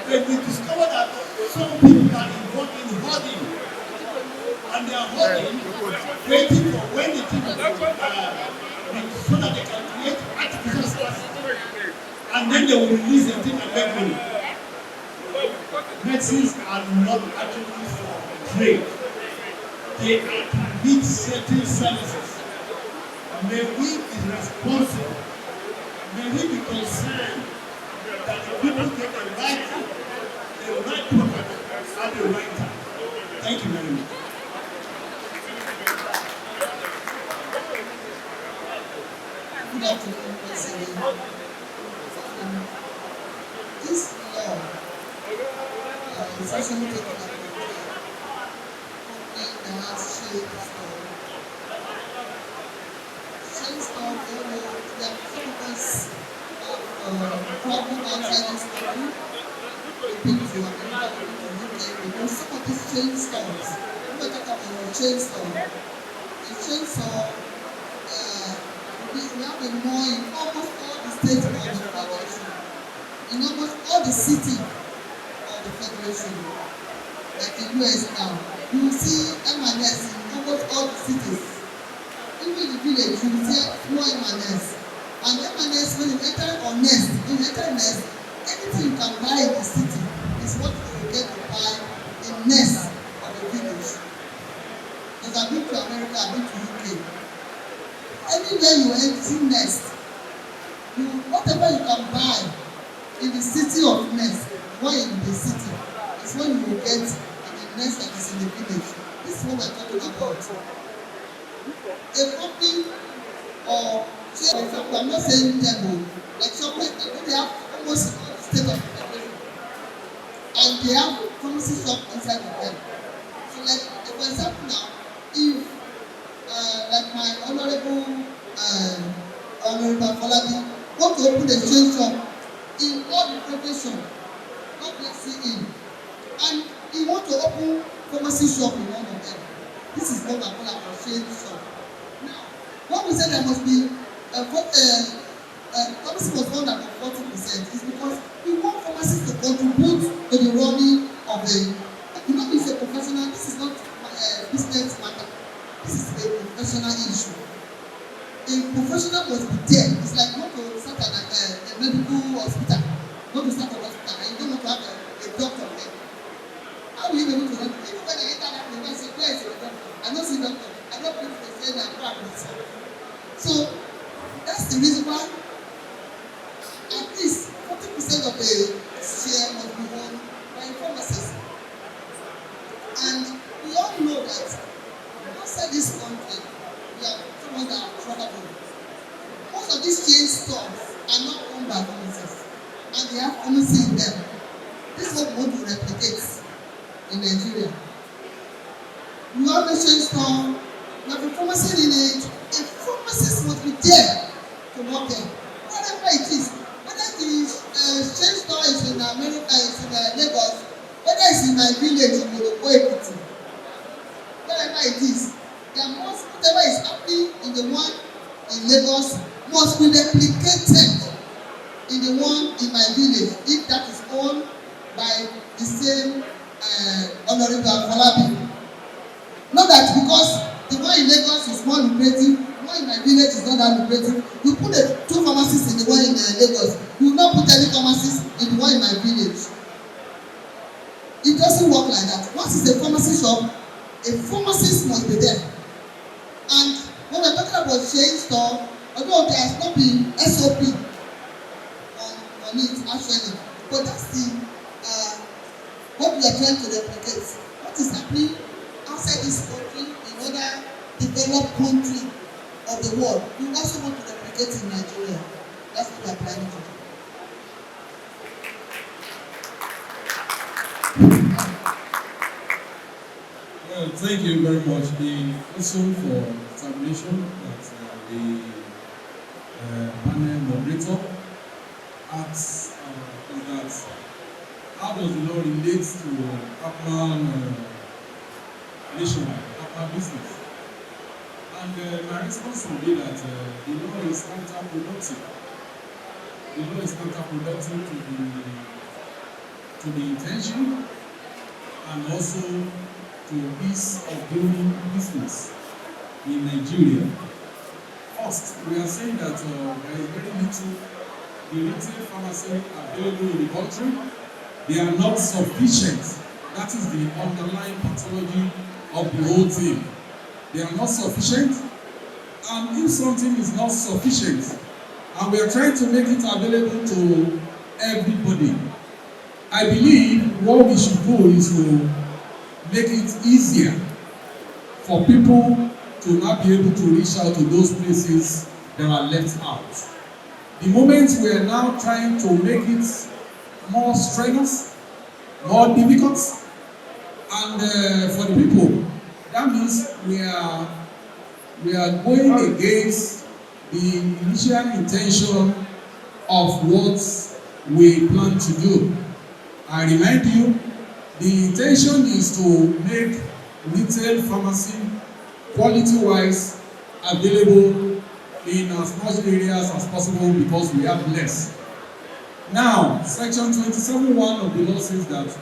But we discover that some people are involved in hoarding, and they are hoarding, waiting for when the thing is so that they can create artificial scarcity, and then they will release the thing and make money. Medicines are not actually for trade. They are to meet certain services. May we be responsible. May we be concerned that the people get the right product at the right time. Thank you very much. Good afternoon, President. This law is actually taken up that has shaped that some of us have problem outside this country, because some of these chain stores, we talk about chain store. The chain store, we have a more in almost all the states of the federation, in almost all the cities of the federation, like the US now. You will see M&S in almost all the cities. Even in the village, you will see more M&S. And M&S, when you enter or Nest, when you enter Nest, anything you can buy in the city is what you will get to buy in Nest of the village. Because I've been to America, I've been to UK. Anywhere you enter Nest, whatever you can buy in the city of Nest, or in the city, is what you will get in the Nest that is in the village. This is what we're talking about. A company or for example, I'm not saying them, like shoppers, they have almost all the state of the federation, and they have pharmacy shop inside of them. So, like for example, now, if like my honorable Falabi want to open a chain shop in all the profession, God bless him, and he want to open pharmacy shop in one of them. This is what I call a chain shop. Now, when we say there must be pharmacy was found at 40% is because we want pharmacists to contribute to the running of the. You know, it's a professional. This is not business matter. This is a professional issue. A professional must be there. It's like not to start a medical hospital, not to start a hospital, and you don't want to have a doctor there. How will you be able to run? Even when I enter that place, I say, where is the doctor? I don't see doctor. I don't believe they say that practice. So that's the reason why most of these chain stores are not owned by pharmacists, and they have pharmacy in them. This is what we want to replicate in Nigeria. You have a chain store, you have a pharmacy in it, a pharmacist must be there to work there. Whatever it is, whether the chain store is in America, it's in Lagos, whether it's in my village in Morocco, Ekiti, wherever it is, there must, whatever is happening in the one in Lagos must be replicated in the one in my village if that is owned by the same Honorable Afolabi. Not that because the one in Lagos is more lucrative, the one in my village is not that lucrative. You put the two pharmacists in the one in Lagos, you will not put any pharmacist in the one in my village. It doesn't work like that. Once it's a pharmacy shop, a pharmacist must be there. And when we're talking about chain store, although there has not been SOP on it actually, but that's the what we are trying to replicate. What is happening outside this country in other developed countries of the world, we also want to replicate in Nigeria. That's what we are planning to do. Well, thank you very much. The question for examination that the panel moderator asks is that how does the law relate to Appman nationwide, Appman business? And my response will be that the law is counterproductive. The law is counterproductive to the intention and also to ease of doing business in Nigeria. First, we are saying that there is very little, the retail pharmacy available in the country, they are not sufficient. That is the underlying pathology of the whole thing. They are not sufficient, and if something is not sufficient, and we are trying to make it available to everybody, I believe what we should do is to make it easier for people to not be able to reach out to those places that are left out. The moment we are now trying to make it more strenuous, more difficult, and for the people, that means we are going against the initial intention of what we plan to do. I remind you, the intention is to make retail pharmacy quality-wise available in as much areas as possible because we have less. Now, Section 27(1) of the law says that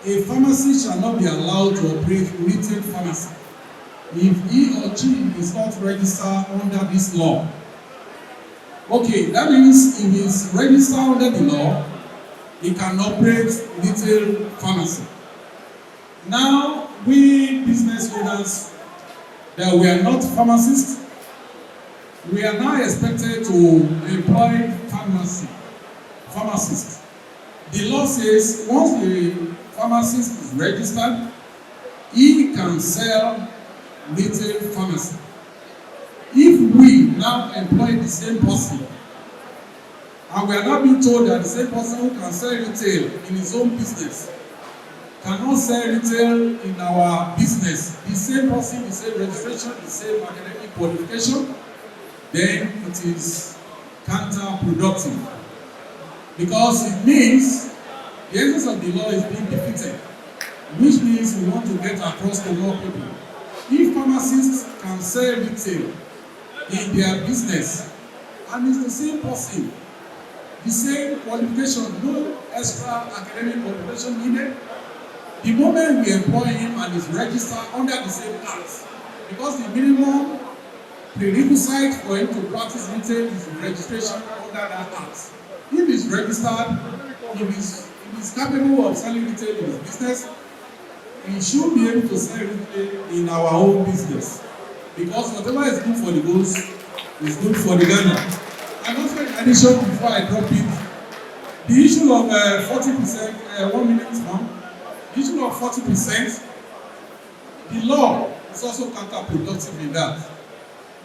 a pharmacy shall not be allowed to operate retail pharmacy if he or she is not registered under this law. Okay, that means if he is registered under the law, he can operate retail pharmacy. Now, we business owners that we are not pharmacists, we are now expected to employ pharmacists. The law says once the pharmacist is registered, he can sell retail pharmacy. If we now employ the same person, and we are not being told that the same person who can sell retail in his own business cannot sell retail in our business, the same person, the same registration, the same academic qualification, then it is counterproductive. Because it means the essence of the law is being defeated, which means we want to get across to more people. If pharmacists can sell retail in their business, and it's the same person, the same qualification, no extra academic qualification needed, the moment we employ him and is registered under the same act, because the minimum prerequisite for him to practice retail is registration under that act. If he's registered, if he's capable of selling retail in his business, he should be able to sell retail in our own business. Because whatever is good for the goose is good for the gander. And also in addition, before I drop it, the issue of 40%, 1 minute now, the issue of 40%, the law is also counterproductive in that.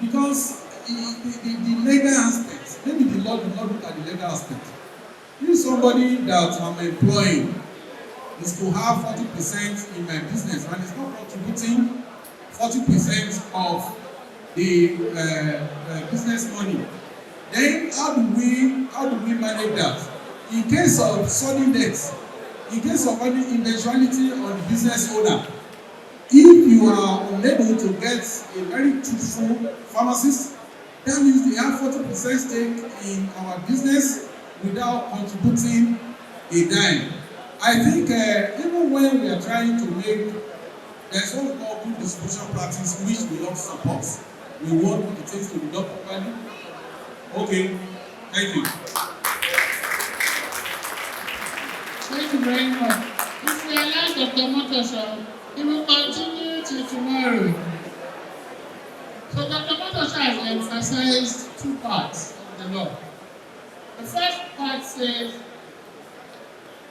Because the legal aspect, maybe the law will not look at the legal aspect. If somebody that I'm employing is to have 40% in my business and is not contributing 40% of the business money, then how do we manage that? In case of sudden death, in case of any eventuality on the business owner, if you are unable to get a very truthful pharmacist, that means they have 40% stake in our business without contributing a dime. I think even when we are trying to make, there's what we call good distribution practice, which we all support. We want the things to be done properly. Okay, thank you. Thank you very much. If we allow Dr. Motosha, he will continue till tomorrow. So Dr. Motosha has emphasized two parts of the law. The first part says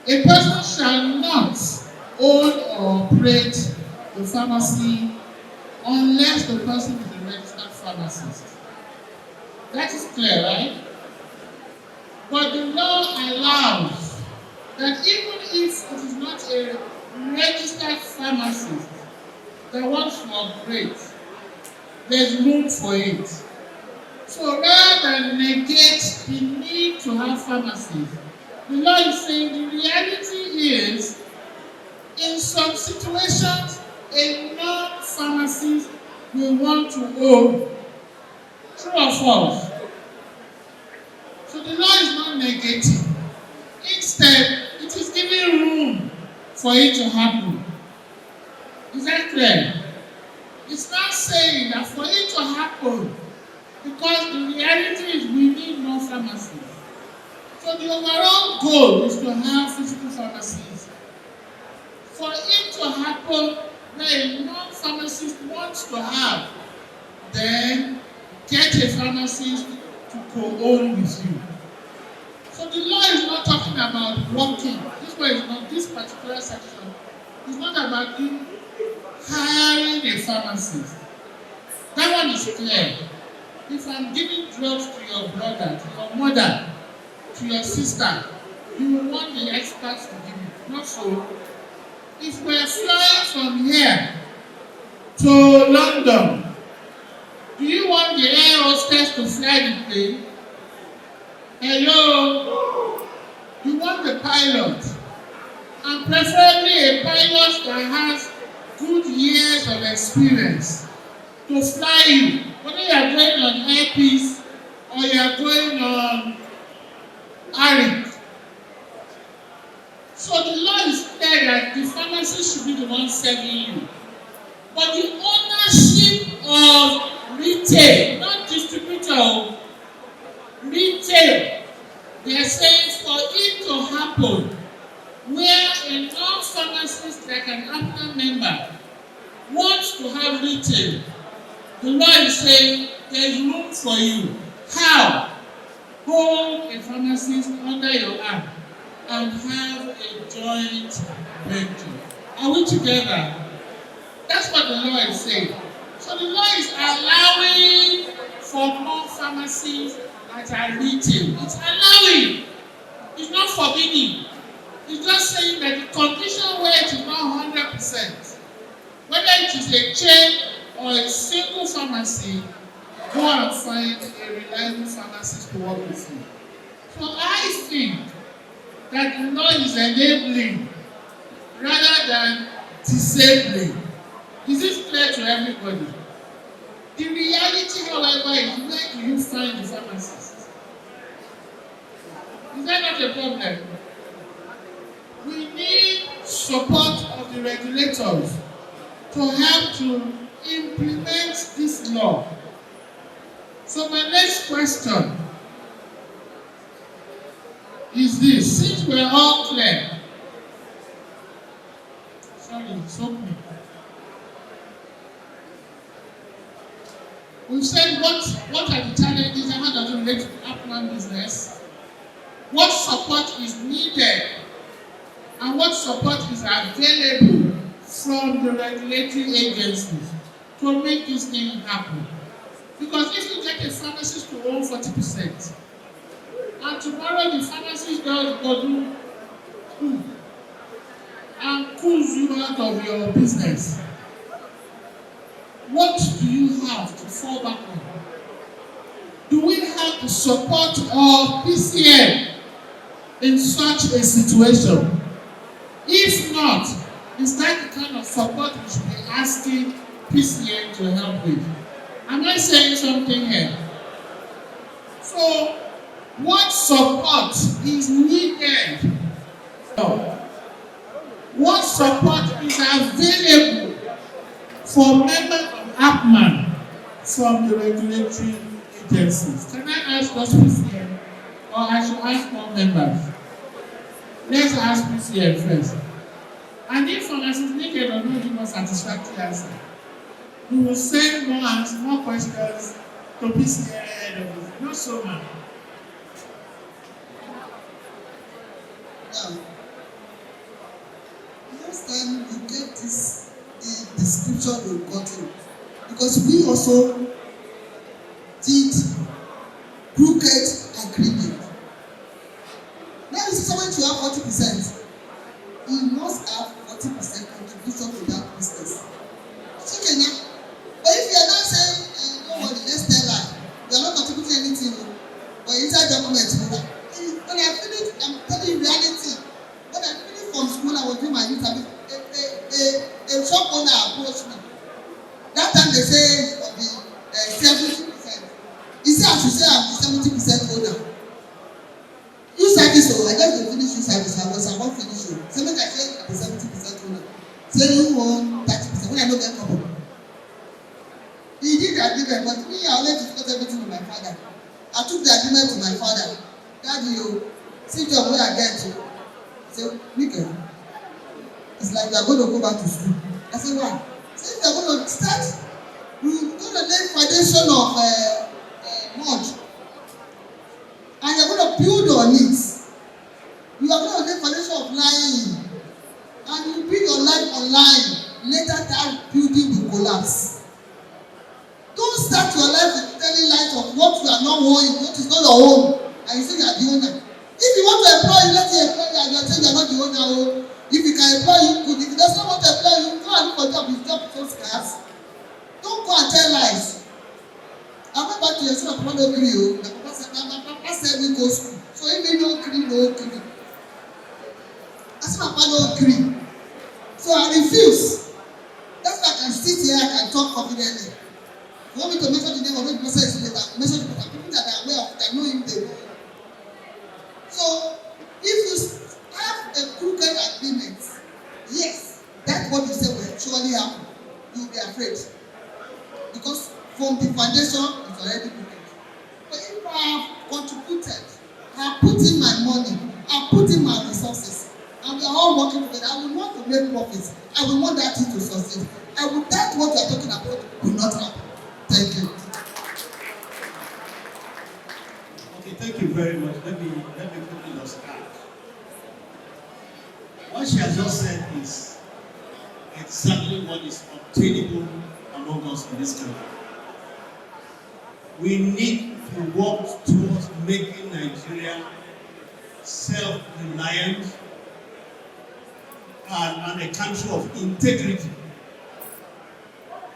a person shall not own or operate the pharmacy unless the person is a registered pharmacist. That is clear, right? But the law allows that even if it is not a registered pharmacist that wants to operate, there's room for it. So rather than negate the need to have pharmacies, the law is saying the reality is, in some situations, a non-pharmacist will want to own. True or false? So the law is not negating. Instead, it is giving room for it to happen. Is that clear? It's not saying that for it to happen, because the reality is we need more pharmacies. So the overall goal is to have physical pharmacies. For it to happen that a non-pharmacist wants to have, then get a pharmacist to co-own with you. So the law is not talking about working. This one is not, this particular section is not about you hiring a pharmacist. That one is clear. If I'm giving drugs to your brother, to your mother, to your sister, you will want the experts to give you. Not so. If we're flying from here to London, do you want the air hostess to fly the plane? Hello? You want the pilot, and preferably a pilot that has good years of experience to fly you, whether you are going on Airpeace or you are going on Arik. So the law is clear that the pharmacist should be the one serving you. But the ownership of retail, not distributor, retail, they are saying for it to happen, where a non-pharmacist like an Appman member wants to have retail, the law is saying there is room for you. How? Hold a pharmacist under your arm and have a joint venture. Are we together? That's what the law is saying. So the law is allowing for more pharmacies that are retail. It's allowing. It's not forbidding. It's just saying that the condition where it is not 100%, whether it is a chain or a single pharmacy, go and find a reliable pharmacist to work with you. So I think that the law is enabling rather than disabling. Is this clear to everybody? The reality, however, is where do you find the pharmacist? Is that not a problem? We need support of the regulators to help to implement this law. So my next question is this. Since we're all clear, sorry, so quick. We've said what are the challenges and how does it relate to Appman business? What support is needed and what support is available from the regulatory agencies to make this thing happen. Because if you get a pharmacist to own 40%. And tomorrow the pharmacist does go do and pulls you out of your business. What do you have to fall back on? Do we have the support of PCN in such a situation? If not, is that the kind of support we should be asking PCN to help with? Am I saying something here? So, what support is needed? What support is available for members of Appman from the regulatory agencies? Can I ask those PCN, or I should ask more members? Let's ask PCN first. And if pharmacy is needed or not, give us satisfactory answer. We will send more questions to PCN ahead of it. Not so much. Now, last time we get this the description we got in, because we also did crooked agreement. Now you see someone to have 40%, he must have 40% contribution to that business. Okay now, but if you are not saying don't worry, let's tell lie, you are not contributing anything, but inside document, when I finished, I'm telling you reality. When I finished from school, I was doing my interview. A shop owner approached me. That time they say it will be 70%. He said I should say I'm the 70% owner. You service, so I just finish you service. I was about to finish you. Somebody I say I'm the 70% owner. Say you own 30%. When I don't get couple. He did the agreement, but me, I already discussed everything with my father. I took the agreement to my father. Daddy, you see job where I get to. Say, Mikel, it's like you are going to go back to school. I said, why? Say, you are going to start, you are going to lay foundation of mud. And you are going to build on it. You are going to lay foundation of lying. And you build your life online. Later that building will collapse. Don't start your life with telling lies of what you are not owning, what is not your own. And you say you are the owner. If you want to employ you, let you employ you and you are saying you are not the owner. If you can employ you, good. If he does not want to employ you, go and look for job. His job is so scarce. Don't go and tell lies. I went back to your son, Papa don't agree. My Papa said we go school. So if you don't agree, no agree. I said Papa don't agree. So I refuse. That's why I can sit here, I can talk confidently. You want me to mention the name of the person later? Mention the people that are aware of it, that know him, they know him. So, if you have a crooked agreement, yes, that's what you say will surely happen. You will be afraid. Because from the foundation, it's already crooked. But if I have contributed, I have put in my money, I have put in my resources, and we are all working together, I will want to make profits. I will want that thing to succeed. I will, that's what you are talking about will not happen. Thank you. Okay, thank you very much. Let me quickly just add. What she has just said is exactly what is obtainable among us in this country. We need to work towards making Nigeria self-reliant and a country of integrity.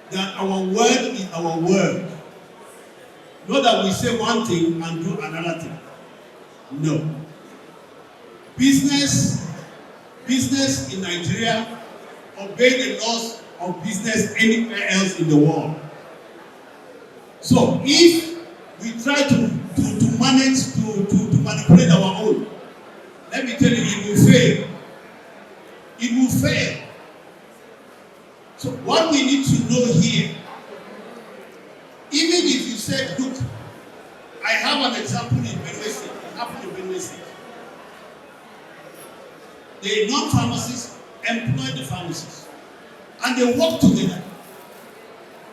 That our word is our word. Not that we say one thing and do another thing. No. Business in Nigeria obey the laws of business anywhere else in the world. So if we try to manage to manipulate our own, let me tell you, it will fail. It will fail. So what we need to know here, even if you said, look, I have an example in Benue State. It happened in Benue State. The non-pharmacists employ the pharmacists. And they work together.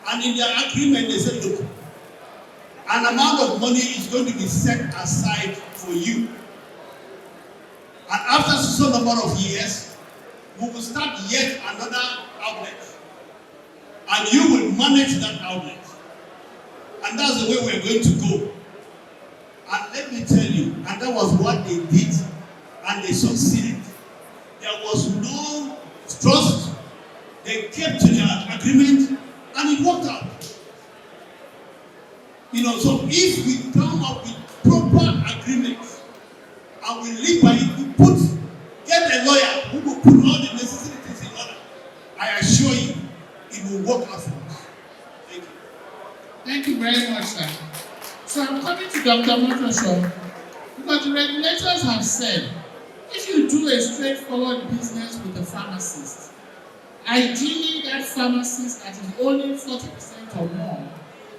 And in their agreement, they said, look, an amount of money is going to be set aside for you. And after some number of years, we will start yet another outlet. And you will manage that outlet. And that's the way we're going to go. And let me tell you, and that was what they did, and they succeeded. There was no trust. They kept to their agreement, and it worked out. So if we come up with proper agreements and we live by it, get a lawyer who will put all the necessary things in order, I assure you, it will work out for us. Thank you. Thank you very much, sir. So I'm coming to Dr. Motosho because the regulators have said if you do a straightforward business with a pharmacist, ideally that pharmacist that is owning 40% or more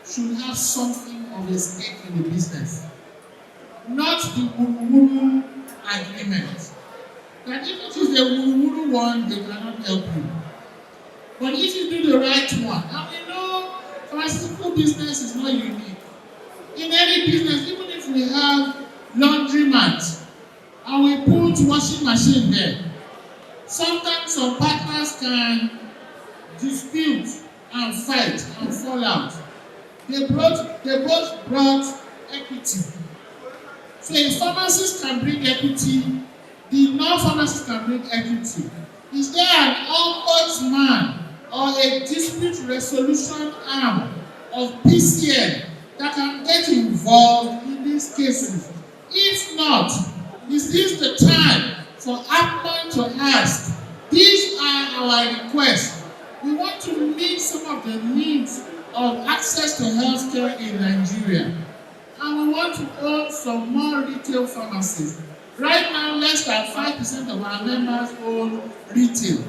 should have something of a stake in the business, not the wuru-wuru agreement. That if it is the wuru-wuru one, they cannot help you. But if you do the right one, and we know pharmaceutical business is not unique. In any business, even if we have laundromat and we put washing machine there, sometimes some partners can dispute and fight and fall out. They both brought equity. So a pharmacist can bring equity, the non-pharmacist can bring equity. Is there an ombudsman or a dispute resolution arm of PCN that can get involved in these cases? If not, is this the time for Appman to ask, these are our requests. We want to meet some of the needs of access to healthcare in Nigeria. And we want to own some more retail pharmacies. Right now, less than 5% of our members own retail.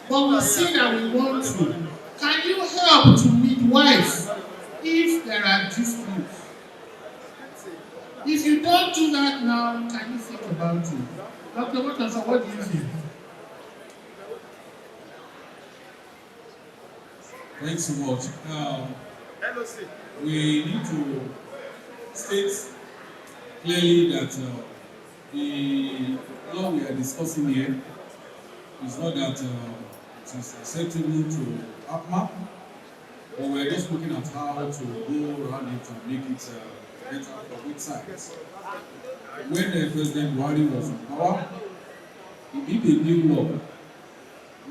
But we see that we want to. Can you help to midwife if there are disputes? If you don't do that now, can you think about it? Dr. Watson, what do you think? Thanks so much. We need to state clearly that the law we are discussing here is not that it is acceptable to Appman, but we are just looking at how to go around it and make it better for both sides. When President Buhari was in power, he did a new law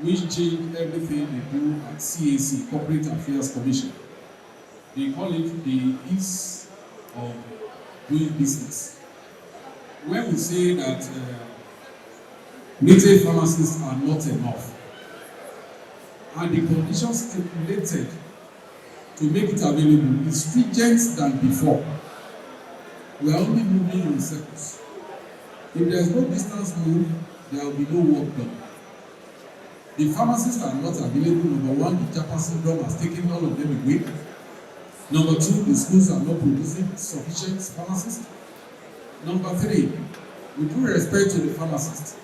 which changed everything they do at CAC, Corporate Affairs Commission. They call it the ease of doing business. When we say that retail pharmacists are not enough, and the conditions stipulated to make it available is stringent than before, we are only moving in circles. If there is no distance moved, there will be no work done. The pharmacists are not available. Number one, the Japan syndrome has taken all of them away. Number two, the schools are not producing sufficient pharmacists. Number three, with due respect to the pharmacists,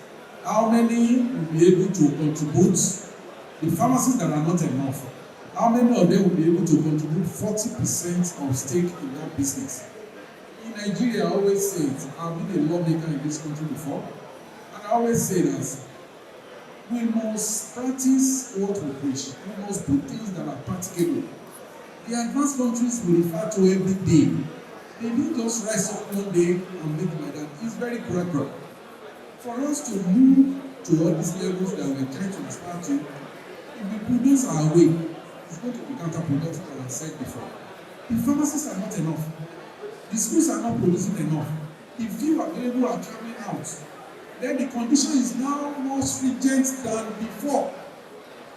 how many will be able to contribute? The pharmacists that are not enough, how many of them will be able to contribute 40% of stake in that business? In Nigeria, I always say it, I've been a lawmaker in this country before, and I always say that we must practice what we preach. We must do things that are practicable. The advanced countries we refer to every day, they don't just rise up one day and make it like that. It's very gradual. For us to move to all these levels that we're trying to aspire to, if we produce our way, it's going to be counterproductive, as I said before. The pharmacists are not enough. The schools are not producing enough. The few available are traveling out. Then the condition is now more stringent than before.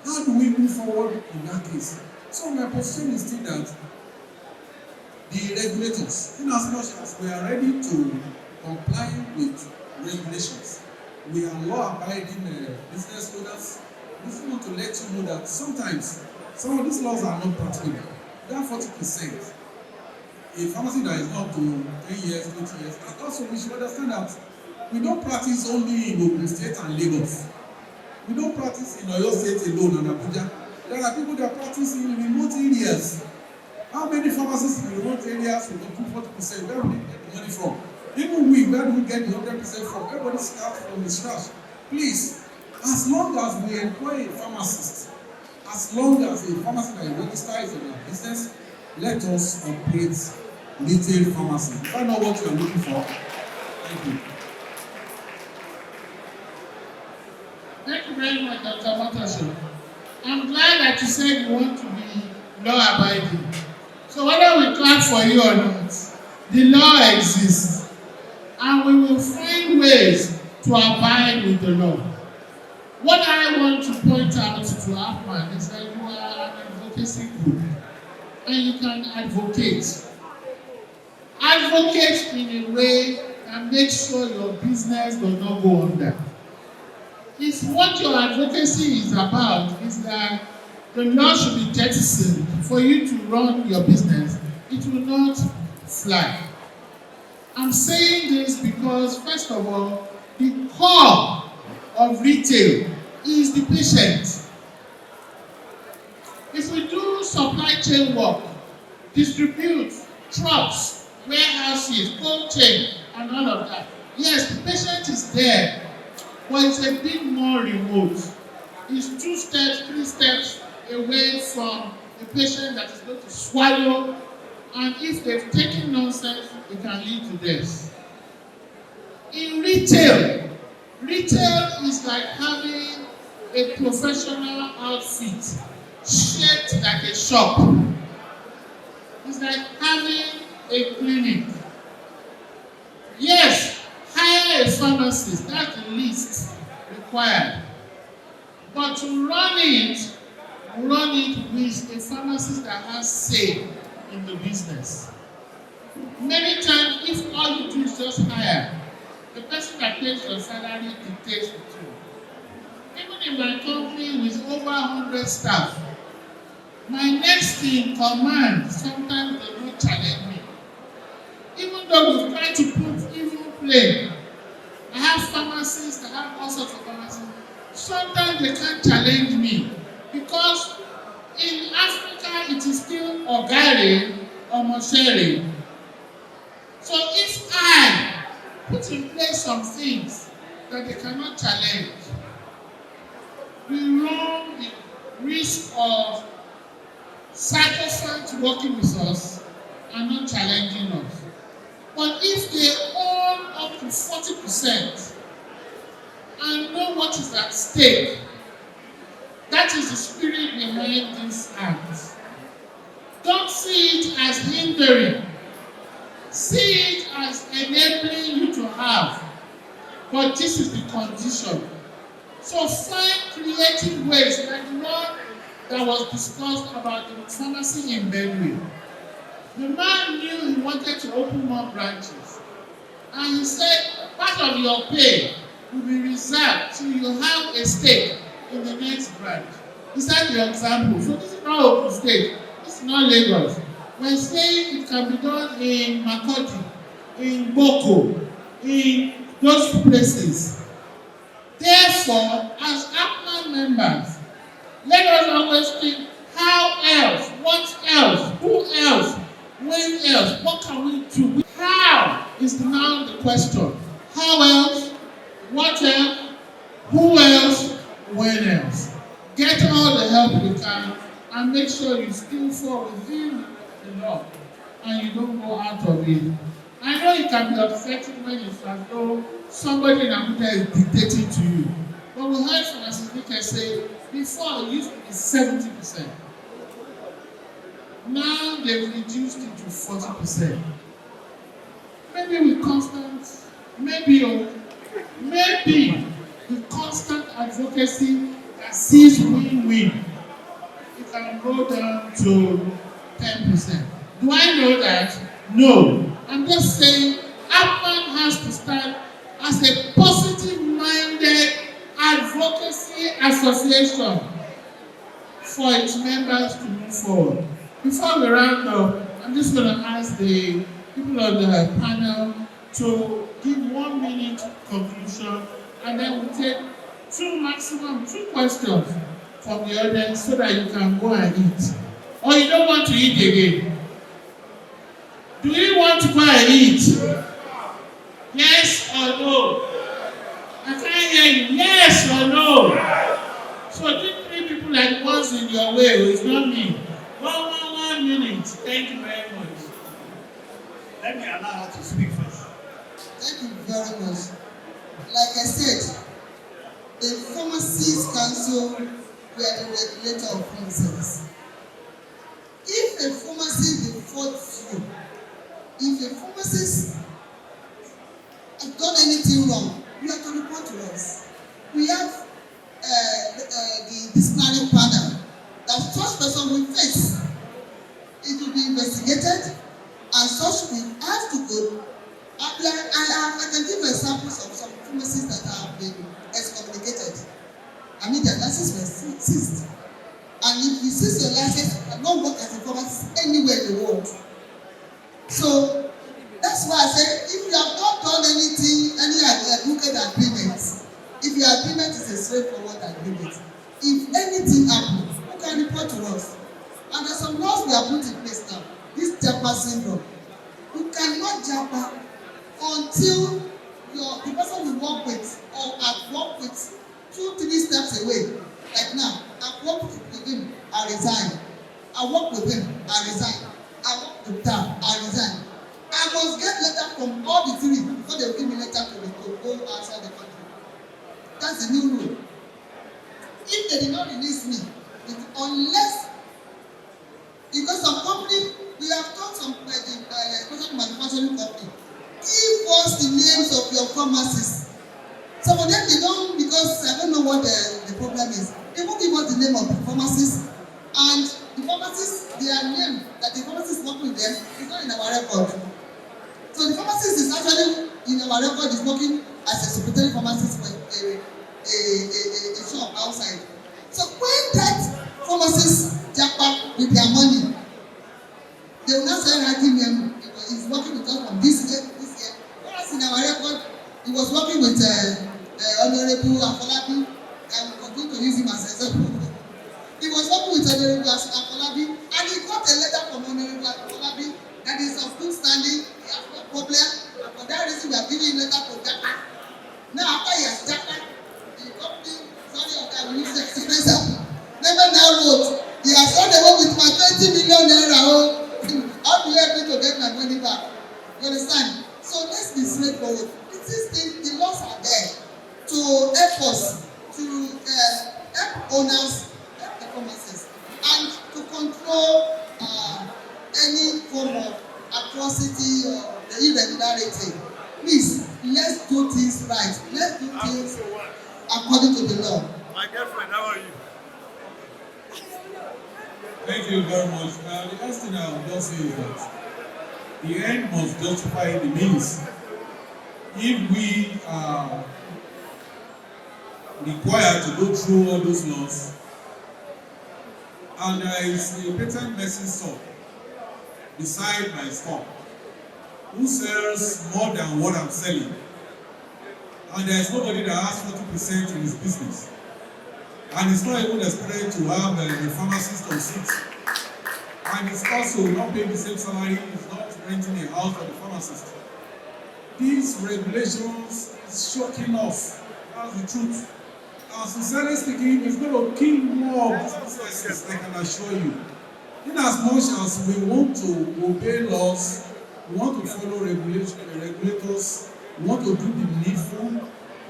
How do we move forward in that case? So my position is still that the regulators, in as much as we are ready to comply with regulations, we are law-abiding business owners. We just want to let you know that sometimes some of these laws are not practicable. That 40%, a pharmacy that is not to 10 years, 20 years, and also we should understand that we don't practice only in Ogun State and Lagos. We don't practice in Oyo State alone and Abuja. There are people that practice in remote areas. How many pharmacists in remote areas will do 40%? Where will they get the money from? Even we, where do we get the 100% from? Everybody starts from the scratch. Please, as long as we employ a pharmacist, as long as a pharmacist that registered in our business, let us operate retail pharmacy. If I know what you are looking for, thank you. Thank you very much, Dr. Matasho. I'm glad that you said you want to be law-abiding. So whether we clap for you or not, the law exists, and we will find ways to abide with the law. What I want to point out to Appman is that you are an advocacy group, and you can advocate. Advocate in a way that makes sure your business does not go under. If what your advocacy is about is that the law should be jettisoned for you to run your business, it will not fly. I'm saying this because, first of all, the core of retail is the patient. If we do supply chain work, distribute trucks, warehouses, cold chain, and all of that, yes, the patient is there, but it's a bit more remote. It's 2 steps, 3 steps away from a patient that is going to swallow, and if they've taken nonsense, it can lead to death. In retail is like having a professional outfit shaped like a shop. It's like having a clinic. Yes, hire a pharmacist, that's the least required. But to run it with a pharmacist that has say in the business. Many times, if all you do is just hire, the person that pays your salary dictates the tune. Even in my company with over 100 staff, my next in command sometimes does not challenge me. Even though we've tried to put even play, I have pharmacists, I have all sorts of pharmacists. Sometimes they can't challenge me because in Africa it is still Ogare or Moshere. So if I put in place some things that they cannot challenge, we run the risk of sycophants working with us and not challenging us. But if they own up to 40% and know what is at stake, that is the spirit behind this act. Don't see it as hindering. See it as enabling you to have. But this is the condition. So find creative ways, like the one that was discussed about the pharmacy in Benue. The man knew he wanted to open more branches. And he said, part of your pay will be reserved till you have a stake in the next branch. Is that the example? So this is not Ogun State. This is not Lagos. We're saying it can be done in Makoti, in Boko, in those places. Therefore, as Appman members, let us always think, how else, what else, who else, when else, what can we do? How is now the question. How else, what else, who else, when else? Get all the help you can and make sure you still fall within the law and you don't go out of it. I know it can be upsetting when it's as though somebody in Abuja is dictating to you. But we heard from Pharmaceutical say before it used to be 70%. Now they've reduced it to 40%. Maybe with constant advocacy that sees win-win, it can go down to 10%. Do I know that? No. I'm just saying Appman has to stand as a positive-minded advocacy association for its members to move forward. Before we round up, I'm just going to ask the people on the panel to give 1 minute conclusion, and then we'll take maximum two questions from the audience so that you can go and eat. Or you don't want to eat again? Do you want to go and eat? Yes or no? I can't hear you. Yes or no? So these 3 people like the ones in your way, it's not me. 1 minute. Thank you very much. Let me allow her to speak first. Thank you very much. Like I said, the Pharmacies Council were the regulator of pharmacies. If a pharmacy defaults you, if a pharmacist has done anything wrong, you have to report to us. We have the disciplinary panel that such person will face. It will be investigated, and such will have to go. I can give examples of some pharmacies that have been excommunicated. I mean, their license was seized. And if you seize your license, you cannot work as a pharmacist anywhere in the world. So that's why I say, if you have not done anything, any advocate agreement, if your agreement is a straightforward agreement, if anything happens, you can report to us. And there's some laws we have put in place now. This JAPA syndrome. You cannot JAPA until the person you work with or have worked with 2-3 steps away. Like now, I've worked with him, I resign. I work with him, I resign. I work with them, I resign. I must get letter from all the 3 before they will give me letter to go outside the country. That's the new rule. If they did not release me, unless, because some company, we have done some especially manufacturing company, give us the names of your pharmacists. Some of them they don't, because I don't know what the problem is. They won't give us the name of the pharmacists, and the pharmacists, their name that the pharmacist working with them is not in our record. So the pharmacist is actually in our record is working as a secretary pharmacist for a shop outside. So when that pharmacist japa with their money, they will not say writing them he's working with us from this year. Whereas in our record, he was working with Honorable Afolabi, and we continue to use him as example. He was working with Honorable Afolabi, and he got a letter from Honorable Afolabi that is of good standing, he has no problem, and for that reason we are giving letter to Japa. Now after he has Japa, the company, sorry of that, we use the expressor, never now wrote, he has run away with my 20 million naira. Oh, how do you help me to get my money back? You understand? So let's be straightforward. It is the laws are there to help us, to help owners, help the pharmacists, and to control any form of atrocity or irregularity. Please, let's do things right. Let's do things according to the law. My girlfriend, how are you? Thank you very much. The first thing I would just say is that the end must justify the means. If we are required to go through all those laws, and there is a patent medicine store beside my store who sells more than what I'm selling, and there is nobody that has 40% in his business, and it's not even desperate to have a pharmacist on seat, and it's also not paying the same salary, it's not renting a house for the pharmacist. These regulations is shocking us. That's the truth. And sincerely speaking, it's going to kill more of these businesses, I can assure you. In as much as we want to obey laws, we want to follow regulators, we want to do the needful,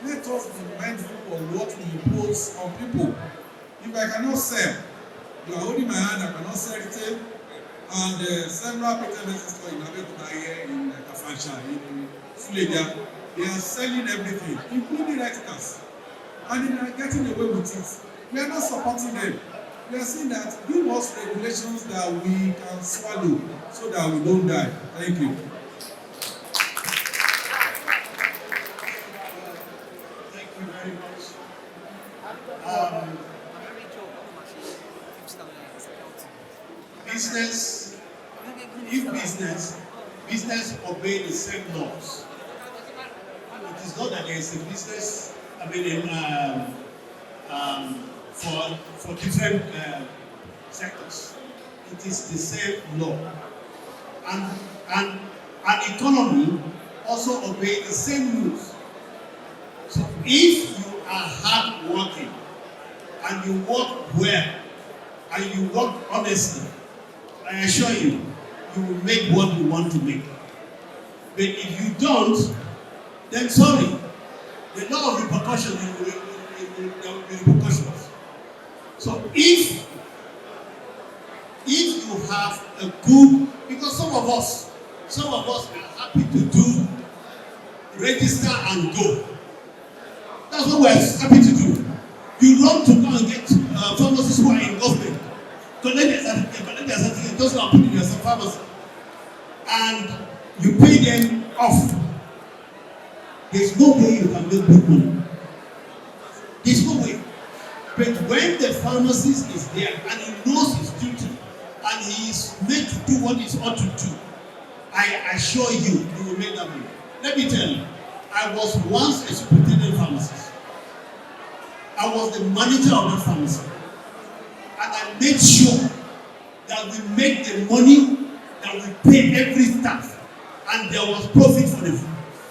let us be mindful of what we impose on people. If I cannot sell, you are holding my hand, I cannot sell retail, and several patent medicine stores in Abeokuta here, in Kafansha, in Suleja, they are selling everything, including electricals, and they are getting away with it. We are not supporting them. We are saying that give us regulations that we can swallow so that we don't die. Thank you. Thank you very much. Business obey the same laws. It is not that there is a business, for different sectors. It is the same law. And an economy also obey the same rules. So if you are hard working and you work well and you work honestly, I assure you, you will make what you want to make. But if you don't, then sorry, the law of repercussion, there will be repercussions. So if you have a good, because some of us are happy to do register and go. That's what we're happy to do. You run to go and get pharmacists who are in government, collect their certificate, those who are putting yourself pharmacy, and you pay them off. There's no way you can make good money. There's no way. But when the pharmacist is there and he knows his duty and he is made to do what he ought to do, I assure you, you will make that money. Let me tell you, I was once a superintendent pharmacist. I was the manager of that pharmacy. And I made sure that we make the money that we pay every staff, and there was profit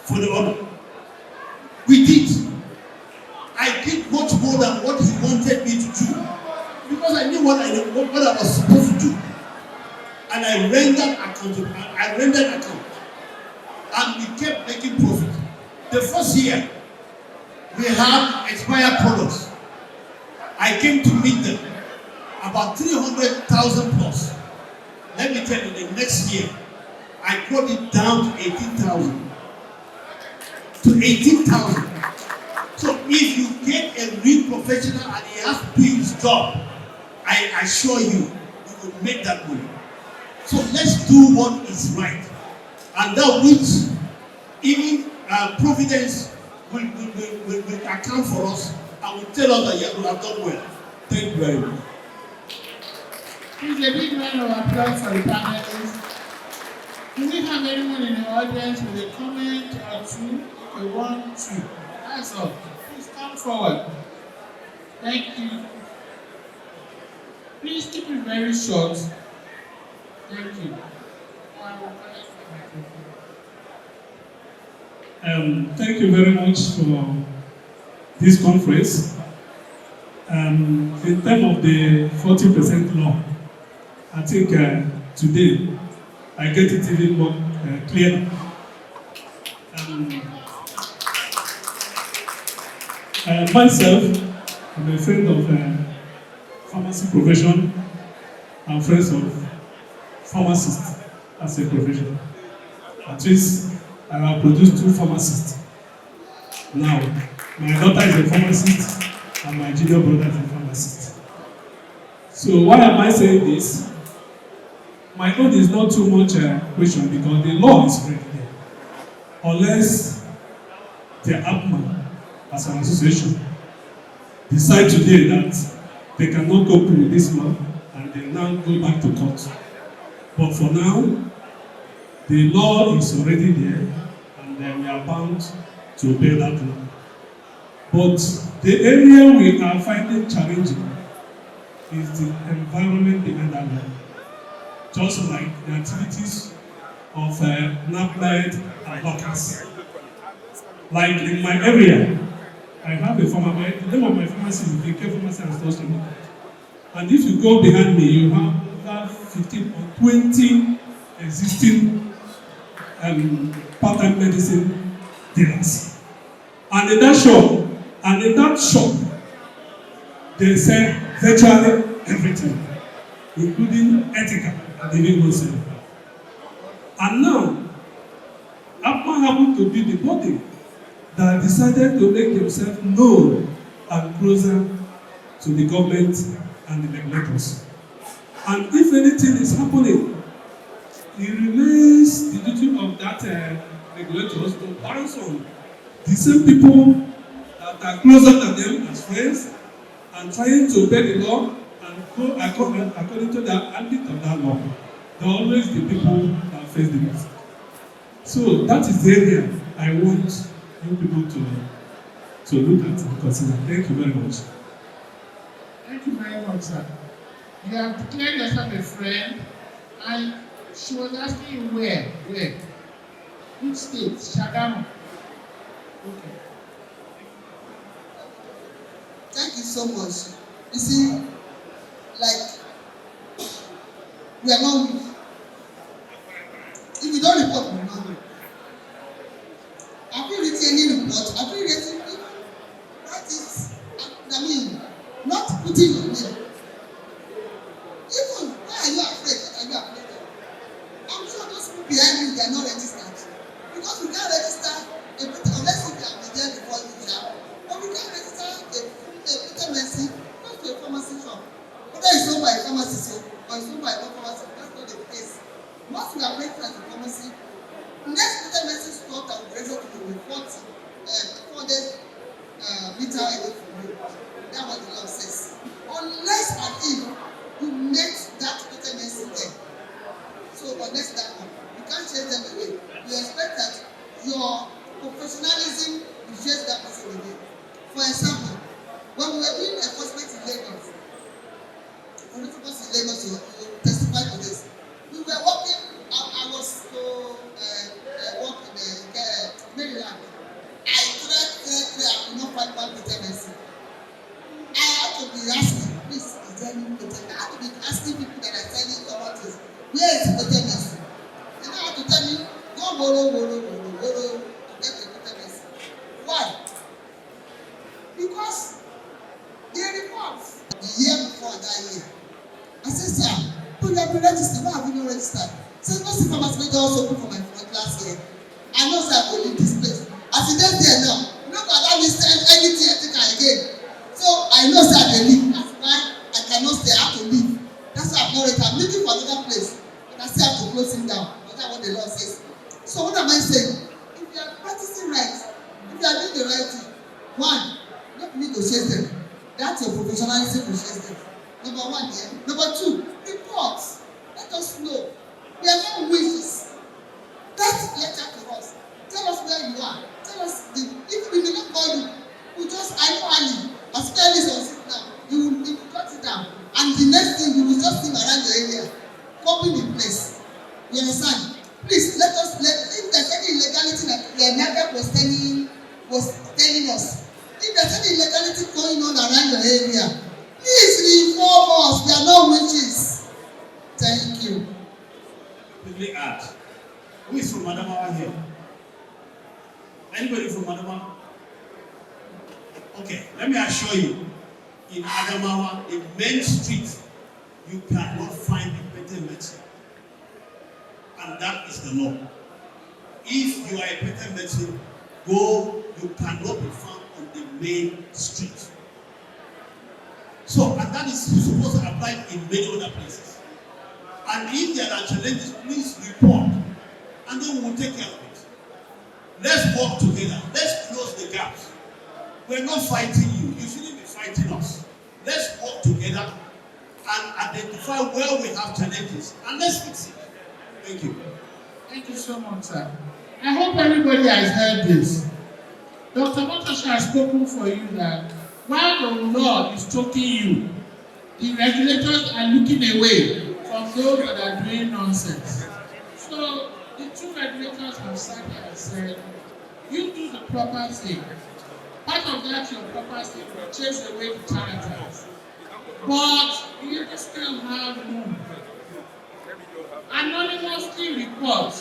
for the owner. We did. I did much more than what he wanted me to do, because I knew what I was supposed to do, and I rendered account, and we kept making profit. The first year, we had expired products. I came to meet them, about 300,000 plus. Let me tell you, the next year, I brought it down to 18,000. To 18,000. So if you get a real professional and he has to do his job, I assure you, you will make that money. So let's do what is right. And that which even Providence will account for us and will tell us that yes, we have done well. Thank you very much. Please, a big round of applause for the panelists. Do we have anyone in the audience with a comment or two? Okay, 1, 2. That's all. Please come forward. Thank you. Please keep it very short. Thank you. Thank you very much for this conference. In terms of the 40% law, I think today I get it even more clear. Myself, I'm a friend of pharmacy profession and friends of pharmacists as a profession. At least I have produced 2 pharmacists. Now, my daughter is a pharmacist and my junior brother is a pharmacist. So why am I saying this? My own is not too much a question because the law is already there. Unless the Appman as an association decide today that they cannot go through this law and they now go back to court. But for now, the law is already there and we are bound to obey that law. But the area we are finding challenging is the environment behind that law. Just like the activities of NAPLED and hawkers. Like in my area, I have a pharmacy. The name of my pharmacy is VK Pharmacy and Stores Limited. And if you go behind me, you have over 15 or 20 existing part-time medicine dealers. And in that shop, they sell virtually everything, including ethical and even wholesale. And now, Appman happened to be the body that decided to make themselves known and closer to the government and the regulators. And if anything is happening, it remains the duty of that regulators to bounce on the same people that are closer than them as friends and trying to obey the law and go according to the ambit of that law. They're always the people that face the risk. So that is the area I want you people to look at and consider. Thank you very much. Thank you very much, sir. You have declared yourself a friend, and she was asking you where? Which state? Shagamu. Okay. Thank you so much. You see, like, we are not weak. don't report me now. Have you written any report? Have you written even that is, I mean, not putting your name. Even why are you afraid? What are you afraid of? I'm sure those people behind you, they are not registered. Because we can't register a Peter, unless if you have been there before you have. But we can't register a Peter Mercy, not to a pharmacy shop. Whether it's owned by a pharmacist or it's owned by a pharmacy, that's not the case. Once we are registered as a pharmacy, next Peter Mercy store that will register to be 400 meter away from you. That's what the law says. Unless and if you met that Peter Mercy there. So, but next that one, you can't chase them away. You expect that your professionalism will chase that person away. For example, when we were doing enforcement in Lagos, for those of us in Lagos, you testify to this. We were working, I was working in Maryland. I could not find one Peter Mercy. I had to be asking, please, is there any Peter? I had to be asking people that are selling tomatoes, where is Peter Mercy? And I had to tell me, go borrow to get the Peter Mercy. Why? Because the reports the year before that year, I said, sir, but you have been registered. Why have you not registered? He said, no, see, pharmacy major also open for my front class here. I know, sir, I will leave this place. As he does there now, no matter me send anything ethical again. So I know, sir, they leave. That's why I cannot stay. I have to leave. That's why I'm not ready. I'm looking for another place. But I still have to close him down. But that's what the law says. So what am I saying? If you are practicing right, if you are doing the right thing, one, you don't need to chase them. That's your professionalism to chase them. Number one, yeah. Number two, reports. Let us know. We are not wishes. That's letter to us. Tell us where you are. Tell us if we may not call you, we just I know Ali. As Kelly is on sit now, you will cut it down. And the next thing you will just sing around your area. Copy the place. You understand? Please let if there's any illegality that America was telling us. If there's any illegality going on around your area, please inform us. We are not witches. Thank you. Quickly add. Who is from Adamawa here? Anybody from Adamawa? Okay, let me assure you, in Adamawa, in main street, you cannot find a better medicine. And that is the law. If you are a better medicine, you cannot be found on the main street. So, and that is supposed to apply in many other places. And if there are challenges, please report, and then we will take care of it. Let's work together. Let's close the gaps. We're not fighting you. You shouldn't be fighting us. Let's work together and identify where we have challenges, and let's fix it. Thank you. Thank you so much, sir. I hope everybody has heard this. Dr. Motosh has spoken for you that while the law is choking you, the regulators are looking away from those that are doing nonsense. So the two regulators have sat here and said, you do the proper thing. Part of that, your proper thing will chase away the charlatans. But you still have room. Anonymously report.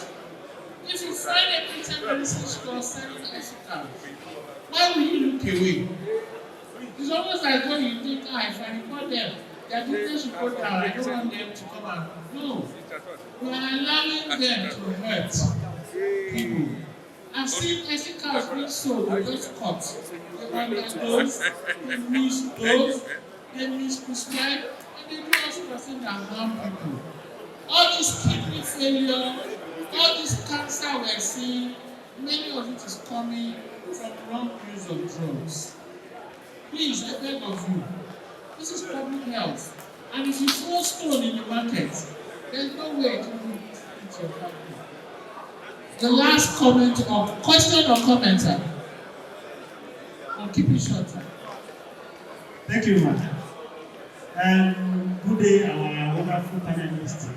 If you find a Peter Mercy store selling Essica, why will you look away? It's almost like when you think, if I report them, their business should go down. I don't want them to come out. No. We are allowing them to hurt people. I've seen Essica being sold with those cuts. They underdose, they misdose, they misprescribe, and they do all sorts of things that harm people. All this kidney failure, all this cancer we're seeing, many of it is coming from wrong use of drugs. Please, I beg of you, this is public health. And if you throw stone in the market, there's no way it will hit your family. The last comment or question or comment, sir? I'll keep it short. Thank you, ma'am. Good day, our wonderful panelists,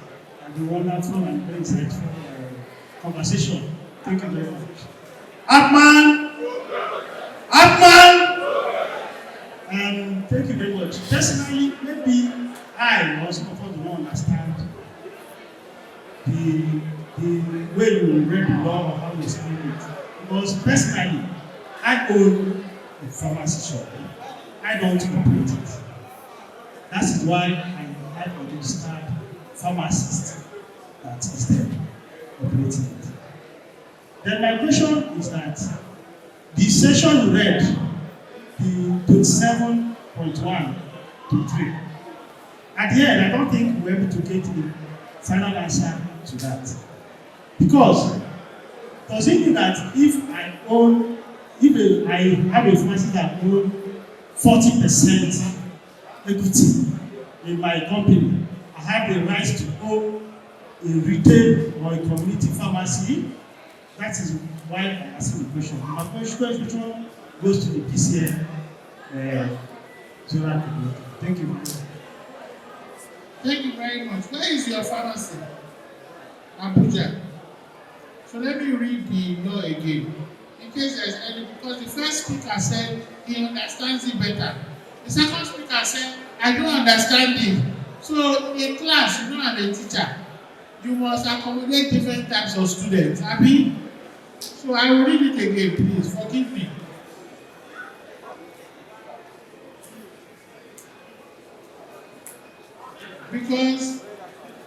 and the wonderful and very insightful conversation. Thank you very much. Appman! Thank you very much. Personally, maybe I was not the one understand the way you read the law or how to explain it. Because personally, I own a pharmacy shop. I don't operate it. That is why I have a registered pharmacist that is there operating it. Then my question is that the section we read, the 27.1 to 3, at the end, I don't think we're able to get the final answer to that. Because does it mean that if I have a pharmacy that owns 40% equity in my company, I have the right to own a retail or a community pharmacy? That is why I'm asking the question. My question goes to the PCN General Coordinator. Thank you very much. Thank you very much. Where is your pharmacy? Abuja. So let me read the law again. In case there is any, because the first speaker said he understands it better. The second speaker said, I don't understand it. So in class, you don't have a teacher. You must accommodate different types of students. Abi? So I will read it again, please. Forgive me. Because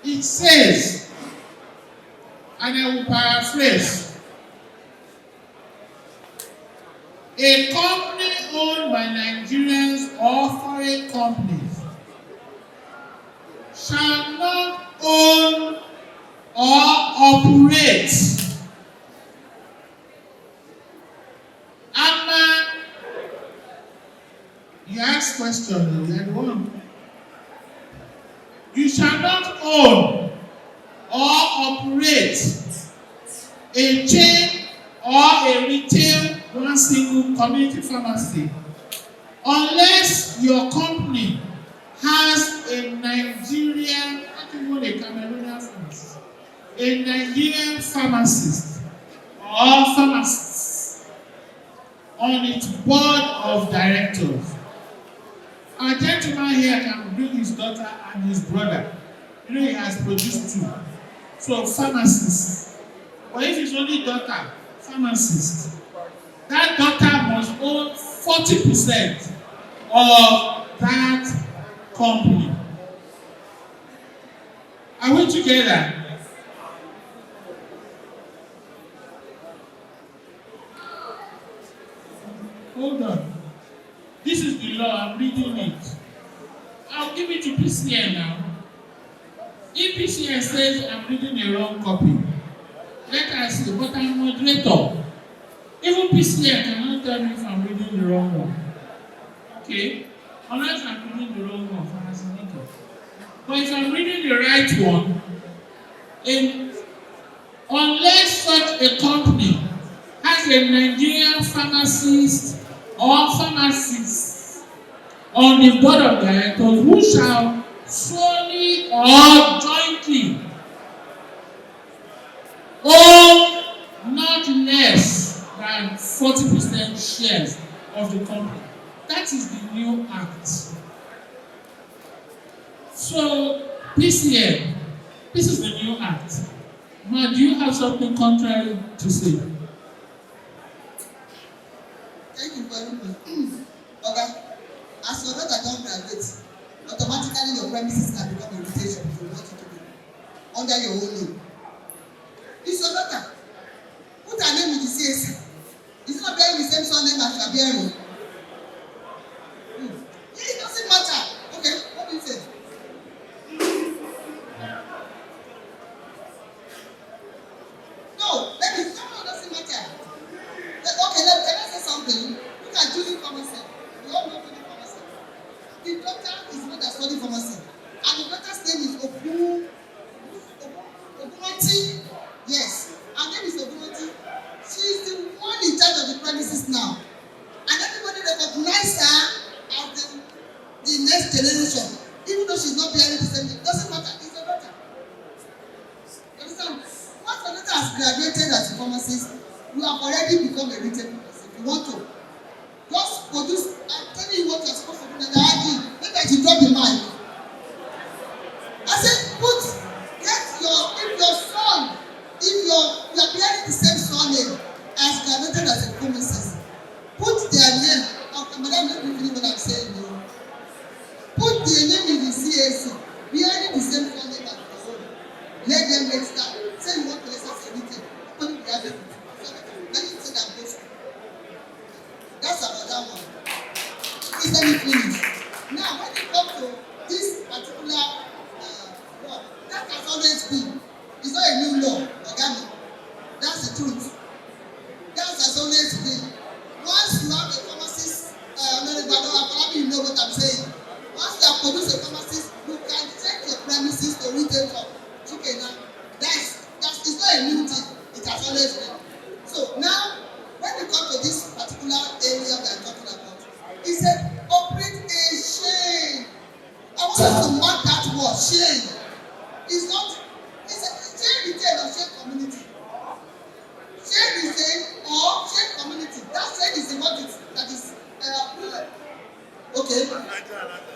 it says, and I will paraphrase, a company owned by Nigerians or foreign companies shall not own or operate Appman. You ask questions, you had one. You shall not own or operate a chain or a retail one single community pharmacy unless your company has a Nigerian, not even a Cameroonian pharmacist, a Nigerian pharmacist or pharmacist on its board of directors. Our gentleman here can bring his daughter and his brother. You know, he has produced 2. So, pharmacist. But if it's only daughter, pharmacist, that daughter must own 40% of that company. Are we together? Hold on. This is the law, I'm reading it. I'll give it to PCN now. If PCN says I'm reading a wrong copy, let us see, but I'm a moderator. Even PCN cannot tell me if I'm reading the wrong one. Okay? Unless I'm reading the wrong one, Pharmaceutical. But if I'm reading the right one, unless such a company has a Nigerian pharmacist or pharmacists on the board of directors who shall solely or jointly own not less than 40% shares of the company. That is the new act. So, PCN, this is the new act. Ma, do you have something contrary to say? Thank you very much. Okay. As your daughter don't graduate, automatically your premises can become a retail shop if you want it to be under your own name. It's your daughter. Put her name in the CAC. It's not bearing the same surname as you are bearing. It doesn't matter. Okay, what do you say? No, it doesn't matter. Okay, can I say something? Look at Julie Pharmacy. We all know Julie Pharmacy. The daughter is not that studying pharmacy. And the daughter's name is Ogunoti. Yes, her name is Ogunoti. She is the one in charge of the premises now. And everybody recognizes her as the next generation. Even though she's not bearing the same thing, it doesn't matter. It's her daughter. You understand? Once your daughter has graduated as a pharmacist, you have already become a retail pharmacist. If you want to, just produce. I'm telling you what you're supposed to do. Maybe I should drop the mic. I said, if your son, if you are bearing everything. Anything that goes through. That's another one. Please let me finish. Now, when it comes to this particular law, that has always been. It's not a new law, organic. That's the truth. That has always been. Once you have a pharmacist, you know what I'm saying. Once you have produced a pharmacist, you can take your premises to retail shop. Okay, now that's it's not a new thing. It has always been. So now, when we come to this particular area we are talking about, he said, operate a chain. I want us to mark that word, chain. It's not. It's a chain retail or chain community. Chain retail or chain community. That chain is the one that is okay.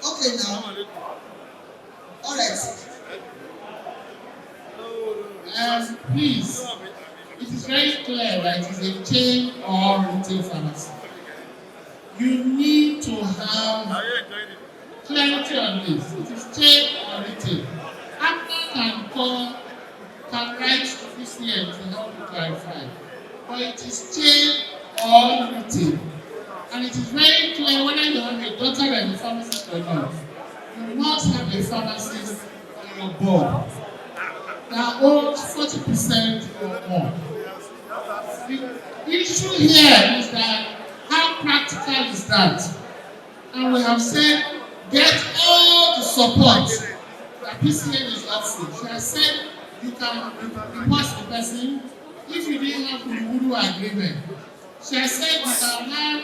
Okay now. All right. Please, it is very clear that it is a chain or retail pharmacy. You need to have clarity on this. It is chain or retail. Appman can write to PCN to help you clarify. But it is chain or retail. And it is very clear whether you have a daughter and a pharmacist or not. You must have a pharmacist on your board that owns 40% or more. The issue here is that how practical is that? And we have said get all the support that PCN is offering. She has said you can report the person if you didn't have the Uhuru agreement. She has said you can have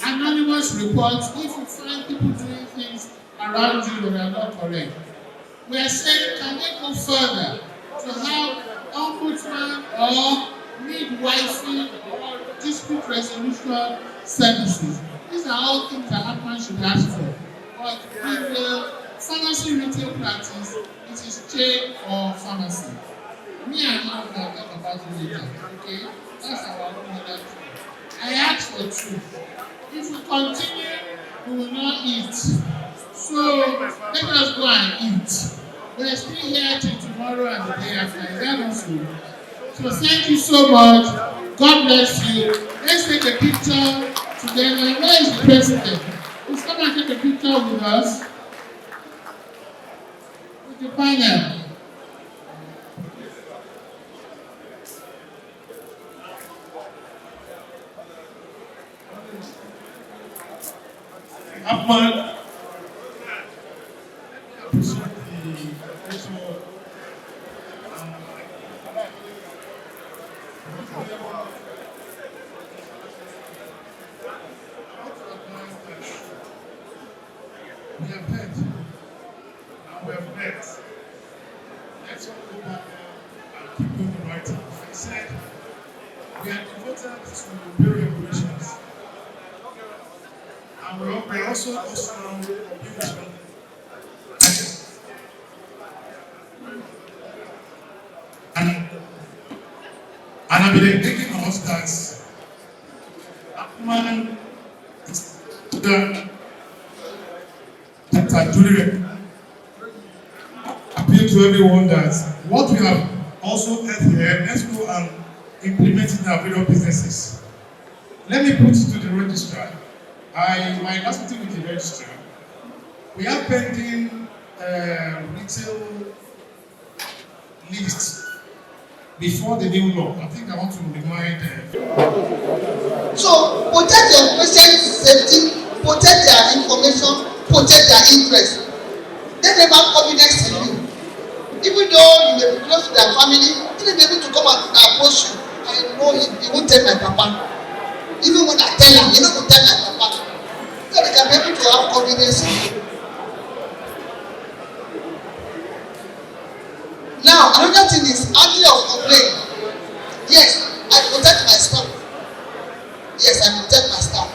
anonymous reports if you find people doing things around you that are not correct. We are saying, can they go further to have ombudsman or midwifery or dispute resolution services? These are all things that Appman should ask for. But in the pharmacy retail practice, it is chain or pharmacy. Me and you will talk about it later. Okay? That's our own other thing. I ask for truth. If we continue, we will not eat. So let us go and eat. We are still here till tomorrow and the day after. Is that also? So thank you so much. God bless you. Let's take a picture together. Where is the president? Please come and take a picture with us. With the panel. Appman, we have met, and we have met. Let's all go back there and keep doing the right thing. I said, we are devoted to bureau regulations. And we also and I've been thinking of us that Appman is that are duly appeal to everyone that what we have also heard here, let's go and implement it in our various businesses. Let me put it to the registrar. My last meeting with the registrar, we are pending retail list before the new law. I think I want to remind So protect your patient's safety, protect their information, protect their interest. Let them have confidence in you. Even though you may be close to their family, he may be able to come and approach you. I know he won't tell my papa. Even when I tell him, he not going to tell my papa. So they can be able to have confidence in you. Now, another thing is handling of complaint. Yes, I protect my staff. Yes, I protect my staff.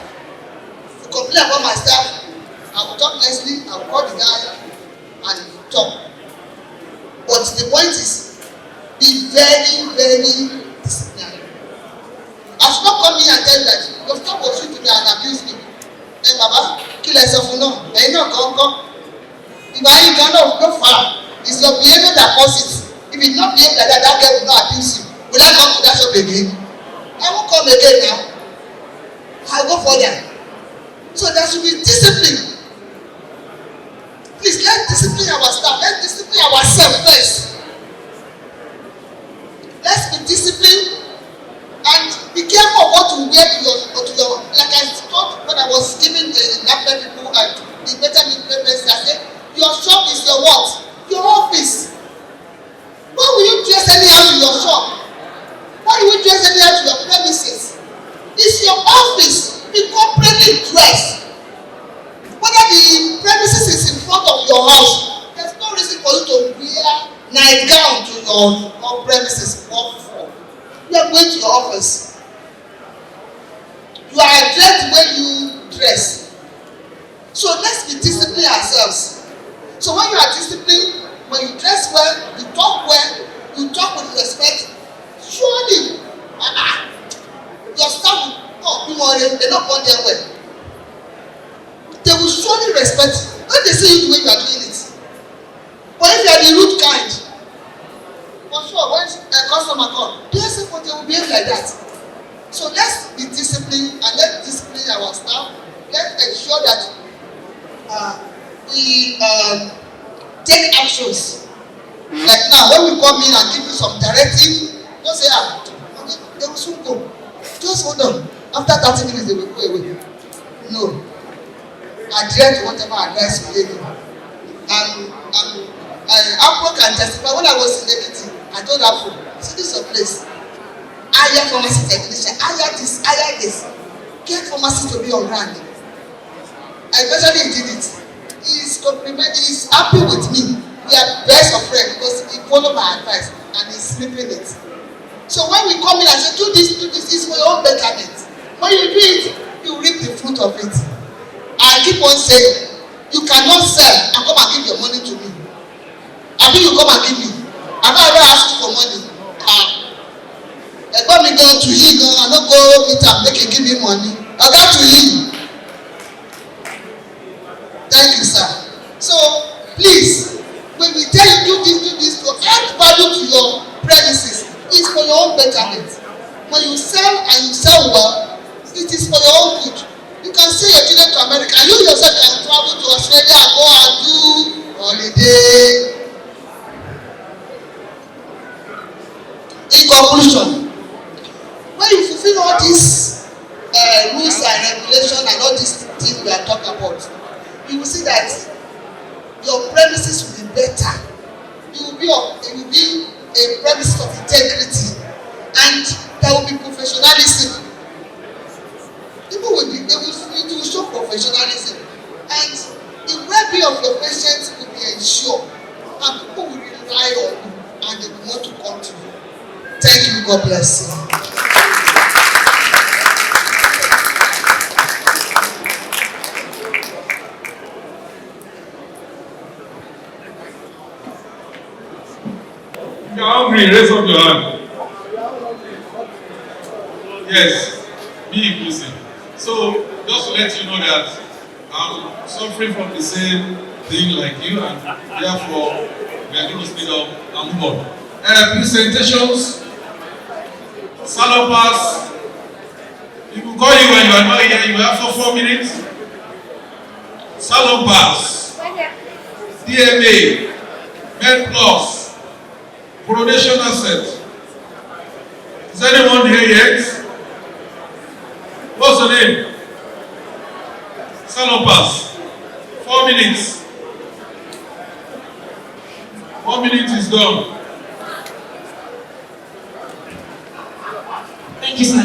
If you complain about my staff, I will talk nicely, I will call the guy and talk. But the point is, be very, very disciplined. I should not come here and tell you that your staff was sweet to me and abuse me. Then Baba, kill yourself for now. Then you know, come. If I ain't gonna go far, it's your behavior that causes it. If you not behave like that, that girl will not abuse you. Will I come to that shop cancel again. I won't come again now. I'll go further. So there should be discipline. Please, let's discipline our staff. Let's discipline ourselves first. Let's be disciplined and be careful of what you wear to your like I thought when I was giving the Appman people and the better members, I said, your shop is your what? Your office. Why will you dress anyhow to your shop? Why will you dress anyhow to your premises? It's your office. Be corporately dressed. Whether the premises is in front of your house, there's no reason for you to wear nightgown to your premises. What for? You are going to your office. You are dressed when you dress. So let's be disciplined ourselves. So when you are disciplined, when you dress well, you talk with respect, surely your staff will they're not born there well. They will surely respect you when they see you the way you are doing it. But if you are the rude kind, for sure, when a customer comes, they say, but they will behave like that. So let's be disciplined and let's discipline our staff. Let's ensure that we take actions. Like now, when we come in and give you some directive, don't say, they will soon go. Just hold on. After 30 minutes, they will go away. No. Adhere to whatever advice we gave you. Apple can testify. When I was in Ekiti, I told Apple, see this is a place. Hire pharmacy technician, hire this. Get pharmacy to be on ground. Eventually he did it. He's happy with me. We are best of friends because he followed my advice and he's sleeping it. So when we come in and say, do this is for your own betterment. When you do it, you reap the fruit of it. I keep on saying, you cannot sell and come and give your money to me. I think you come and give me. I'm not ever asking for money. Let me go to him, I don't go meet him, make him give me money. I got to him. Thank you, sir. So, please, when we tell you do this to add value to your premises, it's for your own betterment. When you sell and you sell well, it is for your own good. You can send your children to America, and you yourself can travel to Australia and go and do holiday. In conclusion, when you fulfill all these rules and regulations and all these things we are talking about, you will see that your premises will be better. It will be a premises of integrity, and there will be professionalism. People will show professionalism, and the well-being of your patients will be ensured, and people will rely on you, and they will want to come to you. Thank you. God bless you. If you are hungry, raise up your hand. Yes, be inclusive. So, just to let you know that I'm suffering from the same thing like you, and therefore we are going to speed up and move on. Presentations, salon pass. People call you when you are not here, you have for 4 minutes. Salon pass, DMA, Med Plus, coronation asset. Is anyone here yet? What's the name? Salon pass. 4 minutes. 1 minute is done. Thank you, sir.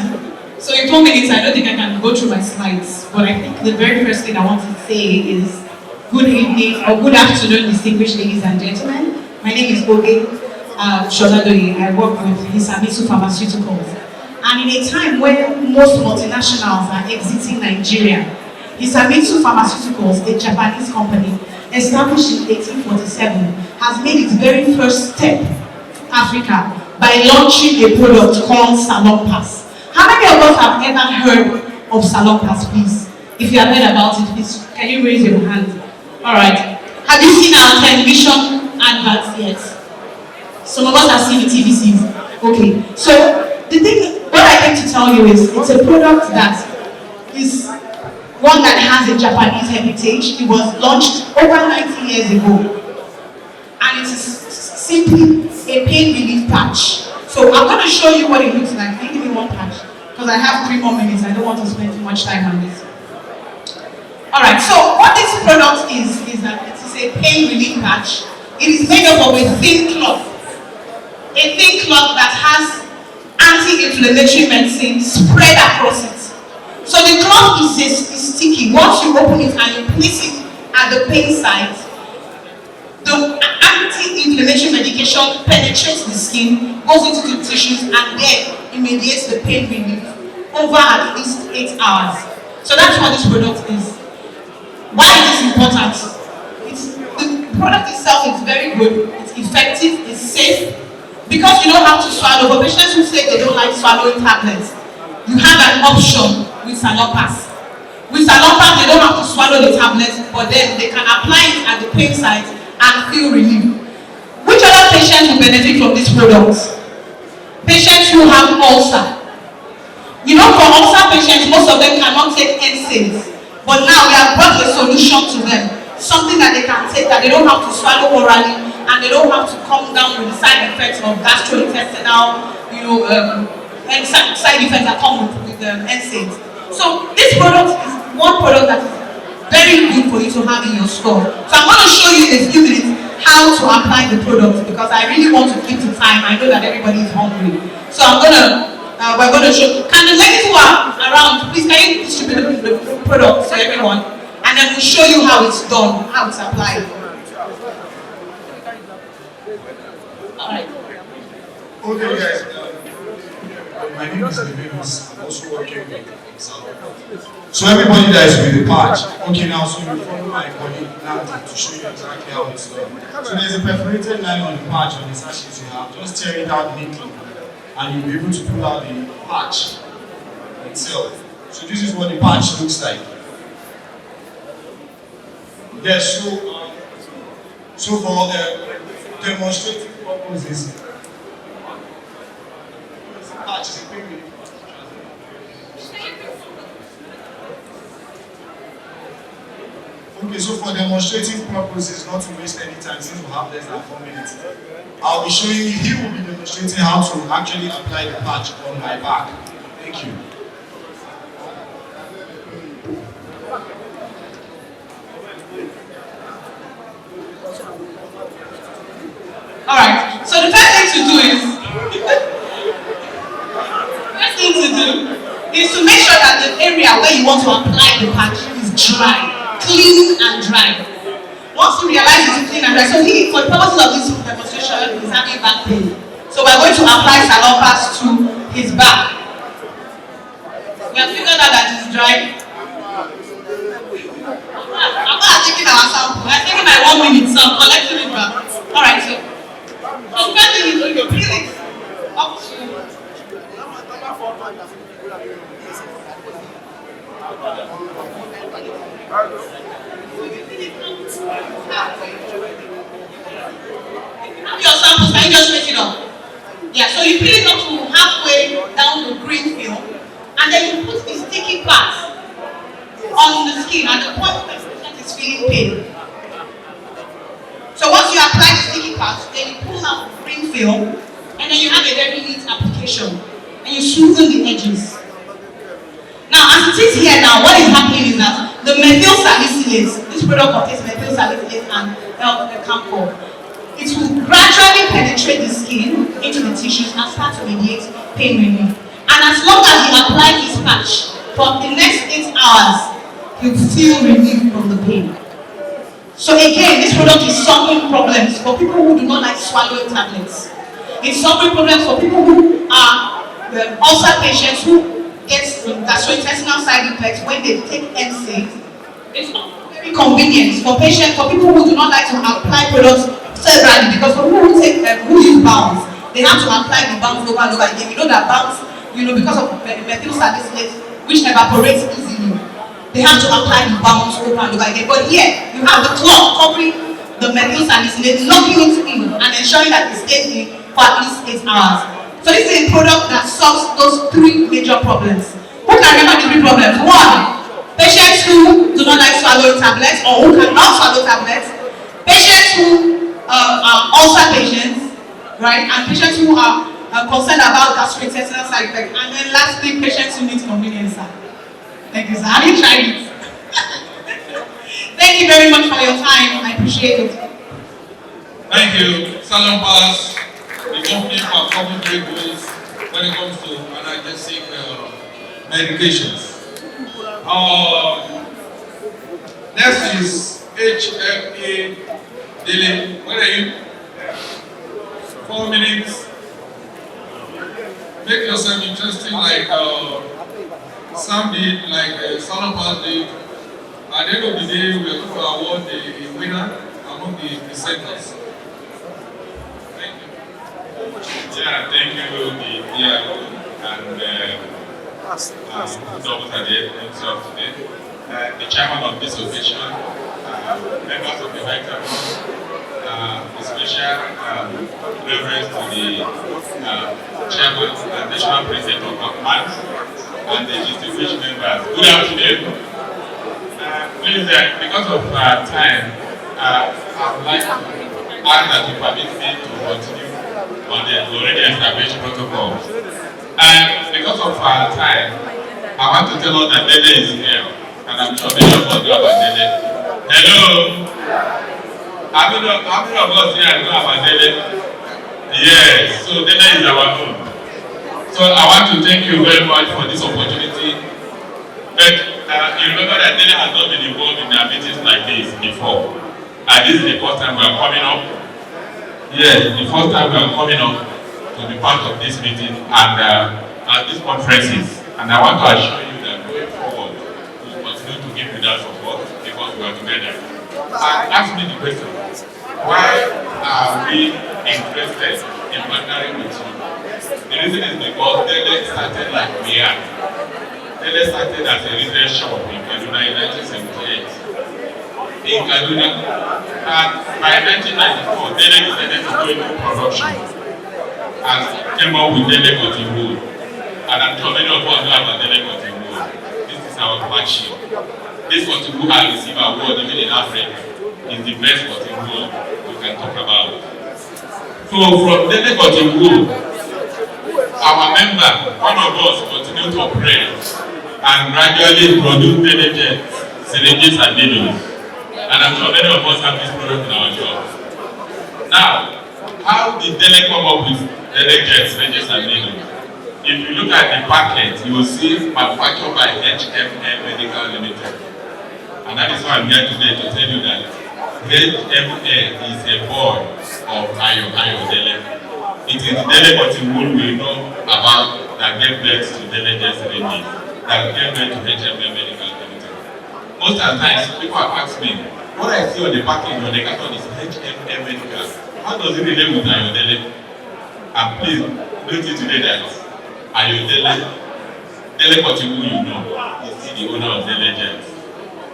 So in 4 minutes, I don't think I can go through my slides, but I think the very first thing I want to say is good evening or good afternoon, distinguished ladies and gentlemen. My name is Oge Sholadoye. I work with Pharmaceuticals. And in a time when most multinationals are exiting Nigeria, Pharmaceuticals, a Japanese company, established in 1847, has made its very first step to Africa by launching a product called Salon Pass. How many of us have ever heard of Salon Pass, please? If you have heard about it, please, can you raise your hand? All right. Have you seen our television adverts yet? Some of us have seen the TVCs. Okay. So the thing tell you is it's a product that is one that has a Japanese heritage. It was launched over 90 years ago, and it is simply a pain relief patch. So I'm going to show you what it looks like. Give me one patch, because I have 3 more minutes. I don't want to spend too much time on this. Alright, so what this product is that it is a pain relief patch. It is made up of a thin cloth. A thin cloth that has anti-inflammatory medicine spread across it. So the cloth is sticky. Once you open it and you place it at the pain site, the anti-inflammatory medication penetrates the skin, goes into the tissues, and then it mediates the pain relief over at least 8 hours. So that's what this product is. Why is this important? The product itself is very good, it's effective, it's safe, because you don't have to swallow. For patients who say they don't like swallowing tablets, you have an option with Salonpas. With Salonpas, they don't have to swallow the tablets, but then they can apply it at the pain site and feel relief. Which other patients will benefit from this product? Patients who have ulcer. You know, for ulcer patients, most of them cannot take NSAIDs. But now we have brought a solution to them, something that they can take that they don't have to swallow orally, and they don't have to come down with the side effects of gastrointestinal, and side effects that come with NSAIDs. So this product is one product that is very good for you to have in your store. So I'm going to show you in a few minutes how to apply the product, because I really want to keep the time. I know that everybody is hungry. So we're going to show. Can the ladies who are around, please can you distribute the product to everyone, and then we'll show you how it's done, how it's applied. Alright. Okay guys, my name is Levinus. I'm also working with Excel. So everybody that is with the patch, okay, now so you follow my colleague Nancy to show you exactly how it's done. So there's a perforated line on the patch on the sachet you have. Just tear it out neatly, and you'll be able to pull out the patch itself. So this is what the patch looks like. Yes, so for demonstrative purposes, patch is a quick video. Okay, so for demonstrative purposes, not to waste any time since we have less than 4 minutes, I'll be showing you, he will be demonstrating how to actually apply the patch on my back. Thank you. Alright, so the first thing to do is to make sure that the area where you want to apply the patch is dry. Clean and dry. Once you realize it's clean and dry, so for the purposes of this demonstration, he's having back pain. So we're going to apply Salonpas to his back. We have figured out that it's dry. I'm not taking our sample. I'm taking my 1 minute, so I'm collecting it back. Alright, so the first thing is to peel it up to have your samples, can you just make it up? Yeah, so you peel it up to halfway down the green film, and then you put the sticky part on the skin at the point where the patient is feeling pain. So once you apply the sticky part, then you pull out the green film, and then you have a very neat application, and you smoothen the edges. Now, as it is here now, what is happening is that the methyl salicylate, this product contains methyl salicylate and camphor. It will gradually penetrate the skin into the tissues and start to mediate pain relief. And as long as you apply this patch for the next 8 hours, you feel relief from the pain. So again, this product is solving problems for people who do not like swallowing tablets. It's solving problems for people who are ulcer patients who get gastrointestinal side effects when they take NSAIDs. It's not very convenient for people who do not like to apply products severally, because for people who use balms, they have to apply the balms over and over again. You know that balms, because of methyl salicylate, which evaporates easily, they have to apply the balms over and over again. But here, you have the cloth covering the methyl salicylate, locking it in and ensuring that it stays in for at least 8 hours. So this is a product that solves those three major problems. Who can remember the three problems? One, patients who do not like swallowing tablets or who cannot swallow tablets. Patients who are ulcer patients, right? And patients who are concerned about gastrointestinal side effects. And then lastly, patients who need convenience. Thank you, sir. Have you tried it? Thank you very much for your time. I appreciate it. Thank you. Salon Pass, the company for common great goals when it comes to analgesic medications. Next is HMA Daily. Where are you? 4 minutes. Make yourself interesting like Sam did, like Salon Pass did. At the end of the day, we are going to award the winner among the presenters. Yeah, thank you, the PIO and double at the end of today. The chairman of this occasion, members of the White House, the special reference to the chairman and national president of Appman-ng and the distinguished members. Good afternoon. Please, because of time, I would like to ask that you permit me to continue on the already established protocol. And because of our time, I want to tell us that Dele is here. And I'm sure many of us know about Dele. Hello? How many of us here know about Dele? Yes, so Dele is our own. So I want to thank you very much for this opportunity. But you remember that Dele has not been involved in our meetings like this before. And this is the first time we are coming up. Yes, the first time we are coming up to be part of this meeting and at these conferences. And I want to assure you that going forward, we will continue to give you that support because we are together. And ask me the question, why are we interested in partnering with you? The reason is because Dele started like we are. Dele started as a retail shop in Kaduna in 1978. In Kaduna, and by 1994, Dele decided to go into production and came up with Dele Cotton Wool. And I'm sure many of us know about Dele Cotton Wool. This is our flagship. This cotton wool has received an award even in Africa. It's the best cotton wool we can talk about. So from Dele Cotton Wool, our member, one of us, continued to operate and gradually produce Dele jets, syringes and needles. And I'm sure many of us have this product in our shop. Now, how did Dele come up with Dele jets, syringes and needles? If you look at the packet, you will see manufactured by HMA Medical Limited. And that is why I'm here today to tell you that HMA is a board of Ayo Dele. It is the Dele Cotton Wool we know about that gave birth to Dele jets, syringes, that gave birth to HMA Medical Limited. Most of the times, people have asked me, what I see on the package on the carton is HMA Medical. How does it relate with Ayo Dele? And please, note it today that Ayo Dele Cotton Wool, you know, is the owner of Dele Jets.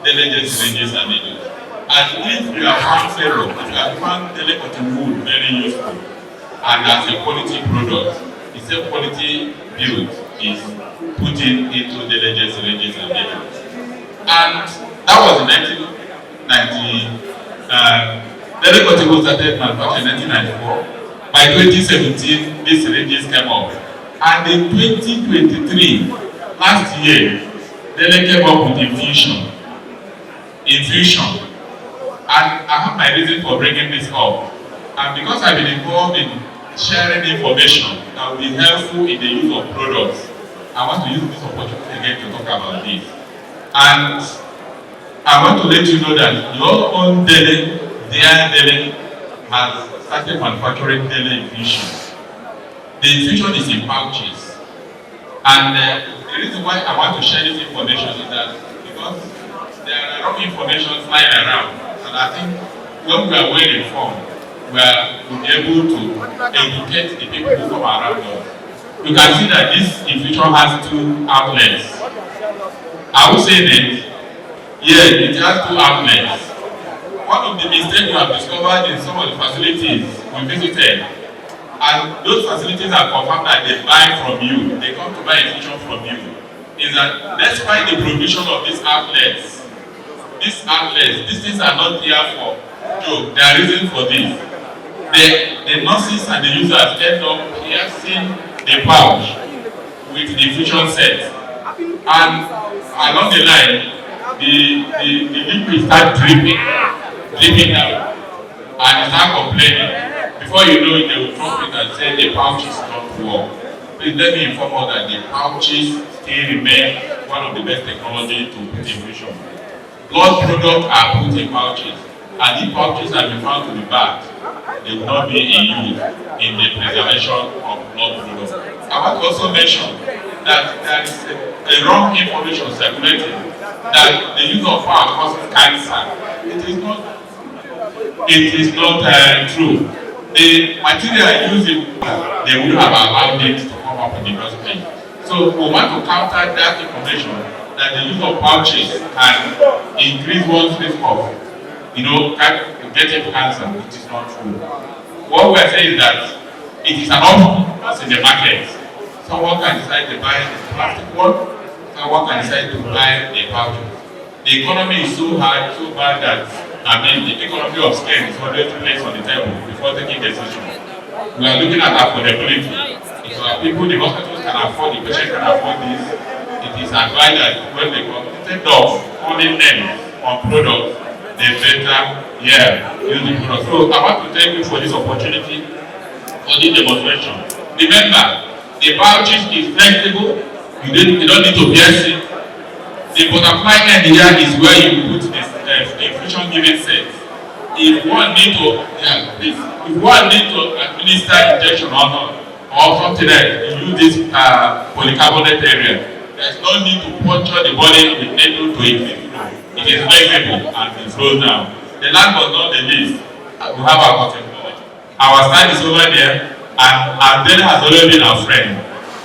Dele Jets, syringes and needles. And if you have found Pharaoh, if you have found Dele Cotton Wool very useful, and as a quality product, the same quality build is put into Dele Jets, syringes and needles. And that was in 1990. Dele Cotton Wool started manufacturing in 1994. By 2017, these syringes came up. And in 2023, last year, Dele came up with infusion. And I have my reason for bringing this up. And because I've been involved in sharing information that will be helpful in the use of products, I want to use this opportunity again to talk about this. And I want to let you know that your own Dele, their Dele, has started manufacturing Dele infusion. The infusion is in pouches. And the reason why I want to share this information is that because there are wrong information flying around. And I think when we are well informed, we will be able to educate the people who come around us. You can see that this infusion has two outlets. I will say that, yes, it has two outlets. One of the mistakes we have discovered in some of the facilities we visited and those facilities are confirmed that they buy from you, they come to buy infusion from you, is that despite the provision of these outlets, these things are not there for joke. There are reasons for this. The nurses and the users end up piercing the pouch with the infusion set, and along the line, the liquid start dripping out, and you start complaining. Before you know it, they will drop it and say the pouches don't work. Please let me inform you that the pouches still remain one of the best technology to put infusion. Blood products are put in pouches, and if pouches have been found to be bad, they will not be in use in the preservation of blood products. I want to also mention that there is a wrong information circulating that the use of power causes cancer. It is not true. The material used they would have allowed it to come up in the first place. So we want to counter that information that the use of pouches can increase one's risk of, getting cancer. It is not true. What we are saying is that it is an option that's in the market. Someone can decide to buy the plastic one, someone can decide to buy the pouches. The economy is so hard, so bad that the economy of scale is always placed on the table before taking decisions. We are looking at affordability. If our people, the hospitals can afford, the patient can afford this, it is advised that when they come, instead of calling them on products, they better, use the product. So I want to thank you for this opportunity, for this demonstration. Remember, the pouches is flexible, you don't need to pierce it. The butterfly end here is where you put the infusion giving set. If one need to, administer injection or something else, you use this polycarbonate area. There's no need to puncture the body with needle to infuse. It is flexible and it flows down. The last but not the least, we have our cotton ball. Our stand is over there, and Adele has already been our friend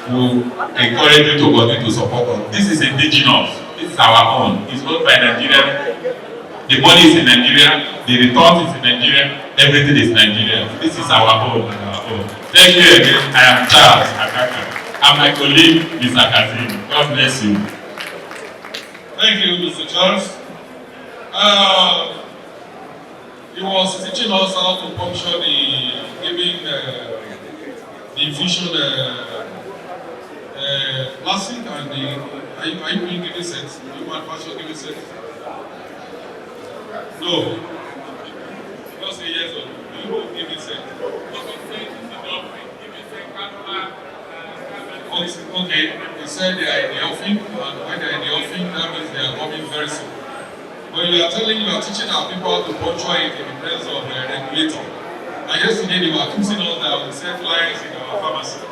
who encourage you to continue to support us. This is indigenous. This is our own. It's owned by Nigeria. The money is in Nigeria. The return is in Nigeria. Everything is Nigeria. This is our own. Thank you again. I am Charles Akaka. And my colleague, Mr. Kazim. God bless you. Thank you, Mr. Charles. He was teaching us how to puncture giving the infusion plastic and are you doing giving sets? Do you manufacture giving sets? No. Just say yes or no. Do you do giving sets? Okay, they said they are in the offing, and when they are in the offing, that means they are coming very soon. But you are teaching our people how to puncture it in the presence of a regulator. And yesterday they were accusing us that we sell flyers in our pharmacy.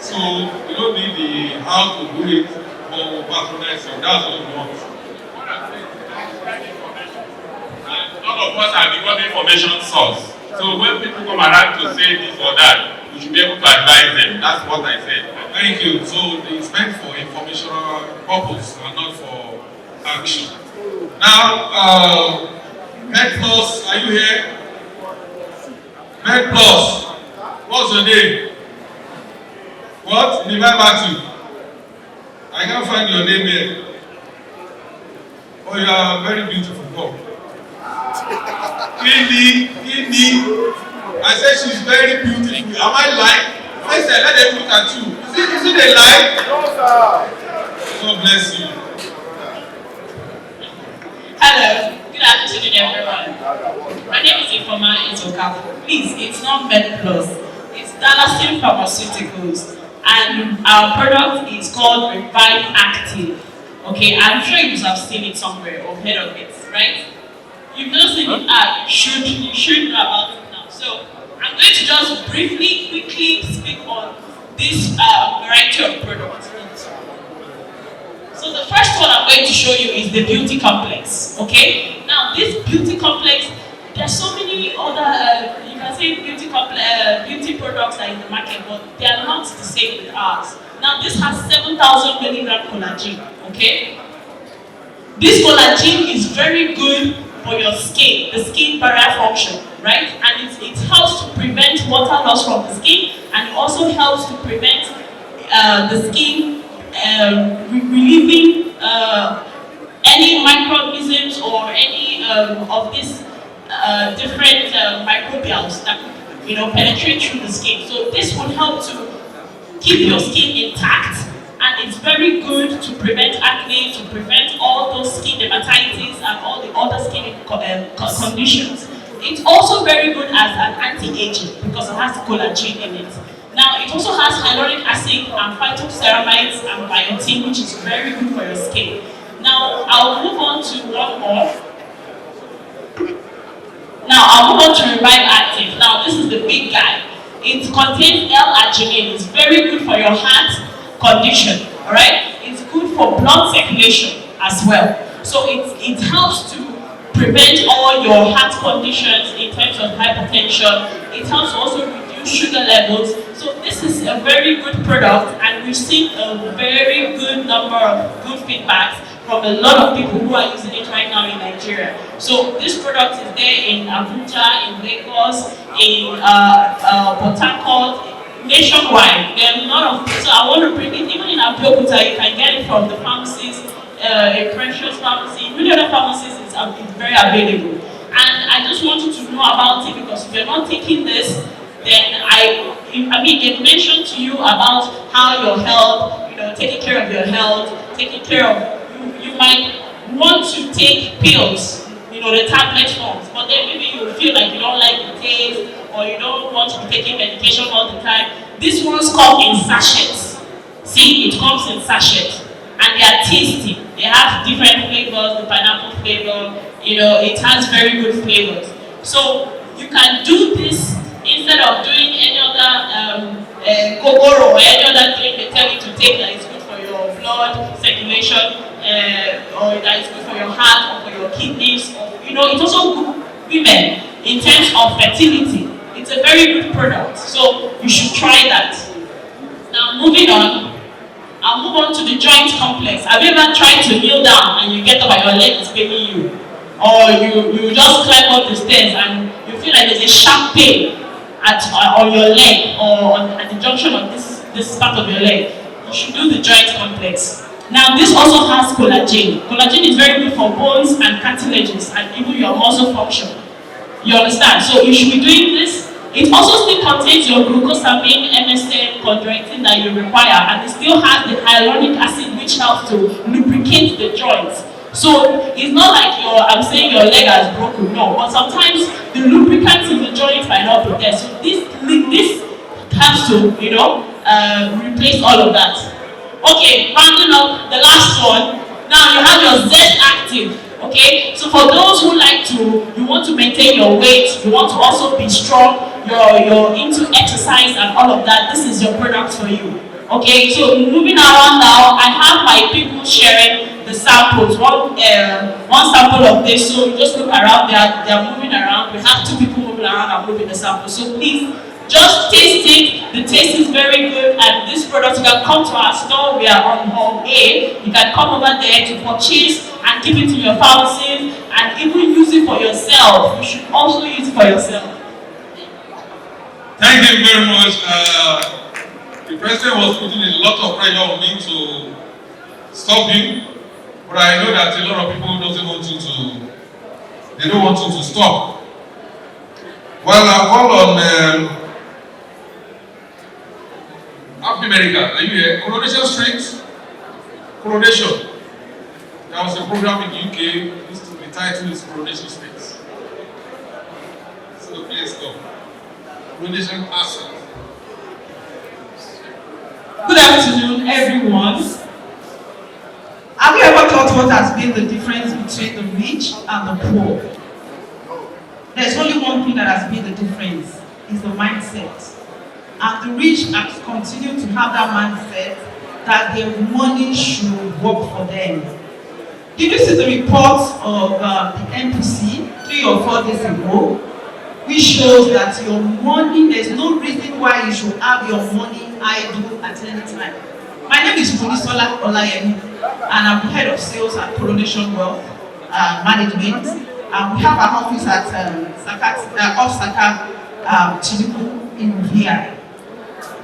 So we don't need the how to do it, but we patronize it. That's what we want. And none of us are becoming information source. So when people come around to say this or that, we should be able to advise them. That's what I said. Thank you. So it's meant for informational purpose and not for action. Now, MedPlus, are you here? MedPlus, what's your name? What? Divine Matthew. I can't find your name here. Oh, you are very beautiful. Go. Kindi. I said she's very beautiful. Am I lying? I said, let them look at you. Is it a lie? No, sir. God bless you. Hello, good afternoon, everyone. My name is Ifoma Itokafu. Please, it's not MedPlus. It's Dallaston Pharmaceuticals. And our product is called Revive Active. Okay, I'm sure you have seen it somewhere or heard of it, right? You've not seen it, you should know about it now. So, I'm going to just quickly speak on this variety of products. So the first one I'm going to show you is the beauty complex. Okay? Now this beauty complex, there's so many other you can say beauty products that are in the market, but they are not the same with ours. Now this has 7,000 milligram collagen. Okay? This collagen is very good for your skin, the skin barrier function. right? And it helps to prevent water loss from the skin, and it also helps to prevent the skin relieving any microorganisms or any of these different microbials that could, penetrate through the skin. So this would help to keep your skin intact, and it's very good to prevent acne, to prevent all those skin dermatitis and all the other skin conditions. It's also very good as an anti-aging because it has collagen in it. Now, it also has hyaluronic acid and phytoceramides and biotin, which is very good for your skin. Now, I'll move on to one more. Now, I'll move on to Revive Active. Now, this is the big guy. It contains L-arginine. It's very good for your heart condition, alright? It's good for blood circulation as well. So it helps to prevent all your heart conditions in terms of hypertension. It helps to also reduce sugar levels. So this is a very good product, and we've seen a very good number of good feedbacks from a lot of people who are using it right now in Nigeria. So this product is there in Abuja, in Lagos, in Port Harcourt, nationwide. There are a lot of, so I want to bring it, even in Abuja, you can get it from the pharmacies, a Precious Pharmacy, many other pharmacies, it's very available. And I just want you to know about it, because if you're not taking this, then it mentioned to you about how your health, taking care of your health, taking care of, you might want to take pills, the tablet forms, but then maybe you feel like you don't like the taste, or you don't want to be taking medication all the time. These ones come in sachets. See, it comes in sachets, and they are tasty. They have different flavors, the pineapple flavor, it has very good flavors. So you can do this instead of doing any other gogoro or any other thing they tell you to take that is good for your blood circulation, or that is good for your heart or for your kidneys. Or, it's also good for women in terms of fertility. It's a very good product, so you should try that. Now, moving on, I'll move on to the joint complex. Have you ever tried to kneel down and you get up and your leg is paining you? Or you just climb up the stairs and you feel like there's a sharp pain on your leg, or at the junction of this part of your leg? You should do the joint complex. Now, this also has collagen. Collagen is very good for bones and cartilages and even your muscle function. You understand? So you should be doing this. It also still contains your glucosamine, MSM, chondroitin that you require, and it still has the hyaluronic acid, which helps to lubricate the joints. So it's not like I'm saying your leg has broken, no, but sometimes the lubricants in the joint might not be there. So this has to, replace all of that. Okay, rounding up the last one. Now you have your Z Active. Okay, so for those who you want to maintain your weight, you want to also be strong, you're into exercise and all of that, this is your product for you. Okay, so moving around now, I have my people sharing the samples. One sample of this, so you just look around, they're moving around. We have two people moving around and moving the sample. So please, just taste it. The taste is very good, and this product, you can come to our store. We are on Hall A. You can come over there to purchase and keep it in your pharmacy, and even use it for yourself. You should also use it for yourself. Thank you very much. The president was putting a lot of pressure on me to stop him, but I know that a lot of people don't want you to stop. Well, I call on Happy America. Are you here? Coronation Street? Coronation. There was a program in the UK. The title is Coronation Street. So the place go. Coronation Asset. Good afternoon, everyone. Have you ever thought what has been the difference between the rich and the poor? There's only one thing that has been the difference, is the mindset. And the rich have continued to have that mindset that their money should work for them. Did you see the report of the NPC 3 or 4 days ago, which shows that your money, there's no reason why you should have your money idle at any time. My name is Munisola Olayemi, and I'm the head of sales at Coronation Wealth Management. We have our office at off Saka Chiniku in VI.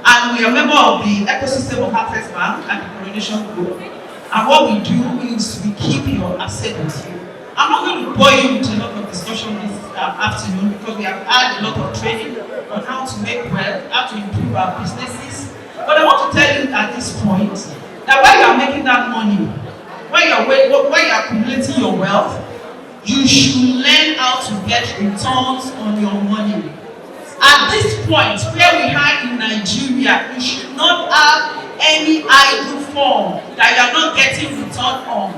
And we are a member of the ecosystem of Access Bank and the Coronation Group. And what we do is we keep your asset with you. I'm not going to bore you with a lot of discussion this afternoon because we have had a lot of training on how to make wealth, how to improve our businesses. But I want to tell you at this point that while you are making that money, while you are accumulating your wealth, you should learn how to get returns on your money. At this point, where we are in Nigeria, you should not have any idle form that you are not getting return on.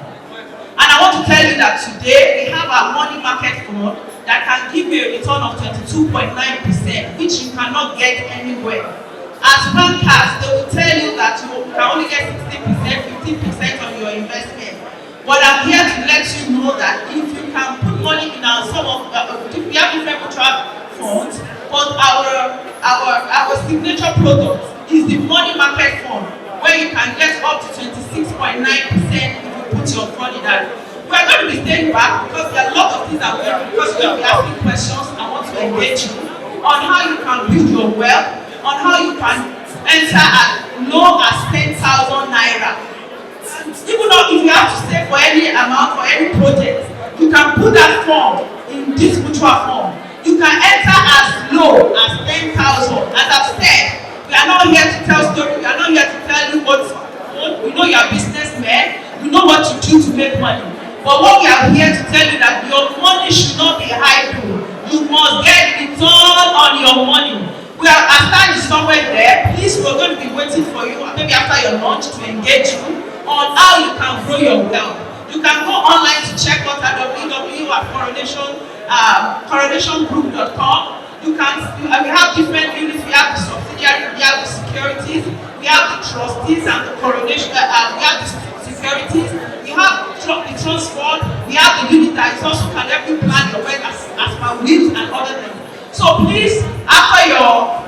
And I want to tell you that today we have our money market fund that can give you a return of 22.9%, which you cannot get anywhere. As bankers, they will tell you that you can only get 60%, 15% on your investment. But I'm here to let you know that if you can put money in our we have different mutual funds, but our signature product is the money market fund, where you can get up to 26.9% if you put your money there. We are going to be staying back because there are a lot of things that we are, because we will be asking questions. I want to engage you on how you can build your wealth, on how you can enter as low as 10,000 naira. Even though if you have to save for any amount for any project, you can put that form in this mutual fund. You can enter as low as 10,000. As I've said, we are not here to tell stories. We are not here to tell you what we know. You are businessmen. You know what you do to make money. But what we are here to tell you that your money should not be idle. You must get return on your money. We are standing somewhere there. Please, we're going to be waiting for you, maybe after your lunch, to engage you on how you can grow your wealth. You can go online to check out at coronationgroup.com. We have different units. We have the subsidiary, we have the securities, we have the trustees and the coronation. We have the securities, we have the transport, we have the unit that is also can help you plan your wealth as per wills and other things. So please, after your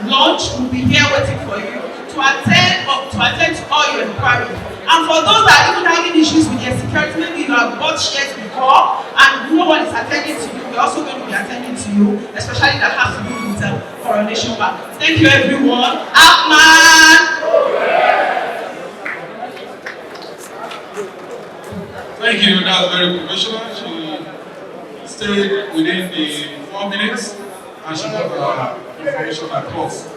lunch, we'll be here waiting for you to attend to all your inquiries. And for those that are even having issues with their security, maybe you have bought shares before and no one is attending to you, we're also going to be attending to you, especially that has to do with Coronation Bank. Thank you, everyone. Appman! Thank you. That was very professional. She stayed within the 4 minutes and she got her information across.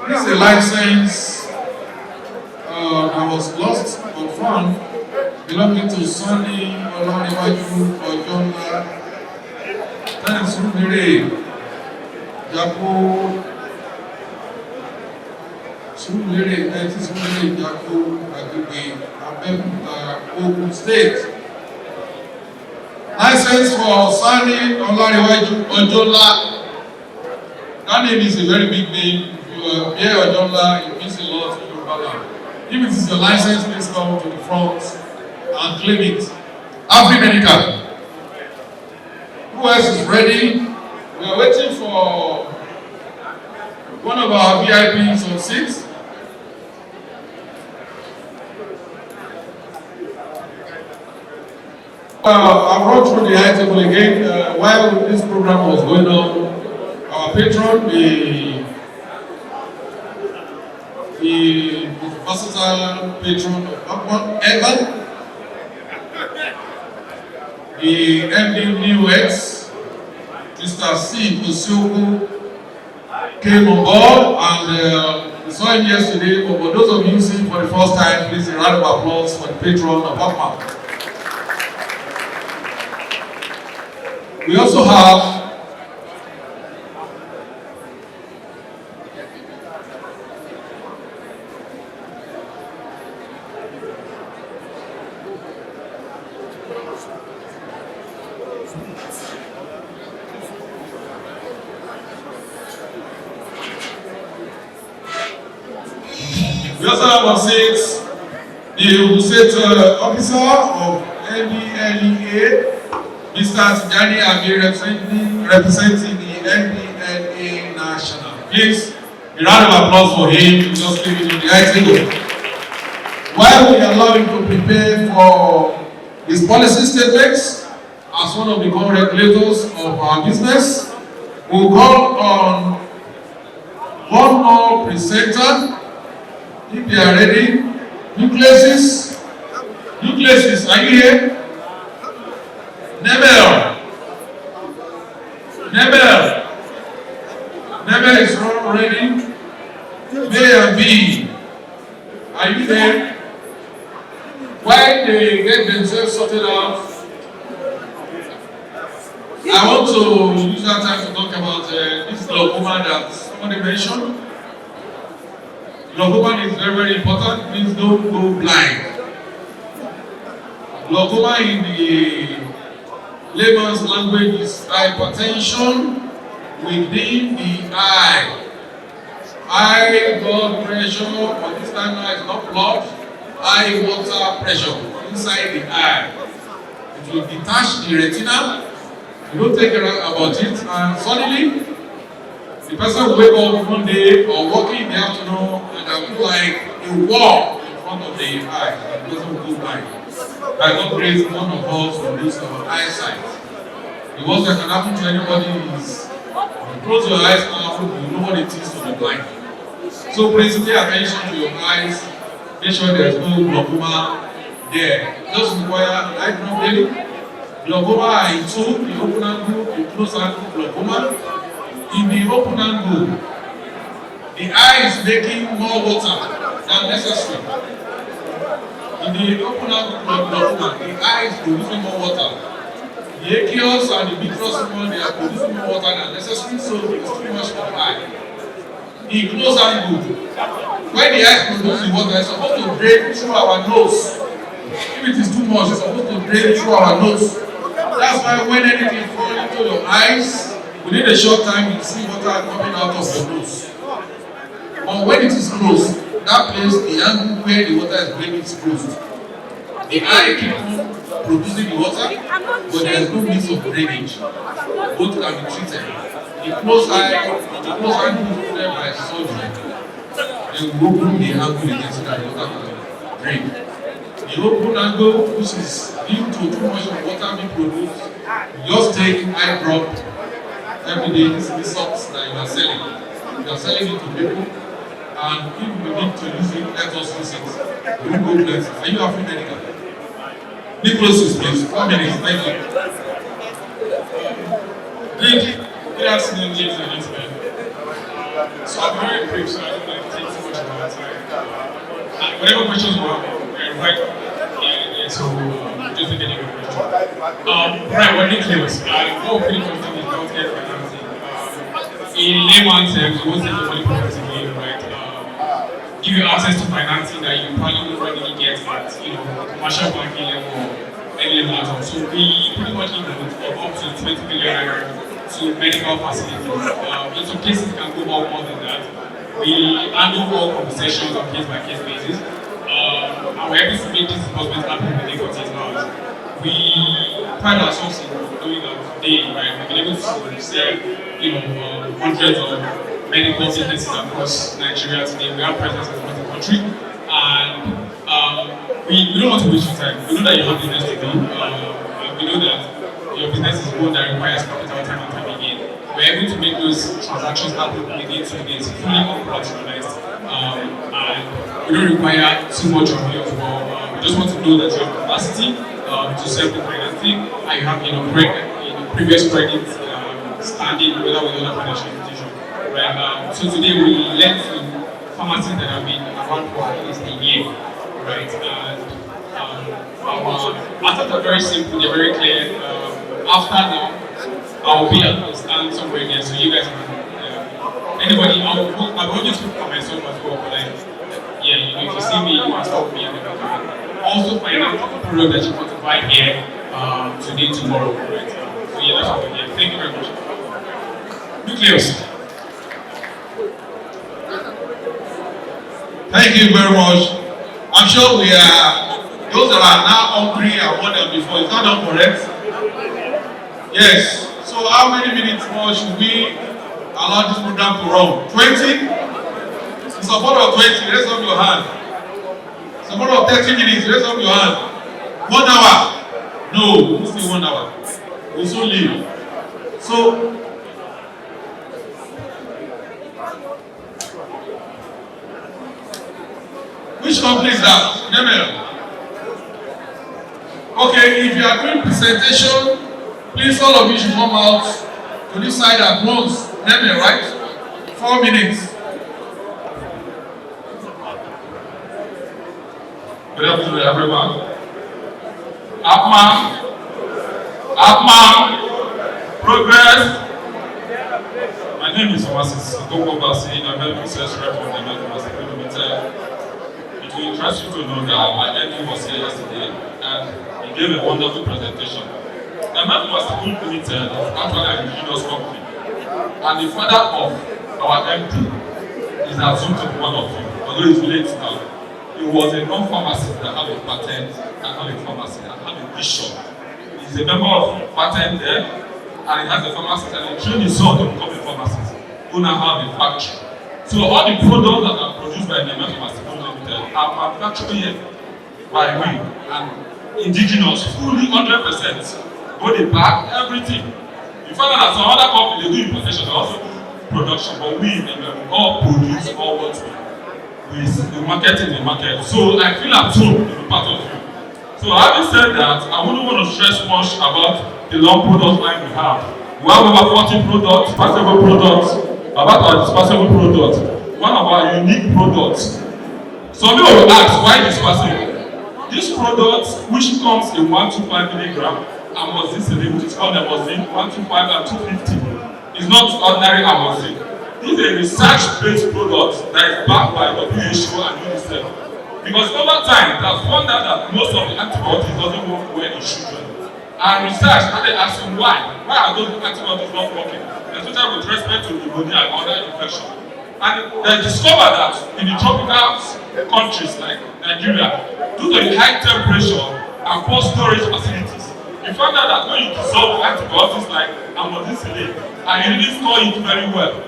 This is a license that was lost or found belonging to Sunny Olaniwaju Ojola. That is Sumire Japo Japo Agbe Abeokuta, Ogun State. License for Sunny Olaniwaju Ojola. That name is a very big name. If you are here Ojola, it means a lot to your brother. If it is a license, please come to the front and claim it. African. Who else is ready? We are waiting for one of our VIPs on 6. I've run through the high table again. While this program was going on, our patron, the versatile patron of Appman-ng, the MD NewX, Mr. C. Osioku, came on board, and we saw him yesterday. But for those of you seeing for the first time, please a round of applause for the patron of Appman. We also have on 6, the State Officer of NDLEA, Mr. Tijani Abi, representing the NDLEA National. Please, a round of applause for him. Just leave it on the high table. While we allow him to prepare for his policy statements, as one of the core regulators of our business, we'll call on one more presenter, if they are ready. Nucleus, are you here? Nebel is not ready. A and B, are you there? While they get themselves sorted out, I want to use that time to talk about this glaucoma that somebody mentioned. Glaucoma is very, very important. Please don't go blind. Glaucoma in the layman's language is hypertension within the eye. High blood pressure, but this time now it's not blood, high water pressure inside the eye. It will detach the retina. You don't take care about it, and suddenly the person will wake up one day or walking in the afternoon and there will be like a wall in front of the eye. The person will go blind. By God grace, none of us will lose our eyesight. The worst that can happen to anybody is you close your eyes now, you know what it is to be blind. So please pay attention to your eyes. Make sure there is no glaucoma there. Just require eye drop daily. Glaucoma are in two, the open angle, the close angle glaucoma. In the open angle, the eye is making more water than necessary. In the open angle glaucoma, the eye is producing more water. The aqueous and the vitreous one, they are producing more water than necessary, so it's too much for the eye. In close angle, when the eye produces the water, it's supposed to drain through our nose. If it is too much, it's supposed to drain through our nose. That's why when anything falls into your eyes, within a short time you see water coming out of your nose. But when it is closed, that place, the angle where the water is draining is closed. The eye keeps on producing the water, but there is no means of drainage. Both can be treated. The closed angle is treated by surgery. Then we open the angle again so that the water can drain. The open angle, which is due to too much of water being produced, you just take eye drop every day. This is the socks that you are selling. You are selling it to people, and if we need to use it, let us use it. We will go places. Are you African medical? Nicholas, please. 1 minute. Thank you. Good afternoon, ladies and gentlemen. So I'm very brief, so I don't want to take too much of our time. Whatever questions you have, we're right here, so just take any questions. Right, we're Nicholas. What we're pretty comfortable with healthcare financing. In layman's terms, we won't take the money progressively, right? Give you access to financing that you probably won't really get at, commercial banking level or any level at all. So we pretty much give up to 20 million to medical facilities. In some cases, it can go more than that. We handle all conversations on case-by-case basis. And we're able to make this disbursement happen within 48 hours. We pride ourselves in doing that today, right? We've been able to sell, hundreds of medical businesses across Nigeria today. We have presence across the country, and we don't want to waste your time. We know that you have business to do, and we know that your business is one that requires capital time and time again. We're able to make those transactions happen within 2 days, fully uncollateralized, and we don't require too much of you as well. We just want to know that you have capacity to serve the financing, and you have previous credit standing, whether with other financial institutions. Right? So today we lend to pharmacies that have been around for at least a year, right? And our methods are very simple, they're very clear. After now, I'll be at the stand somewhere there, so you guys can, anybody, I want you to put myself as well, but if you see me, you can stop me and everything. Also find out the product that you want to buy here today, tomorrow, right? So that's what we're here. Thank you very much. Nucleus. Thank you very much. I'm sure we are, those that are now hungry are more than before. Is that not correct? Yes. So how many minutes more should we allow this program to run? 20? In support of 20, raise up your hand. In support of 30 minutes, raise up your hand. 1 hour? No, who say 1 hour? We soon leave. So, which company is that? Nemel. Okay, if you are doing presentation, please all of you should come out to this side at once. Nemel, right? 4 minutes. Good afternoon, everyone. Appman, progress. My name is Pharmacist Gogo Basi. I'm a medical sales rep from the Pharmaceutical Limited. It will interest you to know that my MD was here yesterday and he gave a wonderful presentation. The Pharmaceutical Limited is actually an indigenous company, and the father of our MD is assumed to be one of you, although he's late now. He was a non-pharmacist that had a patent and had a pharmacy and had a vision. He's a member of patent there, and he has a pharmacist, and he trained his son to become a pharmacist who now have a factory. So all the products that are produced by the Pharmaceutical Limited are manufactured here by we and indigenous, fully 100%. Both the bag, everything. You find out that some other companies they do importation, they also do production, but we all produce all what we market in the market. So I feel at home to be part of you. So having said that, I wouldn't want to stress much about the long product line we have. We have over 40 products, dispensable products. About our dispensable products, one of our unique products. Some people will ask, why dispensable? This product, which comes in 125 milligram, amoxicillin, which is called amoxicillin, 125 and 250, is not ordinary amoxicillin. This is a research-based product that is backed by WHO and UNICEF. Because over time, it has found out that most of the antibiotics doesn't work well in children. And research started asking why. Why are those antibiotics not working? Especially with respect to pneumonia and other infection. And they discovered that in the tropical countries like Nigeria, due to the high temperature and poor storage facilities, you found out that when you dissolve antibiotics like amoxicillin and you really store it very well,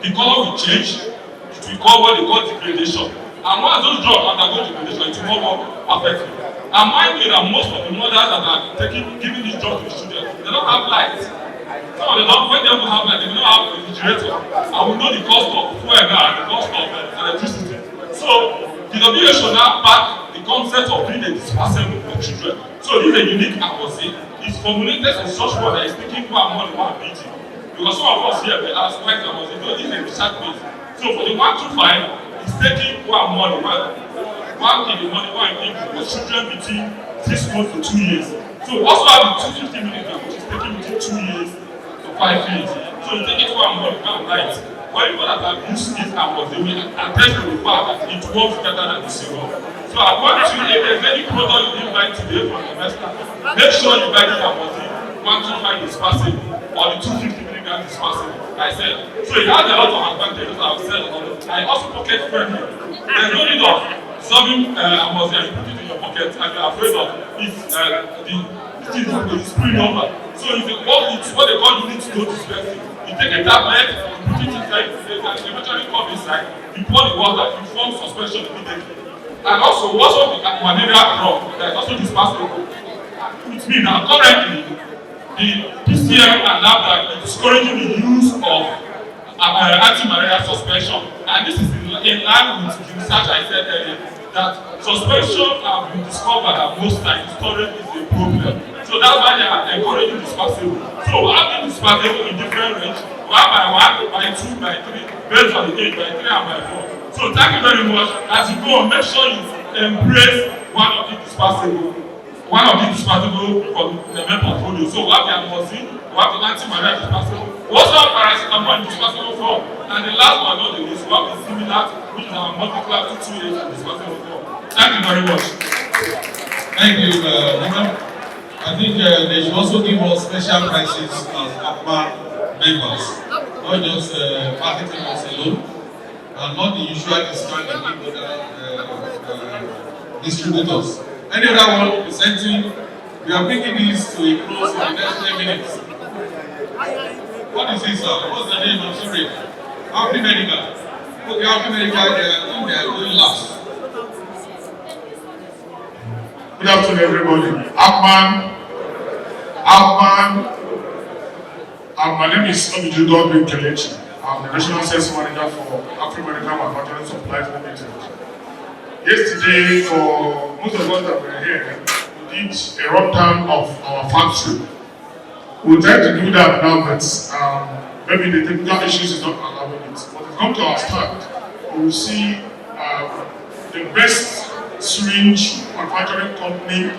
the color will change. It will cause what they call degradation. And once those drugs undergo degradation, it will not work perfectly. And mind you that most of the mothers that are giving this drug to the children, they don't have light. Some of them don't, when they don't have light, they don't have a refrigerator. And we know the cost of fuel now and the cost of electricity. So the WHO now back the concept of being a dispensable for children. So this is a unique amoxicillin. It's formulated in such way that it's taking more and more beating. Because some of us here may ask why the amoxicillin is a research base. So for the 125, it's taking one in the morning, one in the evening for children between 6 months to 2 years. So we also have the 250 milligram, which is taking between 2 years to 5 years. So you take it one night. When people that have used this amoxicillin attest to the fact that it works better than the syrup. So according to if there's any product you didn't buy today from the investor, make sure you buy this amoxicillin 125 dispensable or the 250 milligram dispensable. I said, so it has a lot of advantages. I've said I also pocket friendly. There's no need of serving amoxicillin, you put it in your pocket and you're afraid of the spring over. So if you want it's what they call unit dose dispensing. You take a tablet, you put it inside, and eventually come inside, you pour the water, you form suspension immediately. And also the malaria drug that is also dispensable. With me now, currently, the PCM and NAFDAC is discouraging the use of anti-malaria suspension. And this is in line with the research I said earlier, that suspension have been discovered that most times storage is a problem. So that's why they are encouraging dispensable. So we have the dispensable in different range, 1 by 1, by 2, by 3, based on the age, by 3 and by 4. So thank you very much. As you go on, make sure you embrace one of the dispensable from the main portfolio. So we have the amoxicillin, we have the anti-malaria dispensable, we also have paracetamol in dispensable form, and the last but not the least, we have the similar, which is our multi-class 228 in dispensable form. Thank you very much. Thank you, I think they should also give us special prices as Appman members, not just marketing us alone, and not the usual discount they give other distributors. Any other one presenting, we are bringing this to a close in the next 10 minutes. What is this, sir? What's the name? I'm sorry. Appman-ng. Okay, Appman-ng, they are going last. Good afternoon, everybody. Appman My name is Godwin Kelechi. I'm the National Sales Manager for African Manufacturing Supplies Limited. Yesterday, for most of us that were here, we did a rundown of our factory. We'll try to do that now, but maybe the technical issues is not allowing it. But if we come to our stand, we will see the best syringe manufacturing company,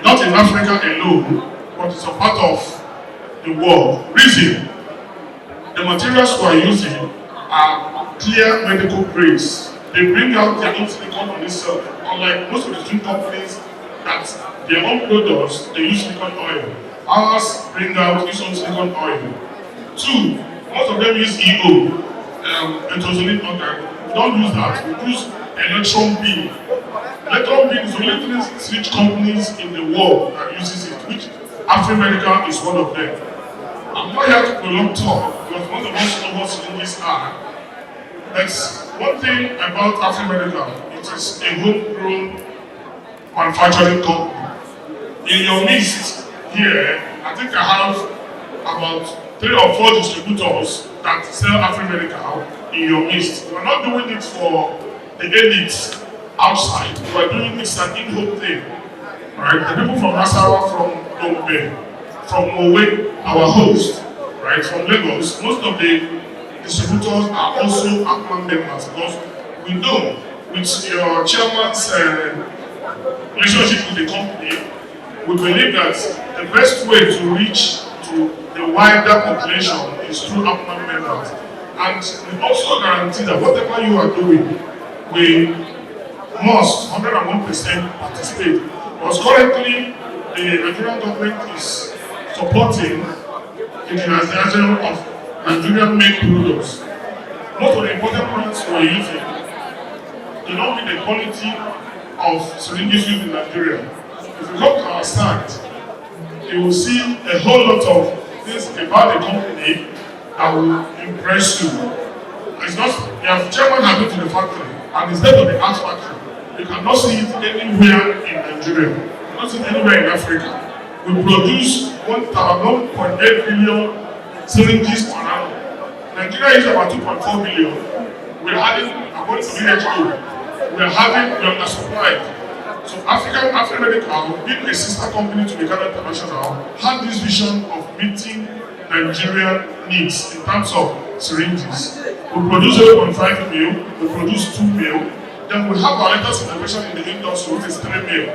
not in Africa alone, but it's a part of the world. Reason, the materials we are using are clear medical grades. They bring out their own silicone on itself, unlike most of the drink companies that their own products, they use silicone oil. Ours bring out its own silicone oil. 2, most of them use EO, nitrosamine oxide. We don't use that, we use electron beam. Electron beam is the only 3 syringe companies in the world that uses it, which Africa is one of them. I'm not here to prolong talk because most of us know what syringes are. That's one thing about Africa, it is a homegrown manufacturing company. In your midst here, I think I have about 3 or 4 distributors that sell Africa in your midst. We're not doing it for the elites outside. We're doing this as an in-home thing. Right? The people from Nasarawa, from Gombe, from Mowe, our host, right, from Lagos, most of the distributors are also Appman members because we know with your chairman's relationship with the company, we believe that the best way to reach to the wider population is through Appman members. And we also guarantee that whatever you are doing, we must 101% participate. Because currently, the Nigerian government is supporting the internationalization of Nigerian-made products. Most of the important products we are using do not meet the quality of syringes used in Nigeria. If you come to our stand, you will see a whole lot of things about the company that will impress you. It's not, your chairman has been to the factory and it's there to the art factory. You cannot see it anywhere in Nigeria. You cannot see it anywhere in Africa. We produce 1.8 billion syringes per annum. Nigeria is about 2.4 billion. We're having, according to WHO, we're undersupplied. So African Medical, being a sister company to Mikano International, had this vision of meeting Nigerian needs in terms of syringes. We produce 0.5 mil, we produce 2 mil, then we have our latest innovation in the industry, which is 3 mil.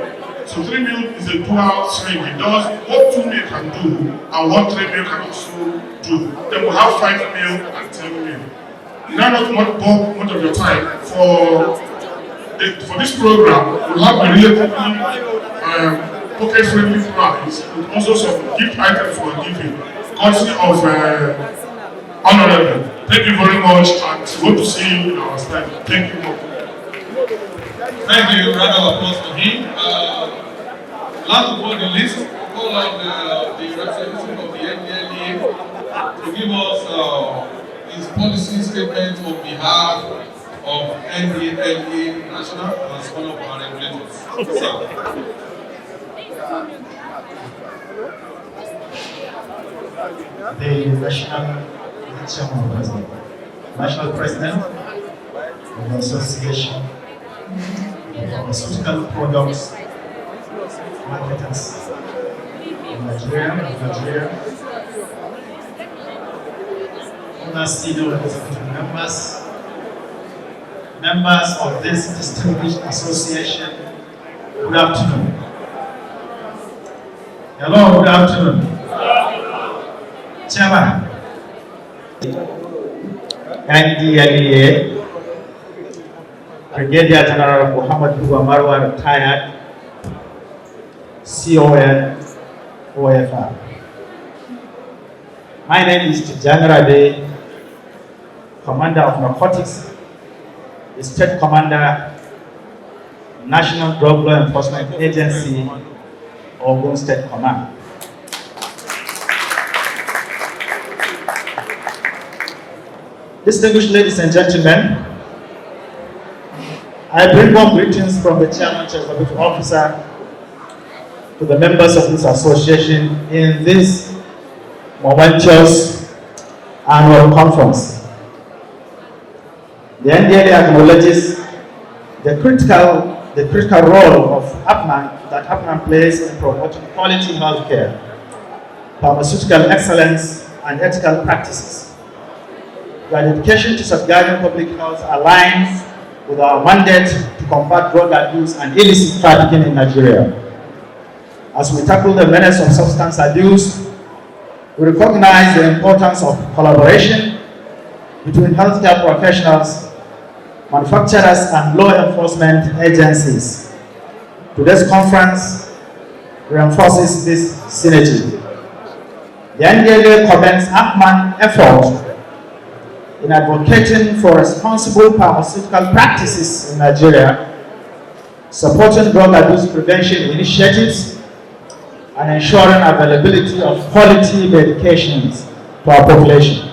So 3 mil is a dual syringe. It does what 2 mil can do and what 3 mil can also do. Then we have 5 mil and 10 mil. Now not much of your time for this program. We have a relatively pocket-friendly price with also some gift items for giving, courtesy of Honorable. Thank you very much and hope to see you in our stand. Thank you. Thank you. Round of applause for him. Last but not the least, call on the representative of the NDLEA to give us his policy statement on behalf of NDLEA National as one of our regulators. The National President of the Association of Pharmaceutical Products Marketers in Nigeria, other senior representative members of this distinguished association, good afternoon. Hello, good afternoon. Chairman, NDLEA, Brigadier General Muhammad Marwa, retired, CON, OFR. My name is Tijani Rabe, Commander of Narcotics, the State Commander, National Drug Law Enforcement Agency, Ogun State Command. Distinguished ladies and gentlemen, I bring warm greetings from the Chairman Executive Officer to the members of this association in this momentous annual conference. The NDLA acknowledges the critical role of Appman plays in promoting quality healthcare, pharmaceutical excellence, and ethical practices. Your dedication to safeguarding public health aligns with our mandate to combat drug abuse and illicit trafficking in Nigeria. As we tackle the menace of substance abuse, we recognize the importance of collaboration between healthcare professionals, manufacturers, and law enforcement agencies. Today's conference reinforces this synergy. The NDLA commends Appman's effort in advocating for responsible pharmaceutical practices in Nigeria, supporting drug abuse prevention initiatives, and ensuring availability of quality medications to our population.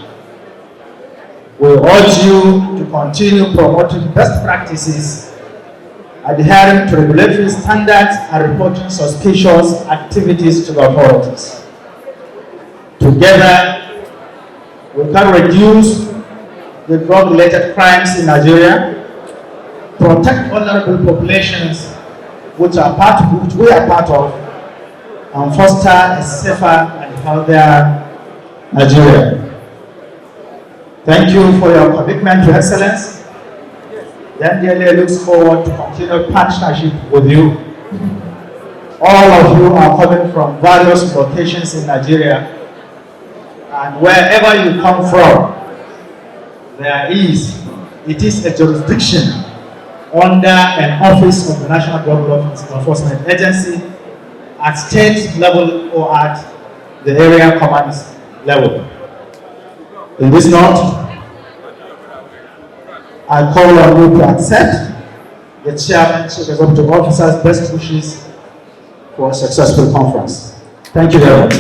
We urge you to continue promoting best practices, adhering to regulatory standards, and reporting suspicious activities to the authorities. Together, we can reduce the drug-related crimes in Nigeria, protect vulnerable populations which we are part of, and foster a safer and healthier Nigeria. Thank you for your commitment to excellence. The NDLA looks forward to continued partnership with you. All of you are coming from various locations in Nigeria, and wherever you come from, it is a jurisdiction under an office of the National Drug Law Enforcement Agency at state level or at the area command level. In this note, I call on you to accept the Chairman, Chief Executive Officer's best wishes for a successful conference. Thank you very much.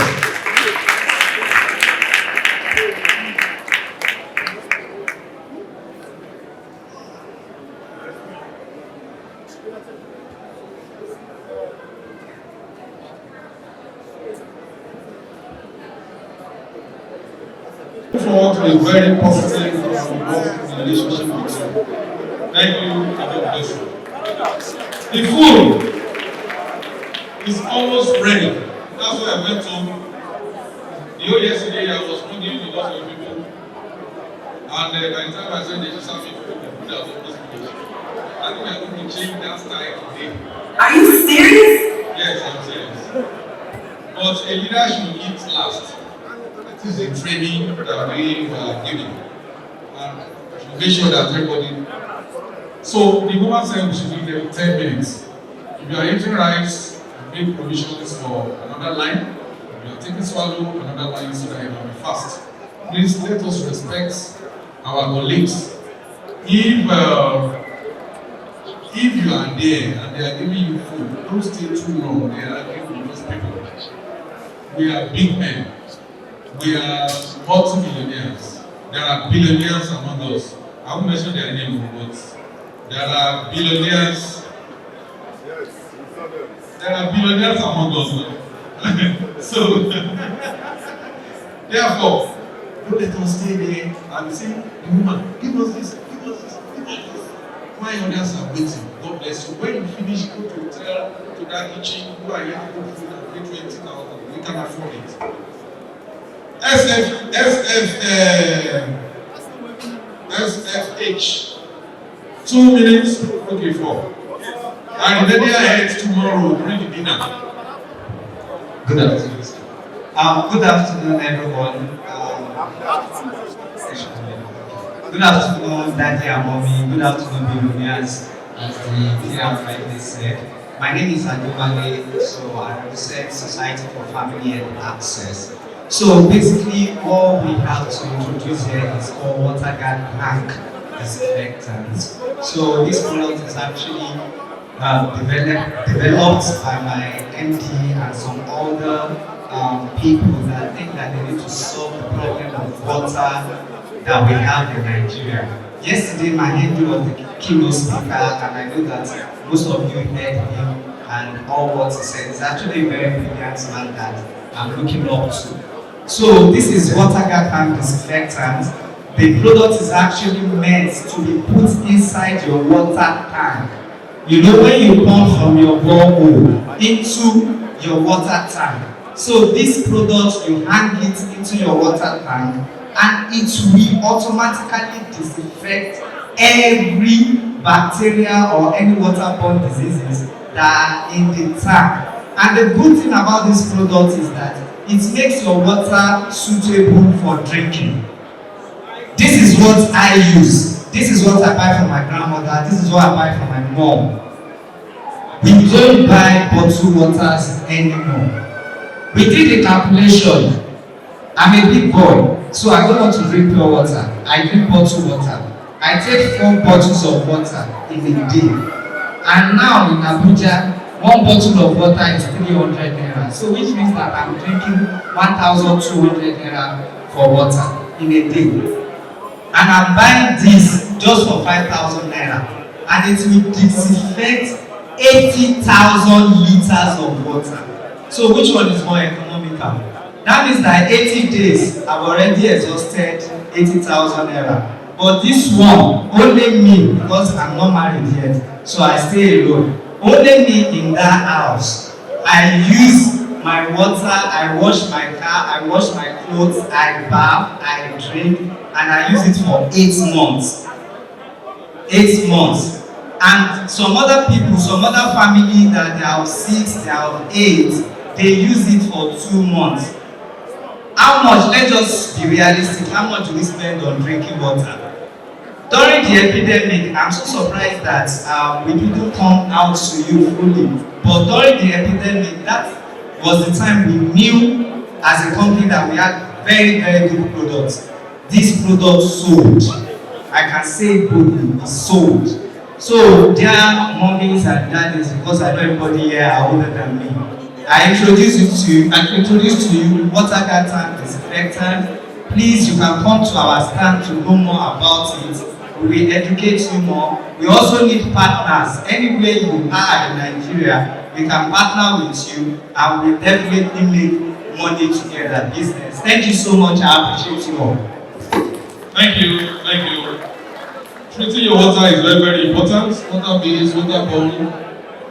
Forward to a very positive relationship with you. Thank you and God bless you. The food is almost ready. That's why I went to. The whole yesterday I was hungry with lots of people. And by the time I said they just have me food, the food has almost finished. I think I'm going to change that style today. Are you serious? Yes, I'm serious. But a leader should eat last. This is a training that we are giving. And we make sure that everybody. So the woman said we should give them 10 minutes. If you are eating rice, make provisions for another line. If you are taking swallow, another line so that you can be fast. Please let us respect our colleagues. If you are there and they are giving you food, don't stay too long. They are arguing with those people. We are big men. We are multi-millionaires. There are billionaires among us. I won't mention their name, but there are billionaires. There are billionaires among us now. So, therefore, don't let us stay there and say, woman, give us this, give us this, give us this. Why others are waiting? God bless you. When you finish, go to hotel, go to that kitchen, go and get good food and pay 20,000. We can afford it. SFH. 2 minutes, okay, 4. And then they are ahead tomorrow during the dinner. Good afternoon. Good afternoon, everyone. Good afternoon, Daddy and Mommy. Good afternoon, billionaires, as the PR rightly said. My name is Adobale, so I represent Society for Family and Access. So basically, all we have to introduce here is called WaterGuard Blank Disinfectant. So this product is actually developed by my MD and some other people that think that they need to solve the problem of water that we have in Nigeria. Yesterday, my MD was the keynote speaker, and I know that most of you heard him and all what he said. He's actually a very brilliant man that I'm looking up to. So this is water gap tank disinfectant. The product is actually meant to be put inside your water tank. You know, when you pump from your borehole into your water tank. So this product, you hang it into your water tank and it will automatically disinfect every bacteria or any waterborne diseases that are in the tank. And the good thing about this product is that it makes your water suitable for drinking. This is what I use. This is what I buy from my grandmother. This is what I buy from my mom. We don't buy bottled waters anymore. We did a calculation. I'm a big boy, so I don't want to drink pure water. I drink bottled water. I take 4 bottles of water in a day. And now in Abuja, 1 bottle of water is 300 naira. So which means that I'm drinking 1,200 naira for water in a day. And I'm buying this just for 5,000 naira. And it will disinfect 80,000 liters of water. So which one is more economical? That means that 80 days I've already exhausted 80,000 naira. But this one, only me, because I'm not married yet, so I stay alone. Only me in that house. I use my water, I wash my car, I wash my clothes, I bath, I drink, and I use it for 8 months. 8 months. And some other people, some other family that they are 6, they are 8, they use it for 2 months. How much? Let's just be realistic. How much do we spend on drinking water? During the epidemic, I'm so surprised that we didn't come out to you fully. But during the epidemic, that was the time we knew as a company that we had very, very good products. This product sold. I can say boldly, it sold. So dear mommies and daddies, because I know everybody here are older than me, I introduce to you water gap tank disinfectant. Please, you can come to our stand to know more about it. We will educate you more. We also need partners. Anywhere you are in Nigeria, we can partner with you and we definitely make money together, business. Thank you so much. I appreciate you all. Thank you. Thank you. Treating your water is very, very important. Water-based, waterborne,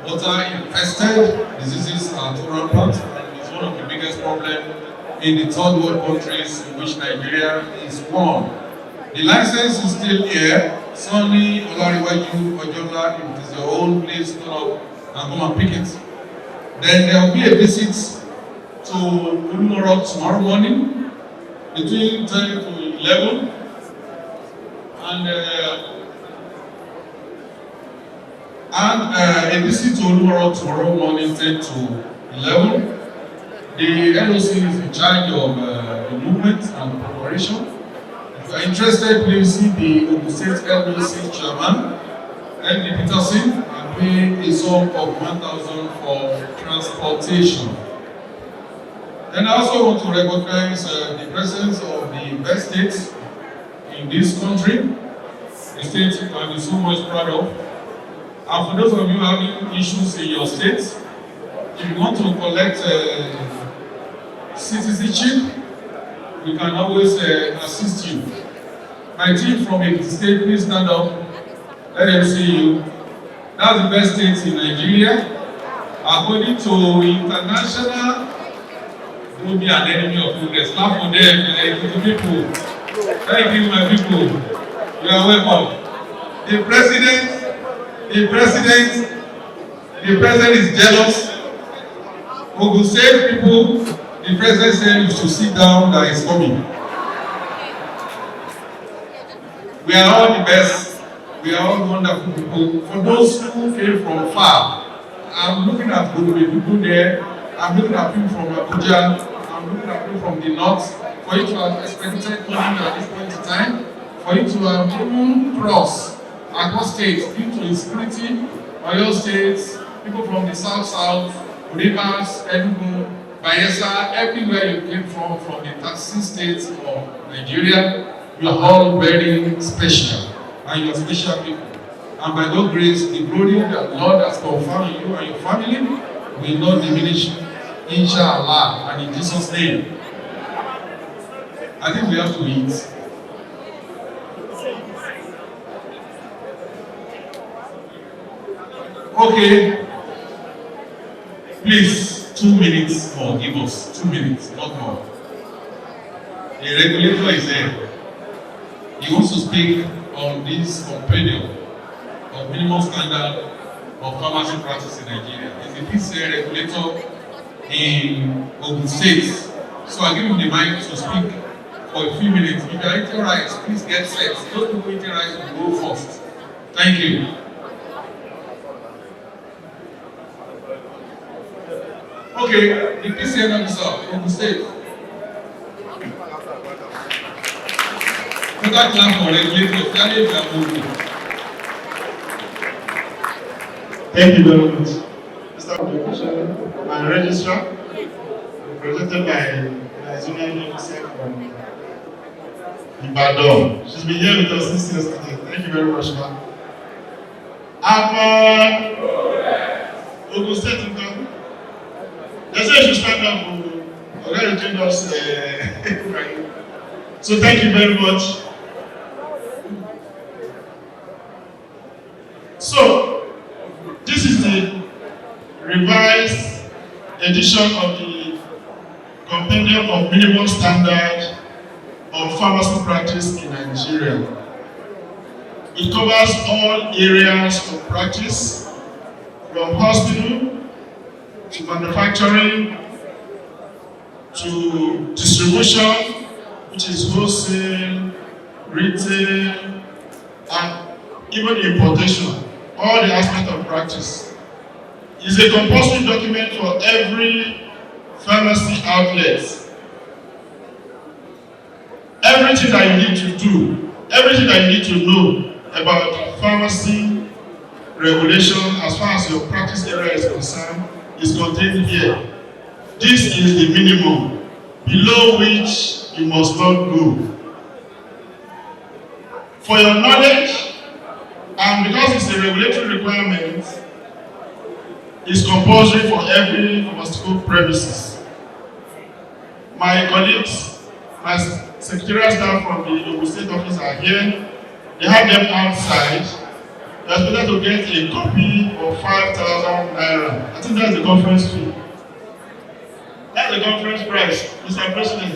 water-infested diseases are too rampant, and it's one of the biggest problems in the third world countries, in which Nigeria is one. The license is still here. Sunny Olariwaju Ojola, if it is your own, please turn up and come and pick it. Then there will be a visit to Ulumoro tomorrow morning between 10 to 11. And a visit to Ulumoro tomorrow morning 10 to 11. The LOC is in charge of the movement and preparation. If you are interested, please see the Ogun State LOC chairman, N.D. Peterson, and pay a sum of 1,000 for transportation. Then I also want to recognize the presence of the best states in this country, the state you can be so much proud of. And for those of you having issues in your state, if you want to collect citizenship, we can always assist you. My team from a state, please stand up. Let them see you. That's the best state in Nigeria. According to international, don't be an enemy of progress. Clap for them, to people. Thank you, my people. You are welcome. The president is jealous. Ogun State people, the president said you should sit down, that is coming. We are all the best. We are all wonderful people. For those who came from far, I'm looking at people there. I'm looking at people from Abuja. I'm looking at people from the north. For you to have expected coming at this point in time, for you to have even crossed across states due to insecurity, Oyo states, people from the south, Rivers, Enugu, Bayelsa, everywhere you came from the 36 states of Nigeria, you are all very special, and you are special people. And by God's grace, the glory that Lord has confirmed you and your family will not diminish, inshallah, and in Jesus' name. I think we have to eat. Okay. Please, 2 minutes more. Give us 2 minutes, not more. The regulator is there. He wants to speak on this compendium of minimum standard of pharmacy practice in Nigeria. He's the PCA regulator in Ogun State. So I give him the mic to speak for a few minutes. If you are eating rice, please get set. Those people eating rice will go first. Thank you. Okay, the PCN officer, Ogun State. Total clap for regulator, Daniel Gamogo. Thank you very much. Mr. Education, my registrar, presented by Nigerian officer from Ibadan. She's been here with us since yesterday. Thank you very much, ma'am. Ogun State income. They say you should stand up. Already trained us. So thank you very much. So this is the revised edition of the Compendium of Minimum Standard of Pharmacy Practice in Nigeria. It covers all areas of practice, from hospital to manufacturing to distribution, which is wholesale, retail, and even importation. All the aspects of practice. It's a compulsory document for every pharmacy outlet. Everything that you need to do, everything that you need to know about pharmacy regulation as far as your practice area is concerned is contained here. This is the minimum, below which you must not go. For your knowledge, and because it's a regulatory requirement, it's compulsory for every pharmaceutical premises. My colleagues, my secretarial staff from the Ogun State office are here. They have them outside. They are expected to get a copy of 5,000 naira. I think that's the conference fee. That's the conference price, Mr. President.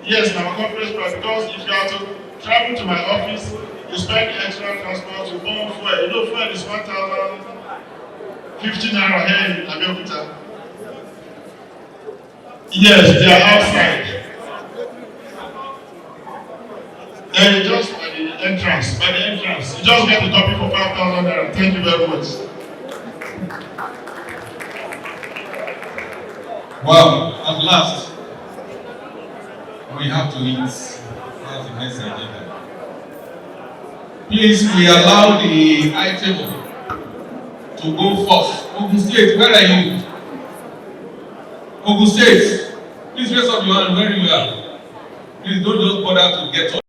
Yes, our conference price, because if you are to travel to my office, you spend extra transport to burn fuel. You know, fuel is 1,050 naira here in Abeokuta. Yes, they are outside. Then just by the entrance, you just get a copy for 5,000 naira. Thank you very much. Wow, at last, we have to eat. That's the next agenda. Please, we allow the item to go first. Ogun State, where are you? Ogun State, please raise up your hand where you are. Please don't just bother to get up.